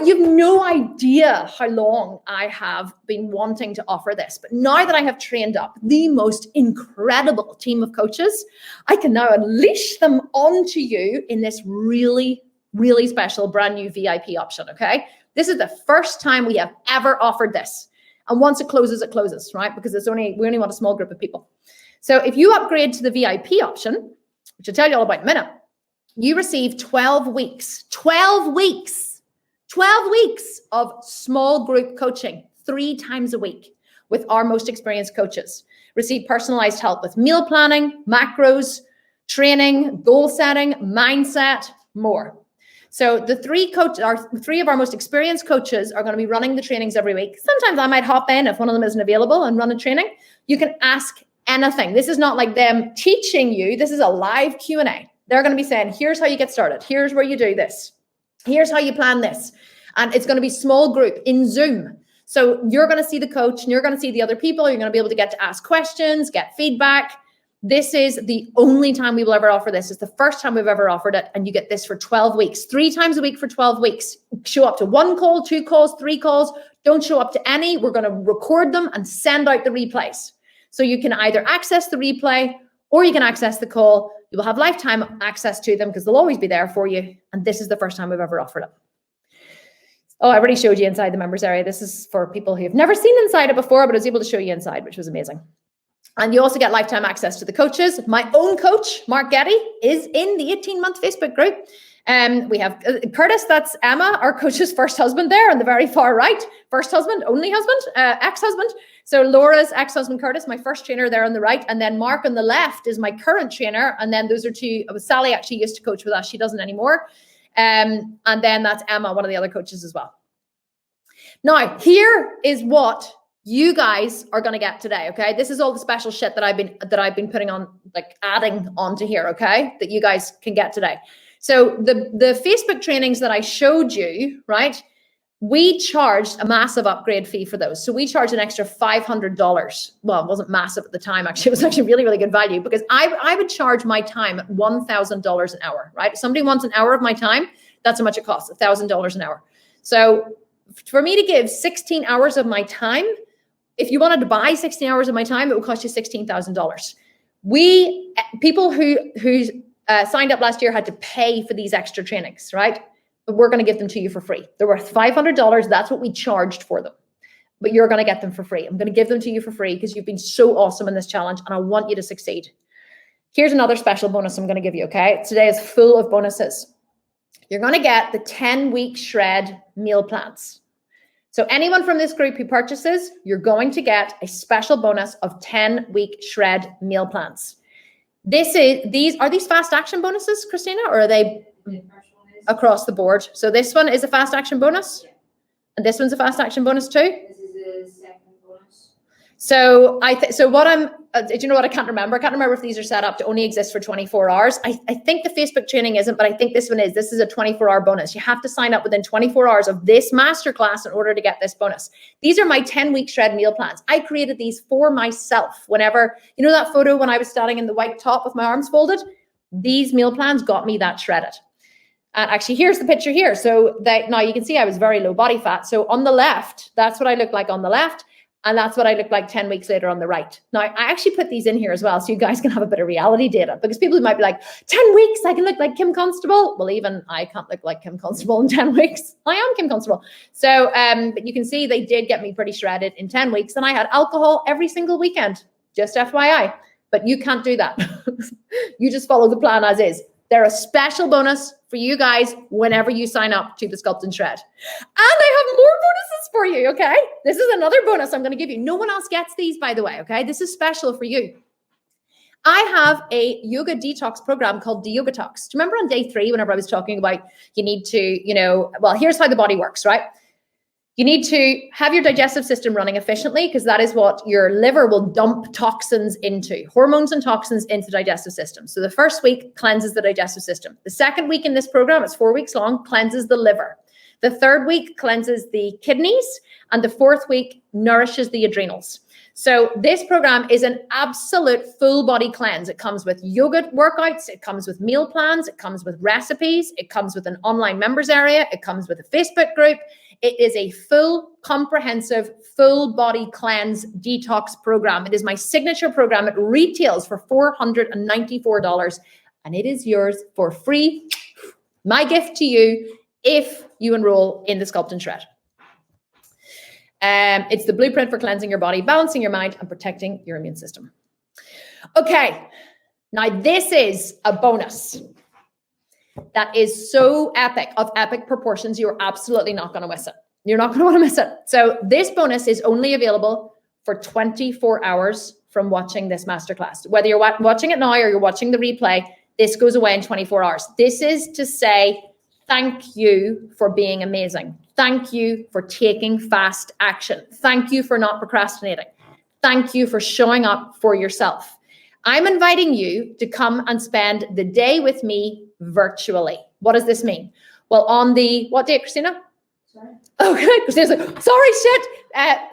you've no idea how long I have been wanting to offer this. But now that I have trained up the most incredible team of coaches, I can now unleash them onto you in this really, really special brand new VIP option, okay? This is the first time we have ever offered this. And once it closes, right? Because we only want a small group of people. So if you upgrade to the VIP option, which I'll tell you all about in a minute, you receive 12 weeks of small group coaching 3 times a week with our most experienced coaches. Receive personalized help with meal planning, macros, training, goal setting, mindset, more. So the 3 of our most experienced coaches are going to be running the trainings every week. Sometimes I might hop in if one of them isn't available and run a training. You can ask anything. This is not like them teaching you. This is a live Q&A. They're going to be saying, here's how you get started. Here's where you do this. Here's how you plan this. And it's going to be small group in Zoom. So you're going to see the coach and you're going to see the other people. You're going to be able to get to ask questions, get feedback. This is the only time we will ever offer this. It's the first time we've ever offered it. And you get this for 12 weeks, 3 times a week for 12 weeks. Show up to 1 call, 2 calls, 3 calls. Don't show up to any. We're going to record them and send out the replays. So you can either access the replay or you can access the call. You will have lifetime access to them because they'll always be there for you. And this is the first time we've ever offered it. Oh, I already showed you inside the members area. This is for people who have never seen inside it before, but I was able to show you inside, which was amazing. And you also get lifetime access to the coaches. My own coach, Mark Getty, is in the 18-month Facebook group. We have Curtis, that's Emma, our coach's first husband there on the very far right. First husband, only husband, ex-husband. So Laura's ex-husband, Curtis, my first trainer there on the right. And then Mark on the left is my current trainer. And then those are 2, Sally actually used to coach with us. She doesn't anymore. And then that's Emma, one of the other coaches as well. Now, here is what you guys are going to get today, okay? This is all the special shit that I've been putting on, like adding onto here, okay? That you guys can get today. So the Facebook trainings that I showed you, right? We charged a massive upgrade fee for those. So we charged an extra $500. Well, it wasn't massive at the time, actually. It was actually really, really good value because I would charge my time at $1,000 an hour, right? If somebody wants an hour of my time, that's how much it costs, $1,000 an hour. So for me to give 16 hours of my time, if you wanted to buy 16 hours of my time, it would cost you $16,000. People who signed up last year had to pay for these extra trainings, right? But we're going to give them to you for free. They're worth $500. That's what we charged for them. But you're going to get them for free. I'm going to give them to you for free because you've been so awesome in this challenge and I want you to succeed. Here's another special bonus I'm going to give you, okay? Today is full of bonuses. You're going to get the 10-week shred meal plans. So anyone from this group who purchases, you're going to get a special bonus of 10-week shred meal plans. Are these fast action bonuses, Christina, or are they across the board? So this one is a fast action bonus, and this one's a fast action bonus too. This is a second bonus. So do you know what? I can't remember. I can't remember if these are set up to only exist for 24 hours. I think the Facebook training isn't, but I think this one is. This is a 24-hour bonus. You have to sign up within 24 hours of this masterclass in order to get this bonus. These are my 10-week shred meal plans. I created these for myself. Whenever, you know that photo when I was standing in the white top with my arms folded? These meal plans got me that shredded. And actually, here's the picture here. So now you can see I was very low body fat. So on the left, that's what I look like on the left. And that's what I look like 10 weeks later on the right. Now, I actually put these in here as well so you guys can have a bit of reality data, because people might be like, 10 weeks, I can look like Kim Constable. Well, even I can't look like Kim Constable in 10 weeks. I am Kim Constable. So, but you can see they did get me pretty shredded in 10 weeks. And I had alcohol every single weekend, just FYI. But you can't do that. You just follow the plan as is. They're a special bonus for you guys whenever you sign up to the Sculpt and Shred. And I have more bonuses for you, okay? This is another bonus I'm going to give you. No one else gets these, by the way, okay? This is special for you. I have a yoga detox program called the Yoga Talks. Do you remember on day 3, whenever I was talking about you need to, well, here's how the body works, right? You need to have your digestive system running efficiently, because that is what your liver will dump toxins into, hormones and toxins into the digestive system. So the first week cleanses the digestive system. The second week in this program, it's 4 weeks long, cleanses the liver. The third week cleanses the kidneys, and the fourth week nourishes the adrenals. So this program is an absolute full body cleanse. It comes with yoga workouts. It comes with meal plans. It comes with recipes. It comes with an online members area. It comes with a Facebook group. It is a full, comprehensive, full body cleanse detox program. It is my signature program. It retails for $494, and it is yours for free. My gift to you if you enroll in the Sculpt and Shred. It's the blueprint for cleansing your body, balancing your mind, and protecting your immune system. Okay, now this is a bonus that is so epic, of epic proportions, you're absolutely not going to miss it. You're not going to want to miss it. So this bonus is only available for 24 hours from watching this masterclass. Whether you're watching it now or you're watching the replay, this goes away in 24 hours. This is to say thank you for being amazing. Thank you for taking fast action. Thank you for not procrastinating. Thank you for showing up for yourself. I'm inviting you to come and spend the day with me virtually. What does this mean? Well, on the, what date, Christina? Sorry. Okay, Christina's like, sorry, shit.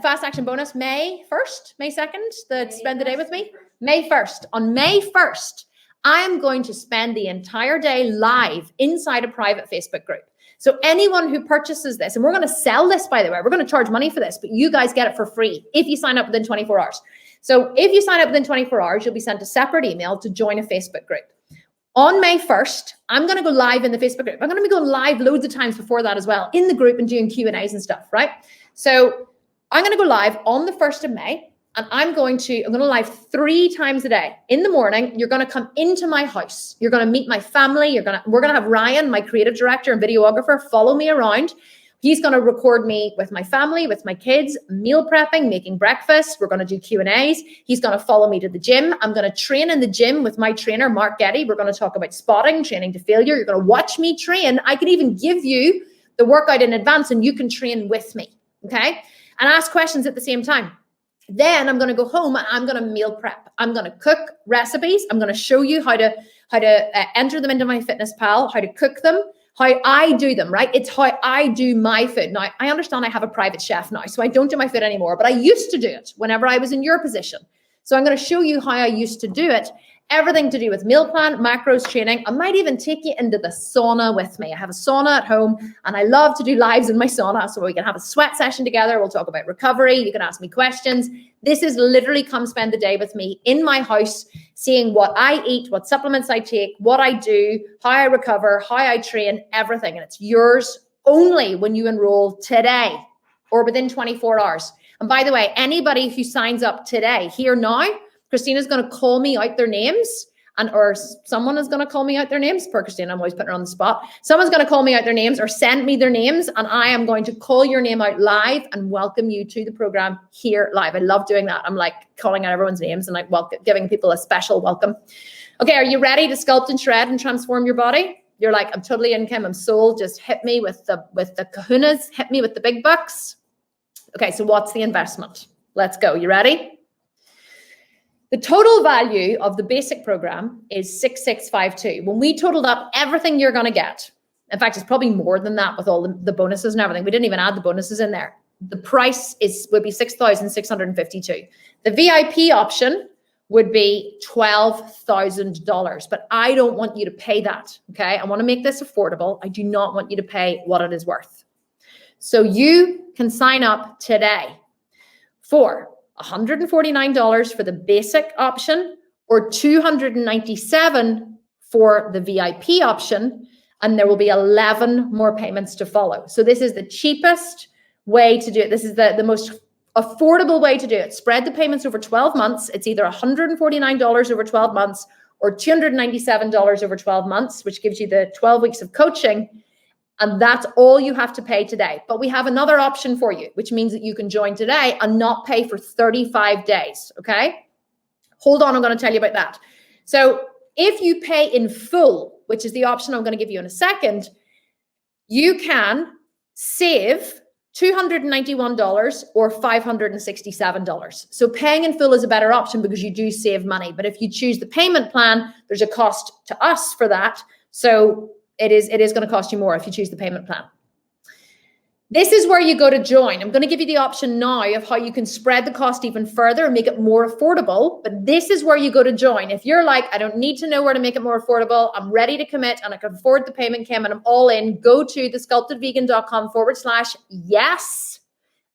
Fast action bonus, May 1st, May 2nd, spend the day with me. May 1st. On May 1st, I'm going to spend the entire day live inside a private Facebook group. So anyone who purchases this, and we're going to sell this, by the way, we're going to charge money for this, but you guys get it for free if you sign up within 24 hours. So if you sign up within 24 hours, you'll be sent a separate email to join a Facebook group. On May 1st, I'm going to go live in the Facebook group. I'm going to be going live loads of times before that as well in the group and doing Q&As and stuff, right? So I'm going to go live on the 1st of May, and I'm going to live 3 times a day. In the morning, you're going to come into my house. You're going to meet my family. We're going to have Ryan, my creative director and videographer, follow me around. He's going to record me with my family, with my kids, meal prepping, making breakfast. We're going to do Q&As. He's going to follow me to the gym. I'm going to train in the gym with my trainer, Mark Getty. We're going to talk about spotting, training to failure. You're going to watch me train. I can even give you the workout in advance and you can train with me, okay? And ask questions at the same time. Then I'm going to go home and I'm going to meal prep. I'm going to cook recipes. I'm going to show you how to enter them into my Fitness Pal, how to cook them, how I do them, right? It's how I do my food. Now, I understand I have a private chef now, so I don't do my food anymore, but I used to do it whenever I was in your position. So I'm going to show you how I used to do it. everything to do with meal plan, macros, training. I might even take you into the sauna with me. I have a sauna at home and I love to do lives in my sauna so we can have a sweat session together. We'll talk about recovery. You can ask me questions. This is literally come spend the day with me in my house, seeing what I eat, what supplements I take, what I do, how I recover, how I train, everything. And it's yours only when you enroll today or within 24 hours. And by the way, anybody who signs up today, here now, Christina's going to call me out their names, or someone is going to call me out their names. Poor Christina, I'm always putting her on the spot. Someone's going to call me out their names or send me their names, and I am going to call your name out live and welcome you to the program here live. I love doing that. I'm like calling out everyone's names and like giving people a special welcome. Okay, are you ready to sculpt and shred and transform your body? You're like, I'm totally in, Kim. I'm sold. Just hit me with the kahunas. Hit me with the big bucks. Okay, so what's the investment? Let's go. You ready? The total value of the basic program is 6,652. When we totaled up everything you're going to get, in fact, it's probably more than that with all the bonuses and everything. We didn't even add the bonuses in there. The price would be 6,652. The VIP option would be $12,000, but I don't want you to pay that, okay? I want to make this affordable. I do not want you to pay what it is worth. So you can sign up today for $149 for the basic option or $297 for the VIP option, and there will be 11 more payments to follow. So this is the cheapest way to do it. This is the most affordable way to do it. Spread the payments over 12 months. It's either $149 over 12 months or $297 over 12 months, which gives you the 12 weeks of coaching. And that's all you have to pay today. But we have another option for you, which means that you can join today and not pay for 35 days, okay? Hold on, I'm going to tell you about that. So if you pay in full, which is the option I'm going to give you in a second, you can save $291 or $567. So paying in full is a better option because you do save money. But if you choose the payment plan, there's a cost to us for that. So it is going to cost you more if you choose the payment plan. This is where you go to join. I'm going to give you the option now of how you can spread the cost even further and make it more affordable. But this is where you go to join. If you're like, I don't need to know where to make it more affordable. I'm ready to commit and I can afford the payment, Kim, and I'm all in. Go to thesculptedvegan.com/yes.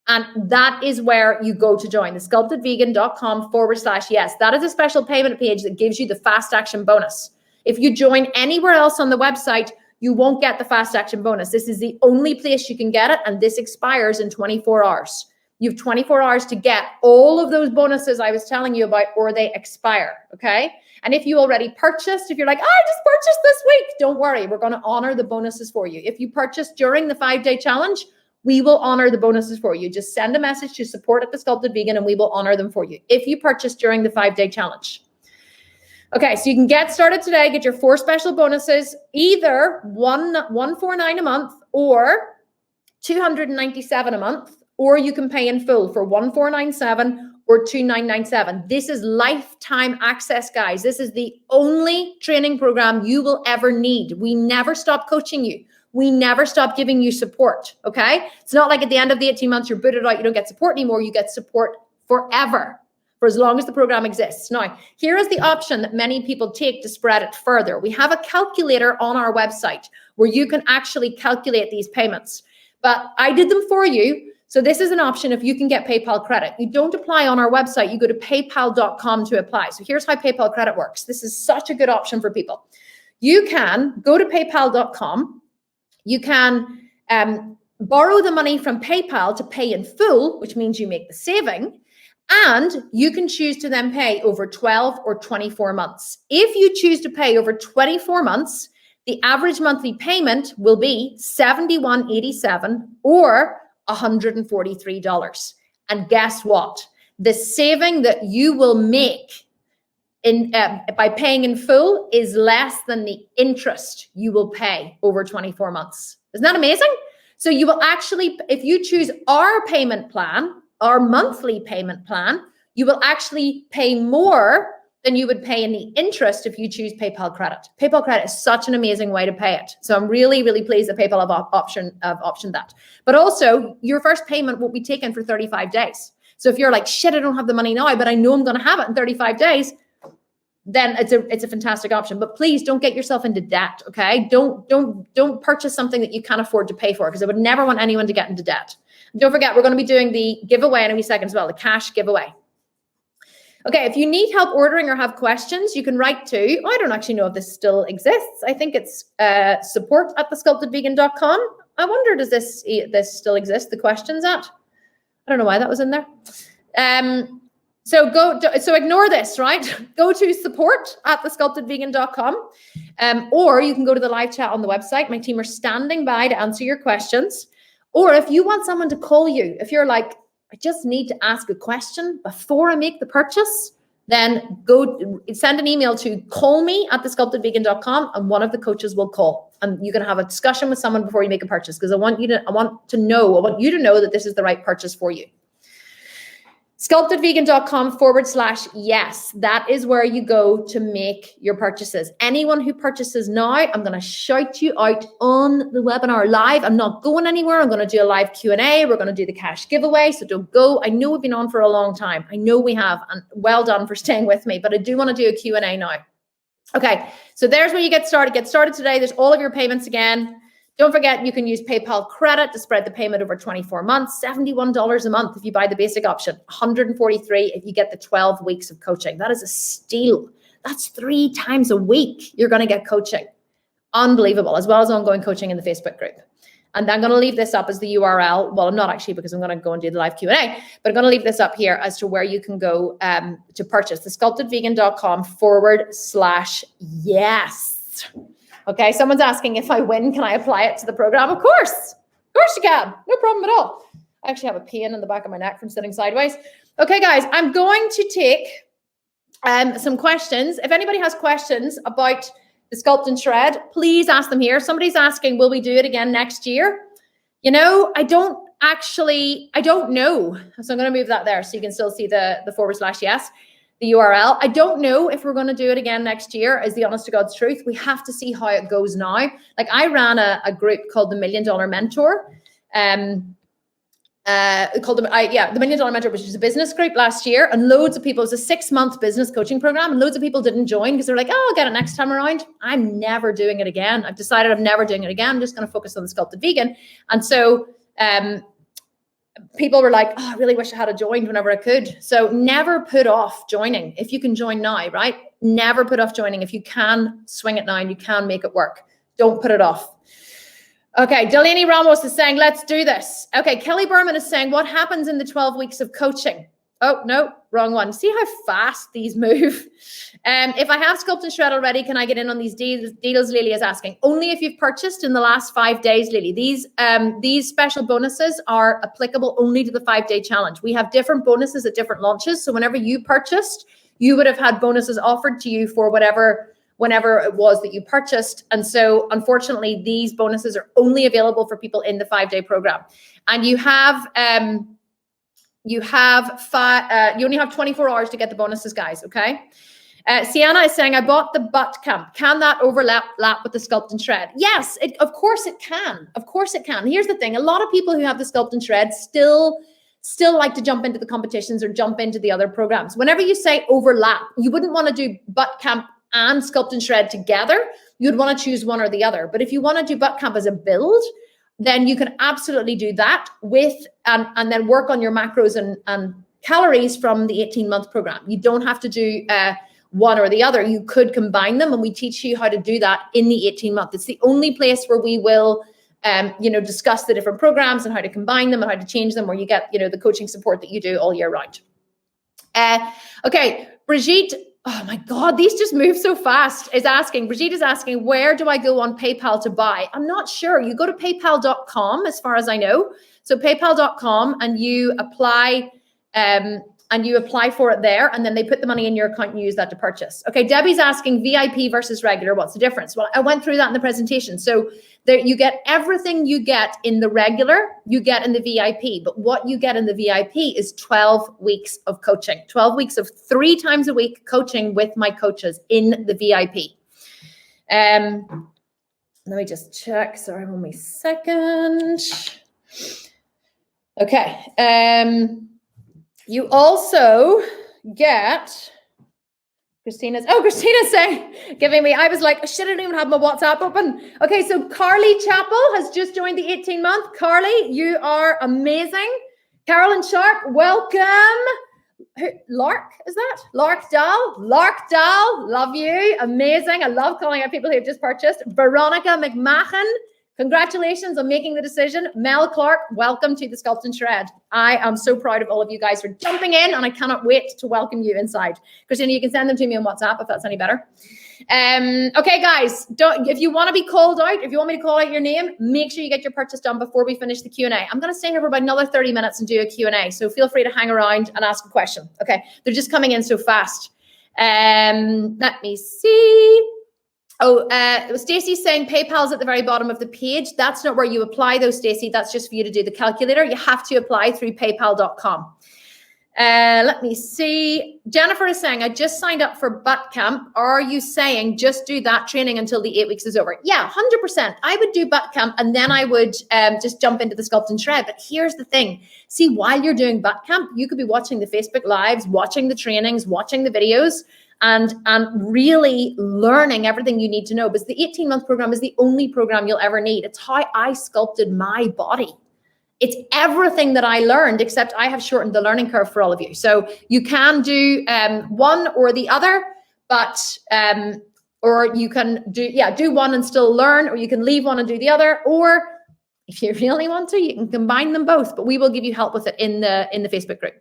And that is where you go to join. thesculptedvegan.com/yes. That is a special payment page that gives you the fast action bonus. If you join anywhere else on the website, you won't get the fast action bonus. This is the only place you can get it, and this expires in 24 hours. You have 24 hours to get all of those bonuses I was telling you about, or they expire, okay? And if you already purchased, if you're like, I just purchased this week, don't worry. We're going to honor the bonuses for you. If you purchased during the 5-day challenge, we will honor the bonuses for you. Just send a message to support at The Sculpted Vegan, and we will honor them for you if you purchase during the 5-day challenge. Okay, so you can get started today, get your 4 special bonuses, either $149 a month or $297 a month, or you can pay in full for $1,497 or $2,997. This is lifetime access, guys. This is the only training program you will ever need. We never stop coaching you. We never stop giving you support, okay? It's not like at the end of the 18 months, you're booted out, you don't get support anymore. You get support forever, for as long as the program exists. Now, here is the option that many people take to spread it further. We have a calculator on our website where you can actually calculate these payments, but I did them for you. So this is an option if you can get PayPal credit. You don't apply on our website. You go to paypal.com to apply. So here's how PayPal credit works. This is such a good option for people. You can go to paypal.com. You can borrow the money from PayPal to pay in full, which means you make the saving. And you can choose to then pay over 12 or 24 months. If you choose to pay over 24 months, the average monthly payment will be $71.87 or $143. And guess what? The saving that you will make by paying in full is less than the interest you will pay over 24 months. Isn't that amazing? So you will actually, if you choose our payment plan, our monthly payment plan, you will actually pay more than you would pay in the interest if you choose PayPal credit. PayPal credit is such an amazing way to pay it. So I'm really, really pleased that PayPal have optioned that. But also, your first payment won't be taken for 35 days. So if you're like, shit, I don't have the money now, but I know I'm going to have it in 35 days, then it's a fantastic option. But please don't get yourself into debt, okay? Don't purchase something that you can't afford to pay for, because I would never want anyone to get into debt. And don't forget, we're going to be doing the giveaway in a wee second as well, the cash giveaway. Okay, if you need help ordering or have questions, you can write to, I don't actually know if this still exists. I think it's support@thesculptedvegan.com. I wonder, does this still exist, the questions at? I don't know why that was in there. So ignore this, right? Go to support@thesculptedvegan.com, or you can go to the live chat on the website. My team are standing by to answer your questions. Or if you want someone to call you, if you're like, I just need to ask a question before I make the purchase, then go send an email to callme@thesculptedvegan.com, and one of the coaches will call. And you can have a discussion with someone before you make a purchase, because I want you to know that this is the right purchase for you. sculptedvegan.com/yes. That is where you go to make your purchases. Anyone who purchases now, I'm going to shout you out on the webinar live. I'm not going anywhere. I'm going to do a live Q&A. We're going to do the cash giveaway. So don't go. I know we've been on for a long time. I know we have. And well done for staying with me. But I do want to do a Q&A now. Okay. So there's where you get started. Get started today. There's all of your payments again. Don't forget, you can use PayPal credit to spread the payment over 24 months, $71 a month if you buy the basic option, $143 if you get the 12 weeks of coaching. That is a steal. That's 3 times a week you're going to get coaching. Unbelievable, as well as ongoing coaching in the Facebook group. And I'm going to leave this up as the URL. Well, I'm not actually, because I'm going to go and do the live Q&A, but I'm going to leave this up here as to where you can go to purchase, thesculptedvegan.com/yes. Okay, someone's asking, if I win, can I apply it to the program? Of course you can. No problem at all. I actually have a pain in the back of my neck from sitting sideways. Okay, guys, I'm going to take some questions. If anybody has questions about the Sculpt and Shred, please ask them here. Somebody's asking, will we do it again next year? You know, I don't know. So I'm going to move that there so you can still see the /yes. The URL. I don't know if we're going to do it again next year, is the honest to God's truth. We have to see how it goes now. Like, I ran a group called the $1 Million Mentor. The $1 Million Mentor, which is a business group last year, and loads of people, it was a 6-month business coaching program, and loads of people didn't join because they're like, oh, I'll get it next time around. I'm never doing it again. I've decided I'm never doing it again. I'm just going to focus on the Sculpted Vegan. And so people were like, oh, I really wish I had joined whenever I could. So never put off joining. If you can join now, right? Never put off joining. If you can swing it now and you can make it work, don't put it off. Okay, Delaney Ramos is saying, let's do this. Okay, Kelly Berman is saying, what happens in the 12 weeks of coaching? Oh, no, wrong one. See how fast these move. If I have Sculpt and Shred already, can I get in on these deals? Lily is asking. Only if you've purchased in the last 5 days, Lily. These special bonuses are applicable only to the 5-day challenge. We have different bonuses at different launches. So whenever you purchased, you would have had bonuses offered to you for whenever it was that you purchased. And so unfortunately, these bonuses are only available for people in the 5-day program. And you only have 24 hours to get the bonuses, guys. Okay. Sienna is saying, I bought the butt camp. Can that overlap with the Sculpt and Shred? Yes, of course it can. Of course it can. Here's the thing. A lot of people who have the Sculpt and Shred still like to jump into the competitions or jump into the other programs. Whenever you say overlap, you wouldn't want to do butt camp and Sculpt and Shred together. You'd want to choose one or the other. But if you want to do butt camp as a build, then you can absolutely do that with and then work on your macros and calories from the 18-month program. You don't have to do one or the other. You could combine them, and we teach you how to do that in the 18-month. It's the only place where we will discuss the different programs and how to combine them and how to change them, where you get the coaching support that you do all year round. Okay, Brigitte. Oh my God, these just move so fast. Brigitte is asking, where do I go on PayPal to buy? I'm not sure. You go to paypal.com as far as I know. So paypal.com and you apply for it there, and then they put the money in your account and use that to purchase. Okay, Debbie's asking VIP versus regular. What's the difference? Well, I went through that in the presentation. So there you get everything you get in the regular, you get in the VIP. But what you get in the VIP is 12 weeks of coaching, 12 weeks of 3 times a week coaching with my coaches in the VIP. Let me just check. Sorry, 1 second. Okay. You also get Christina's saying, giving me, I was like, shit, I don't even have my WhatsApp open. Okay, so Carly Chappell has just joined the 18-month. Carly, you are amazing. Carolyn Sharp, welcome. Lark, is that? Lark Dahl, love you. Amazing. I love calling out people who have just purchased. Veronica McMahon, congratulations on making the decision. Mel Clark, welcome to the Sculpt and Shred. I am so proud of all of you guys for jumping in, and I cannot wait to welcome you inside. Christina, you can send them to me on WhatsApp if that's any better. Okay, guys, if you want to be called out, if you want me to call out your name, make sure you get your purchase done before we finish the Q&A. I'm going to stay here for about another 30 minutes and do a Q&A, so feel free to hang around and ask a question. Okay, they're just coming in so fast. Let me see. Stacey's saying PayPal's at the very bottom of the page. That's not where you apply though, Stacey. That's just for you to do the calculator. You have to apply through paypal.com. Let me see. Jennifer is saying, I just signed up for butt camp. Are you saying just do that training until the 8 weeks is over? Yeah, 100%. I would do butt camp and then I would just jump into the Sculpt and Shred. But here's the thing. See, while you're doing butt camp, you could be watching the Facebook Lives, watching the trainings, watching the videos, and really learning everything you need to know. Because the 18-month program is the only program you'll ever need. It's how I sculpted my body. It's everything that I learned, except I have shortened the learning curve for all of you. So you can do one or the other, but or you can do one and still learn, or you can leave one and do the other, or if you really want to, you can combine them both. But we will give you help with it in the Facebook group.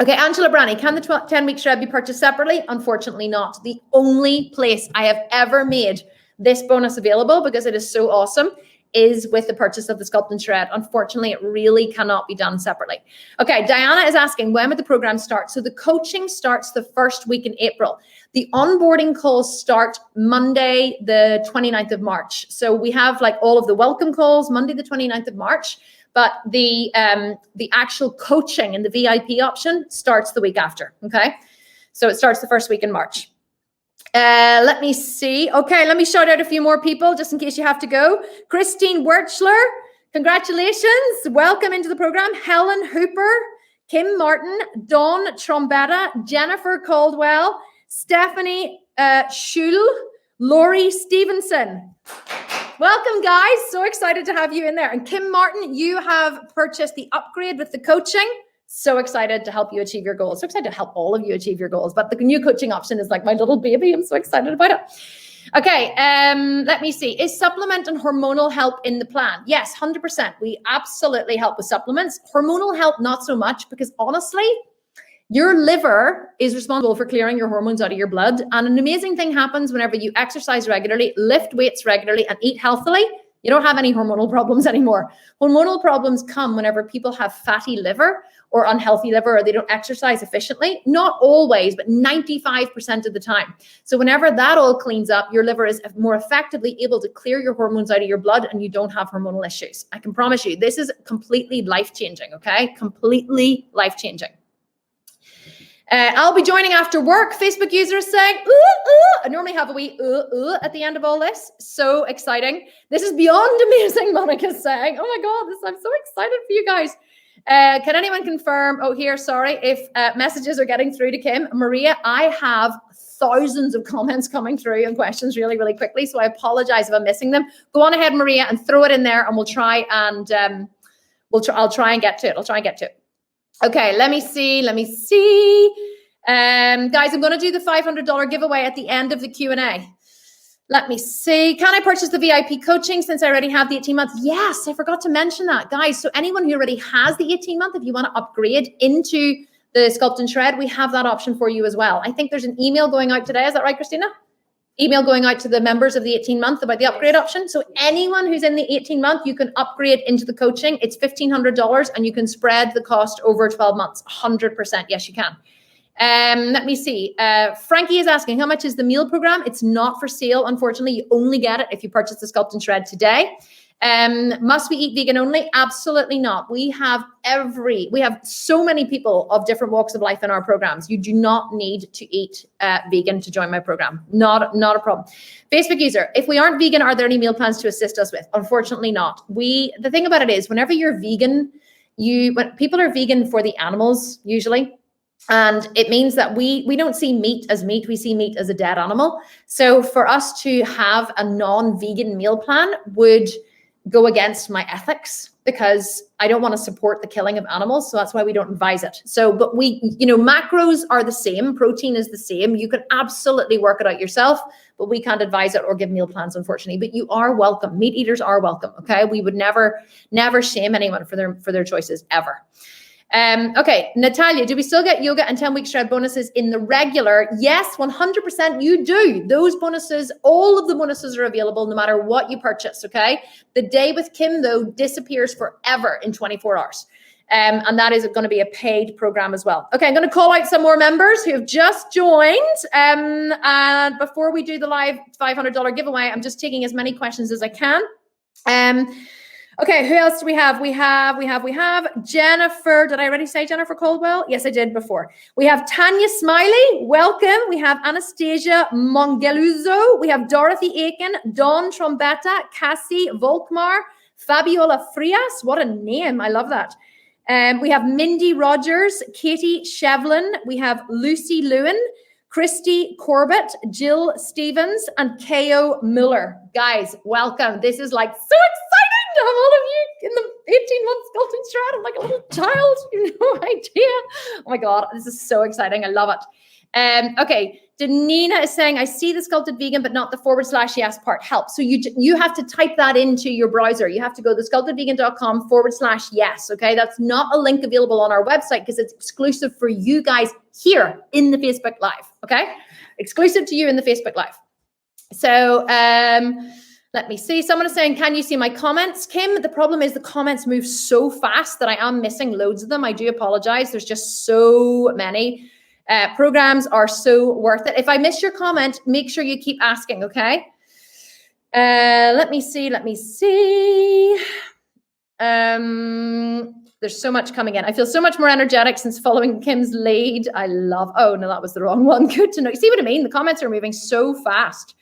Okay, Angela Brani, can the 10-week shred be purchased separately? Unfortunately not. The only place I have ever made this bonus available, because it is so awesome, is with the purchase of the Sculpt and Shred. Unfortunately, it really cannot be done separately. Okay, Diana is asking, when would the program start? So the coaching starts the first week in April. The onboarding calls start Monday, the 29th of March. So we have like all of the welcome calls Monday, the 29th of March, but the actual coaching and the VIP option starts the week after, okay? So it starts the first week in March. Let me see. Okay, let me shout out a few more people just in case you have to go. Christine Wirchler, congratulations. Welcome into the program. Helen Hooper, Kim Martin, Dawn Trombetta, Jennifer Caldwell, Stephanie Schul, Lori Stevenson. Welcome, guys. So excited to have you in there. And Kim Martin, you have purchased the upgrade with the coaching. So excited to help you achieve your goals. So excited to help all of you achieve your goals. But the new coaching option is like my little baby. I'm so excited about it. Okay, let me see. Is supplement and hormonal help in the plan? Yes, 100%. We absolutely help with supplements. Hormonal help, not so much, because honestly, your liver is responsible for clearing your hormones out of your blood. And an amazing thing happens whenever you exercise regularly, lift weights regularly, and eat healthily. You don't have any hormonal problems anymore. Hormonal problems come whenever people have fatty liver or unhealthy liver, or they don't exercise efficiently. Not always, but 95% of the time. So whenever that all cleans up, your liver is more effectively able to clear your hormones out of your blood, and you don't have hormonal issues. I can promise you, this is completely life-changing, okay? Completely life-changing. I'll be joining after work. Facebook users saying, ooh, ooh. I normally have a wee at the end of all this. So exciting. This is beyond amazing, Monica's saying. Oh my God, I'm so excited for you guys. Can anyone confirm? Oh, here, sorry, if messages are getting through to Kim. Maria, I have thousands of comments coming through and questions really, really quickly. So I apologize if I'm missing them. Go on ahead, Maria, and throw it in there, and we'll try and I'll try and get to it. Okay, let me see. Guys, I'm going to do the $500 giveaway at the end of the Q&A. Let me see. Can I purchase the VIP coaching since I already have the 18 months? Yes, I forgot to mention that, guys. So anyone who already has the 18 month, if you want to upgrade into the Sculpt and Shred, we have that option for you as well. I think there's an email going out today. Is that right, Christina? Email going out to the members of the 18 month about the upgrade option. So anyone who's in the 18 month, you can upgrade into the coaching. It's $1,500 and you can spread the cost over 12 months. 100%. Yes, you can. Let me see. Frankie is asking, how much is the meal program? It's not for sale. Unfortunately, you only get it if you purchase the Sculpt and Shred today. Must we eat vegan only? Absolutely not. We have so many people of different walks of life in our programs. You do not need to eat vegan to join my program. Not a problem. Facebook user, if we aren't vegan, are there any meal plans to assist us with? Unfortunately not. The thing about it is, whenever you're vegan, when people are vegan for the animals, usually, And it means that we don't see meat as meat, we see meat as a dead animal. So for us to have a non-vegan meal plan would go against my ethics, because I don't want to support the killing of animals. So that's why we don't advise it. So, but macros are the same. Protein is the same. You can absolutely work it out yourself, but we can't advise it or give meal plans, unfortunately. But you are welcome. Meat eaters are welcome. Okay. We would never shame anyone for their choices ever. Okay, Natalia, do we still get yoga and 10-week shred bonuses in the regular? Yes, 100% you do. Those bonuses, all of the bonuses are available no matter what you purchase, okay? The day with Kim, though, disappears forever in 24 hours. And that is going to be a paid program as well. Okay, I'm going to call out some more members who have just joined. And before we do the live $500 giveaway, I'm just taking as many questions as I can. Okay, who else do we have? We have Jennifer. Did I already say Jennifer Caldwell? Yes, I did before. We have Tanya Smiley. Welcome. We have Anastasia Mongeluzzo. We have Dorothy Aiken, Dawn Trombetta, Cassie Volkmar, Fabiola Frias. What a name. I love that. We have Mindy Rogers, Katie Shevlin. We have Lucy Lewin, Christy Corbett, Jill Stevens, and Ko Muller. Guys, welcome. This is like so exciting to have all of you in the 18-month sculpting strat. I'm like a little child. You have no idea. Oh my God, this is so exciting. I love it. Okay, Danina is saying, I see the sculpted vegan, but not the /yes part. Help. So you have to type that into your browser. You have to go to thesculptedvegan.com/yes. Okay, that's not a link available on our website because it's exclusive for you guys here in the Facebook Live. Okay, exclusive to you in the Facebook Live. So let me see. Someone is saying, can you see my comments? Kim, the problem is the comments move so fast that I am missing loads of them. I do apologize. There's just so many. Programs are so worth it. If I miss your comment, make sure you keep asking, okay? Let me see. There's so much coming in. I feel so much more energetic since following Kim's lead. Oh, no, that was the wrong one. Good to know. You see what I mean? The comments are moving so fast.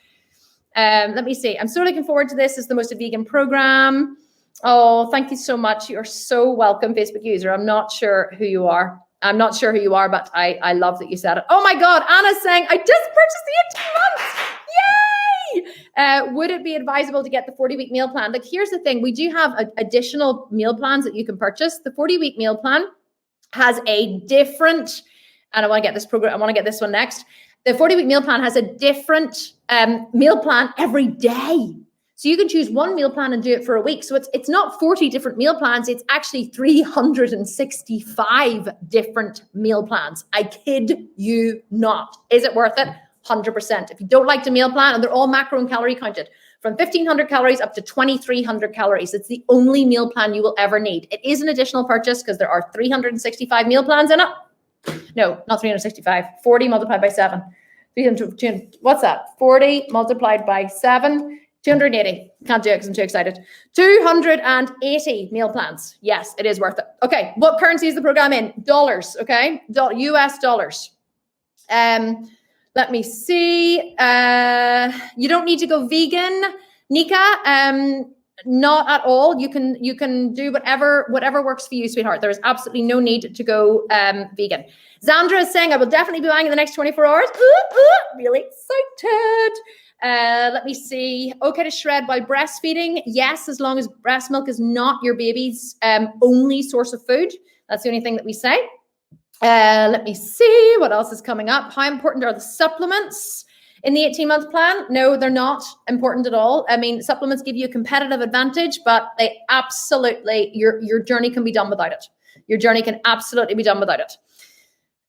Let me see. I'm so looking forward to this. It's the most vegan program. Oh, thank you so much. You're so welcome, Facebook user. I'm not sure who you are, but I love that you said it. Oh my God, Anna's saying, I just purchased the 18 months. Yay! Would it be advisable to get the 40-week meal plan? Like, here's the thing. We do have additional meal plans that you can purchase. The 40-week meal plan has a different, and I want to get this one next. The 40-week meal plan has a different meal plan every day. So you can choose one meal plan and do it for a week. So it's not 40 different meal plans. It's actually 365 different meal plans. I kid you not. Is it worth it? 100%. If you don't like the meal plan, and they're all macro and calorie counted, from 1,500 calories up to 2,300 calories. It's the only meal plan you will ever need. It is an additional purchase because there are 365 meal plans in it. No, not 365. 40 multiplied by 7. What's that? 40 multiplied by 7. 280. Can't do it because I'm too excited. 280 meal plans. Yes, it is worth it. Okay, what currency is the program in? Dollars, okay? US dollars. Let me see. You don't need to go vegan, Nika. Not at all. You can do whatever works for you, sweetheart. There is absolutely no need to go vegan. Zandra is saying, I will definitely be buying in the next 24 hours. Really excited. Let me see. Okay to shred while breastfeeding. Yes, as long as breast milk is not your baby's only source of food. That's the only thing that we say. Let me see what else is coming up. How important are the supplements in the 18-month plan? No, they're not important at all. I mean, supplements give you a competitive advantage, but they absolutely, your journey can be done without it. Your journey can absolutely be done without it.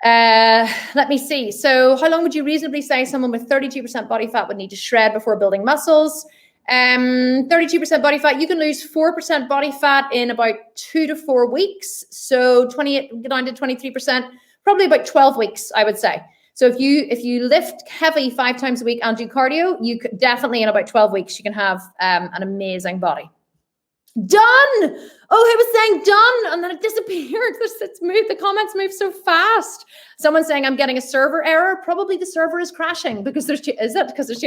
Let me see. So how long would you reasonably say someone with 32% body fat would need to shred before building muscles? 32% body fat, you can lose 4% body fat in about 2 to 4 weeks. So 28 down to 23%, probably about 12 weeks, I would say. So if you lift heavy 5 times a week and do cardio, you could definitely in about 12 weeks, you can have an amazing body. Done. Oh, he was saying done, and then it disappeared. It's moved. The comments move so fast. Someone's saying I'm getting a server error. Probably the server is crashing because there's too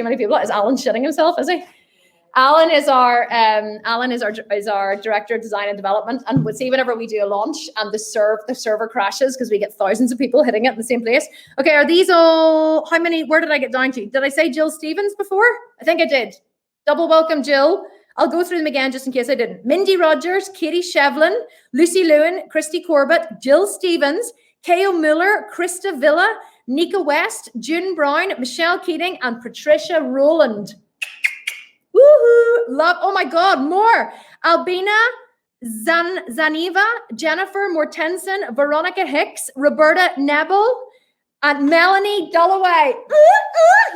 many people. Is Alan shitting himself? Is he? Alan is our director of design and development, and we'll see whenever we do a launch and the server crashes because we get thousands of people hitting it in the same place. Okay, are these all? How many? Where did I get down to? Did I say Jill Stevens before? I think I did. Double welcome, Jill. I'll go through them again just in case I didn't. Mindy Rogers, Katie Shevlin, Lucy Lewin, Christy Corbett, Jill Stevens, K.O. Mueller, Krista Villa, Nika West, June Brown, Michelle Keating, and Patricia Rowland. Woohoo! Love, oh my God, more. Albina Zaniva, Jennifer Mortensen, Veronica Hicks, Roberta Nebel, and Melanie Dalloway.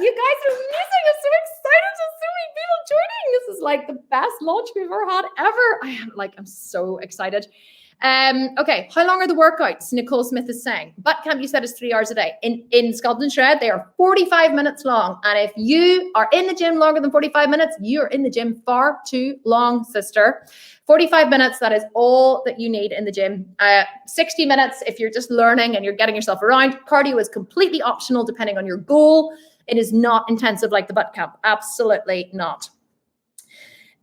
You guys are amazing. I'm so excited to so many people joining. This is like the best launch we've ever had ever. I'm so excited. Okay, how long are the workouts? Nicole Smith is saying. Butt camp, you said, is 3 hours a day. In Sculpt and Shred, they are 45 minutes long. And if you are in the gym longer than 45 minutes, you're in the gym far too long, sister. 45 minutes, that is all that you need in the gym. 60 minutes if you're just learning and you're getting yourself around. Cardio is completely optional depending on your goal. It is not intensive like the butt camp. Absolutely not.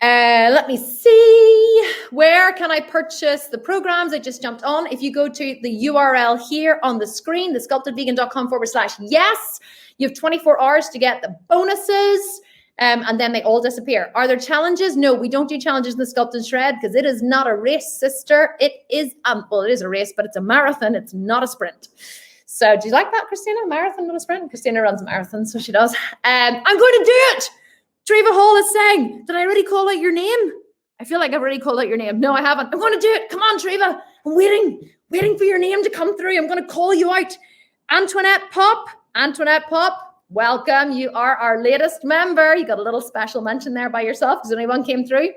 Let me see. Where can I purchase the programs? I just jumped on. If you go to the URL here on the screen, thesculptedvegan.com/yes, you have 24 hours to get the bonuses. And then they all disappear. Are there challenges? No, we don't do challenges in the Sculpt and Shred because it is not a race, sister. It is, it is a race, but it's a marathon. It's not a sprint. So do you like that, Christina? Marathon, not a sprint? Christina runs marathons, so she does. I'm going to do it. Treva Hall is saying, did I already call out your name? I feel like I've already called out your name. No, I haven't. I'm going to do it. Come on, Treva. I'm waiting for your name to come through. I'm going to call you out. Antoinette Pop. Welcome. You are our latest member. You got a little special mention there by yourself because only one came through.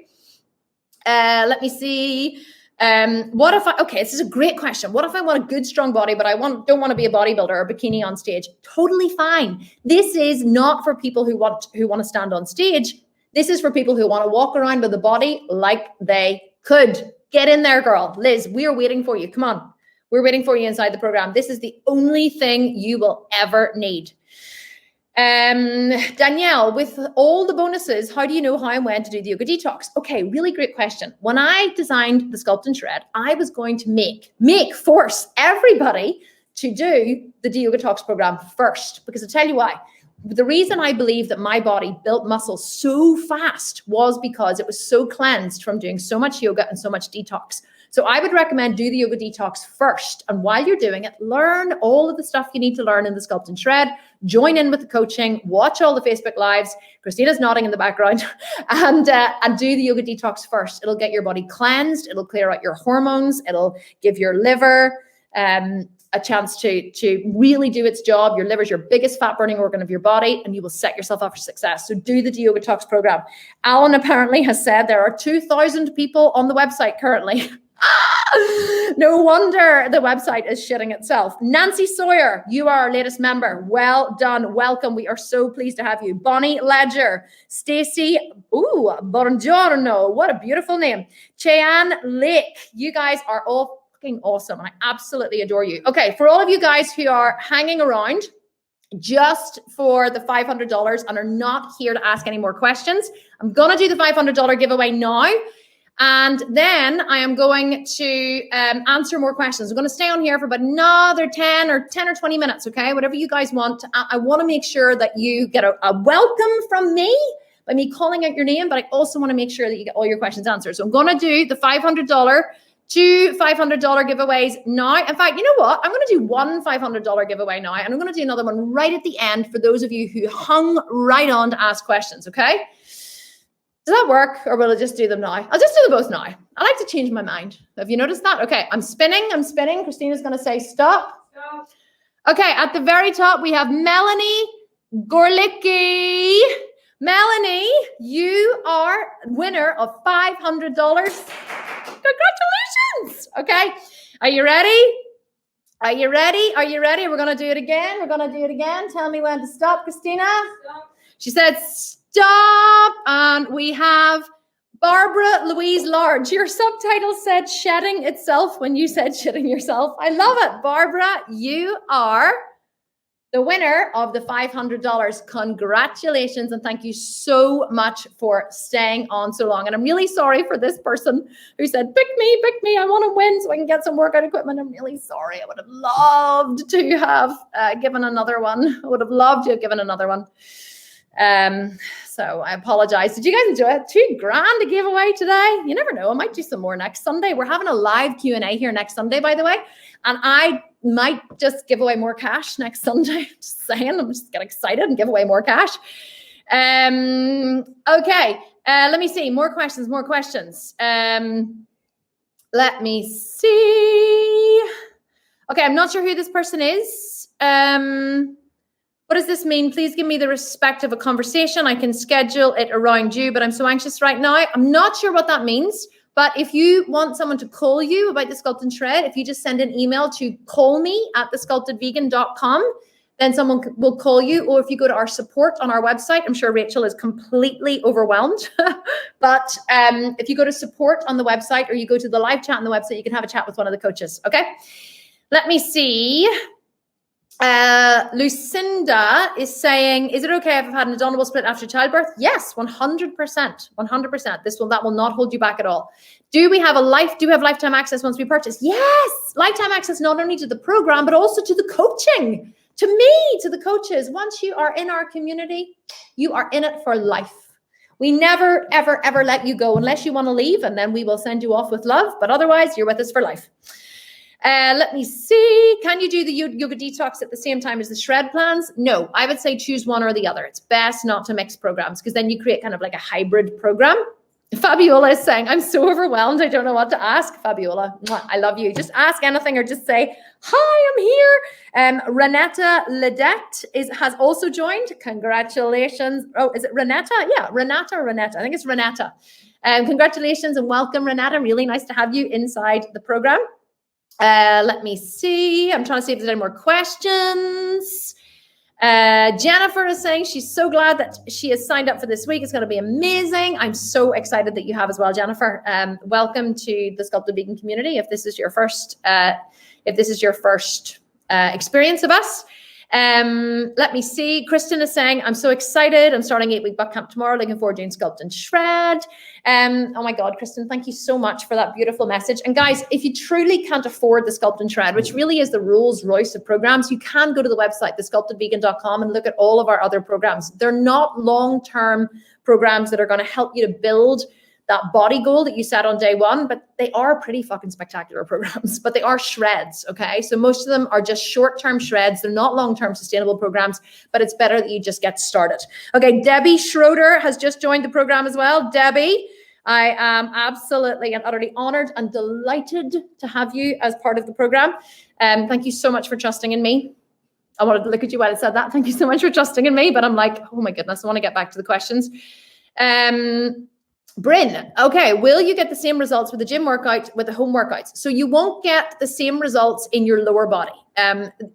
Let me see. Okay, this is a great question. What if I want a good, strong body, but I don't want to be a bodybuilder or bikini on stage? Totally fine. This is not for people who want to stand on stage. This is for people who want to walk around with a body like they could. Get in there, girl. Liz, we are waiting for you. Come on. We're waiting for you inside the program. This is the only thing you will ever need. Danielle, with all the bonuses, how do you know how and when to do the yoga detox? Okay, really great question. When I designed the Sculpt and Shred, I was going to force everybody to do the yoga detox program first, because I'll tell you why. The reason I believe that my body built muscle so fast was because it was so cleansed from doing so much yoga and so much detox. So I would recommend do the yoga detox first. And while you're doing it, learn all of the stuff you need to learn in the Sculpt and Shred. Join in with the coaching, watch all the Facebook Lives. Christina's nodding in the background and do the yoga detox first. It'll get your body cleansed. It'll clear out your hormones. It'll give your liver a chance to really do its job. Your liver is your biggest fat burning organ of your body, and you will set yourself up for success. So do the yoga detox program. Alan apparently has said there are 2,000 people on the website currently. No wonder the website is shitting itself. Nancy Sawyer, you are our latest member. Well done. Welcome. We are so pleased to have you. Bonnie Ledger, Stacy, buongiorno. What a beautiful name. Cheyenne Lake. You guys are all fucking awesome. And I absolutely adore you. Okay, for all of you guys who are hanging around just for the $500 and are not here to ask any more questions, I'm going to do the $500 giveaway now. And then I am going to answer more questions. I'm going to stay on here for about another 10 or 20 minutes, okay? Whatever you guys want. I want to make sure that you get a welcome from me by me calling out your name, but I also want to make sure that you get all your questions answered. So I'm going to do the $500, 2 $500 giveaways now. In fact, you know what? I'm going to do one $500 giveaway now, and I'm going to do another one right at the end for those of you who hung right on to ask questions, okay? Does that work, or will I just do them now? I'll just do them both now. I like to change my mind. Have you noticed that? Okay, I'm spinning. Christina's going to say stop. Stop. Okay, at the very top, we have Melanie Gorlicki. Melanie, you are winner of $500. Congratulations. Okay, are you ready? Are you ready? We're going to do it again. Tell me when to stop, Christina. Stop. She said stop. And we have Barbara Louise Large. Your subtitle said shedding itself when you said shitting yourself. I love it. Barbara, you are the winner of the $500. Congratulations, and thank you so much for staying on so long. And I'm really sorry for this person who said, pick me, I want to win so I can get some workout equipment. I'm really sorry. I would have loved to have given another one. I would have loved to have given another one. So I apologize. Did you guys enjoy it? $2,000 to give away today. You never know. I might do some more next Sunday. We're having a live Q&A here next Sunday, by the way. And I might just give away more cash next Sunday. Just saying, I'm just get excited and give away more cash. Okay. Let me see. More questions. Let me see. Okay. I'm not sure who this person is. What does this mean? Please give me the respect of a conversation. I can schedule it around you, but I'm so anxious right now. I'm not sure what that means, but if you want someone to call you about the Sculpt and Shred, if you just send an email to callme@thesculptedvegan.com, then someone will call you. Or if you go to our support on our website, I'm sure Rachel is completely overwhelmed. But if you go to support on the website, or you go to the live chat on the website, you can have a chat with one of the coaches. Okay. Let me see. Lucinda is saying, is it okay if I've had an abdominal split after childbirth? Yes, 100%. 100%. That will not hold you back at all. Do we have lifetime access once we purchase? Yes, lifetime access not only to the program, but also to the coaching, to me, to the coaches. Once you are in our community, you are in it for life. We never, ever, ever let you go unless you want to leave, and then we will send you off with love. But otherwise, you're with us for life. Let me see. Can you do the yoga detox at the same time as the shred plans? No, I would say choose one or the other. It's best not to mix programs, because then you create kind of like a hybrid program. Fabiola is saying, I'm so overwhelmed. I don't know what to ask. Fabiola, I love you. Just ask anything or just say, hi, I'm here. Renata Ledette has also joined. Congratulations. Oh, is it Renata? Yeah, Renata or Renata. I think it's Renata. Congratulations and welcome, Renata. Really nice to have you inside the program. Let me see. I'm trying to see if there's any more questions. Jennifer is saying she's so glad that she has signed up for this week. It's going to be amazing. I'm so excited that you have as well, Jennifer. Welcome to the Sculpted Vegan community. If this is your first, experience of us. Let me see. Kristen is saying, I'm so excited. I'm starting 8-week butt camp tomorrow. Looking forward to doing Sculpt and Shred. Oh my God, Kristen, thank you so much for that beautiful message. And guys, if you truly can't afford the Sculpt and Shred, which really is the Rolls Royce of programs, you can go to the website, thesculptedvegan.com, and look at all of our other programs. They're not long-term programs that are going to help you to build that body goal that you set on day one, but they are pretty fucking spectacular programs, but they are shreds, okay? So most of them are just short-term shreds. They're not long-term sustainable programs, but it's better that you just get started. Okay, Debbie Schroeder has just joined the program as well. Debbie, I am absolutely and utterly honored and delighted to have you as part of the program. Thank you so much for trusting in me. I wanted to look at you while I said that. Thank you so much for trusting in me, but I'm like, oh my goodness, I want to get back to the questions. Bryn, okay, will you get the same results with the gym workout with the home workouts? So you won't get the same results in your lower body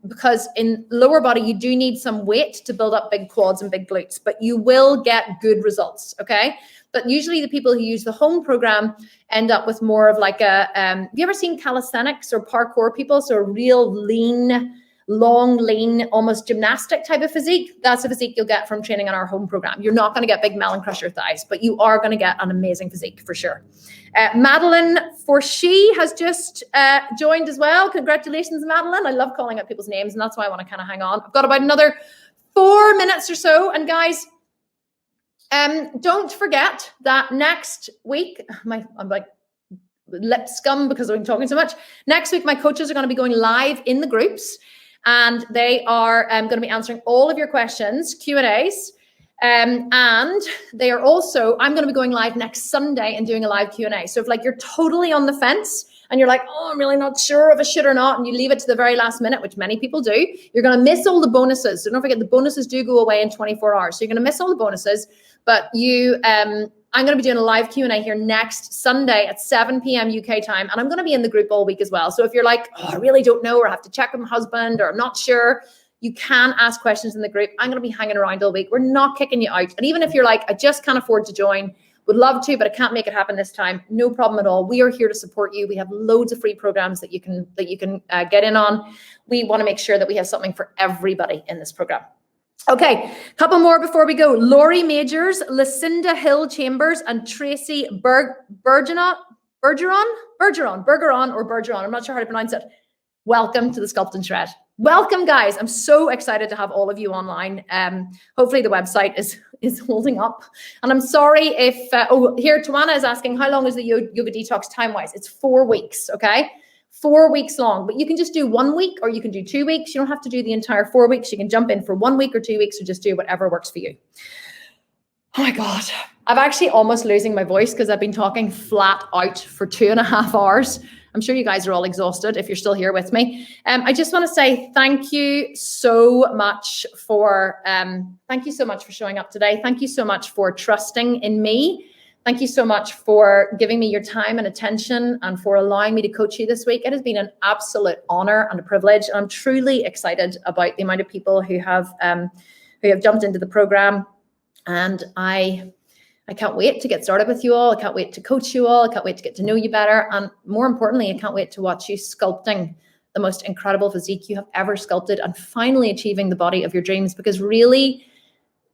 because in lower body, you do need some weight to build up big quads and big glutes, but you will get good results, okay? But usually the people who use the home program end up with more of like have you ever seen calisthenics or parkour people? So a real lean, long, lean, almost gymnastic type of physique. That's the physique you'll get from training on our home program. You're not going to get big melon crusher thighs, but you are going to get an amazing physique for sure. Madeline Forshe has just joined as well. Congratulations, Madeline. I love calling out people's names, and that's why I want to kind of hang on. I've got about another 4 minutes or so. And guys, don't forget that next week, I'm like lip scum because I've been talking so much. Next week, my coaches are going to be going live in the groups. And they are going to be answering all of your questions, Q&As. And they are also, I'm going to be going live next Sunday and doing a live Q&A. So if like you're totally on the fence and you're like, oh, I'm really not sure if I should or not, and you leave it to the very last minute, which many people do, you're going to miss all the bonuses. So don't forget, the bonuses do go away in 24 hours. So you're going to miss all the bonuses, but I'm going to be doing a live Q&A here next Sunday at 7 p.m. UK time. And I'm going to be in the group all week as well. So if you're like, oh, I really don't know, or I have to check with my husband, or I'm not sure, you can ask questions in the group. I'm going to be hanging around all week. We're not kicking you out. And even if you're like, I just can't afford to join, Would love to, but I can't make it happen this time. No problem at all. We are here to support you. We have loads of free programs that you can get in on. We want to make sure that we have something for everybody in this program. Okay, a couple more before we go. Laurie Majors, Lucinda Hill Chambers, and Tracy Bergeron. I'm not sure how to pronounce it. Welcome to the Sculpt and Shred. Welcome, guys. I'm so excited to have all of you online. Hopefully the website is holding up. And I'm sorry if, here, Tawana is asking, how long is the yoga detox time-wise? It's 4 weeks, okay? 4 weeks long, but you can just do 1 week or you can do 2 weeks. You don't have to do the entire 4 weeks. You can jump in for 1 week or 2 weeks or just do whatever works for you. Oh my God. I'm actually almost losing my voice because I've been talking flat out for 2.5 hours. I'm sure you guys are all exhausted if you're still here with me. I just want to say thank you so much for showing up today. Thank you so much for trusting in me. Thank you so much for giving me your time and attention and for allowing me to coach you this week. It has been an absolute honor and a privilege. And I'm truly excited about the amount of people who have jumped into the program. And I can't wait to get started with you all. I can't wait to coach you all. I can't wait to get to know you better. And more importantly, I can't wait to watch you sculpting the most incredible physique you have ever sculpted and finally achieving the body of your dreams. Because really,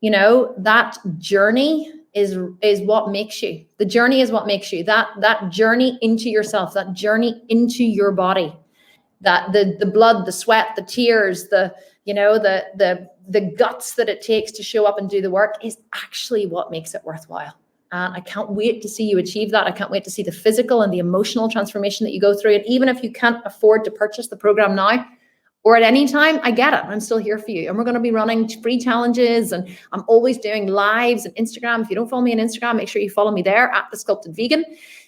you know, that journey is what makes you. The journey is what makes you. That journey into yourself, that journey into your body, that the blood, the sweat, the tears, the guts that it takes to show up and do the work is actually what makes it worthwhile. And I can't wait to see you achieve that. I can't wait to see the physical and the emotional transformation that you go through. And even if you can't afford to purchase the program now or at any time, I get it. I'm still here for you. And we're going to be running free challenges. And I'm always doing lives on Instagram. If you don't follow me on Instagram, make sure you follow me there at thesculptedvegan.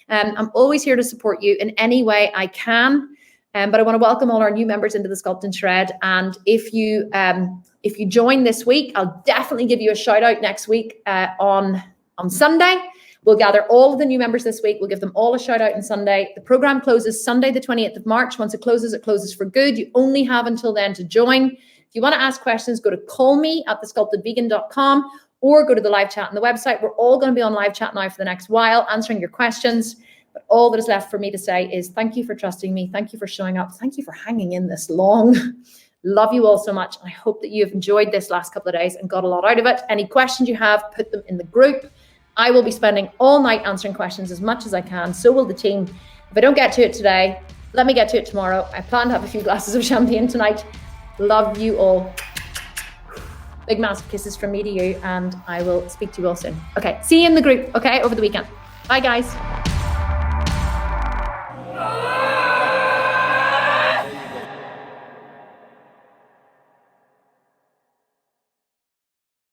I'm always here to support you in any way I can. But I want to welcome all our new members into the Sculpt and Shred. And if you join this week, I'll definitely give you a shout out next week on Sunday. We'll gather all of the new members this week. We'll give them all a shout out on Sunday. The program closes Sunday, the 28th of March. Once it closes for good. You only have until then to join. If you want to ask questions, go to callme@thesculptedvegan.com or go to the live chat on the website. We're all going to be on live chat now for the next while, answering your questions. But all that is left for me to say is thank you for trusting me. Thank you for showing up. Thank you for hanging in this long. Love you all so much. I hope that you have enjoyed this last couple of days and got a lot out of it. Any questions you have, put them in the group. I will be spending all night answering questions as much as I can. So will the team. If I don't get to it today, let me get to it tomorrow. I plan to have a few glasses of champagne tonight. Love you all. Big massive kisses from me to you. And I will speak to you all soon. Okay. See you in the group. Okay. Over the weekend. Bye guys.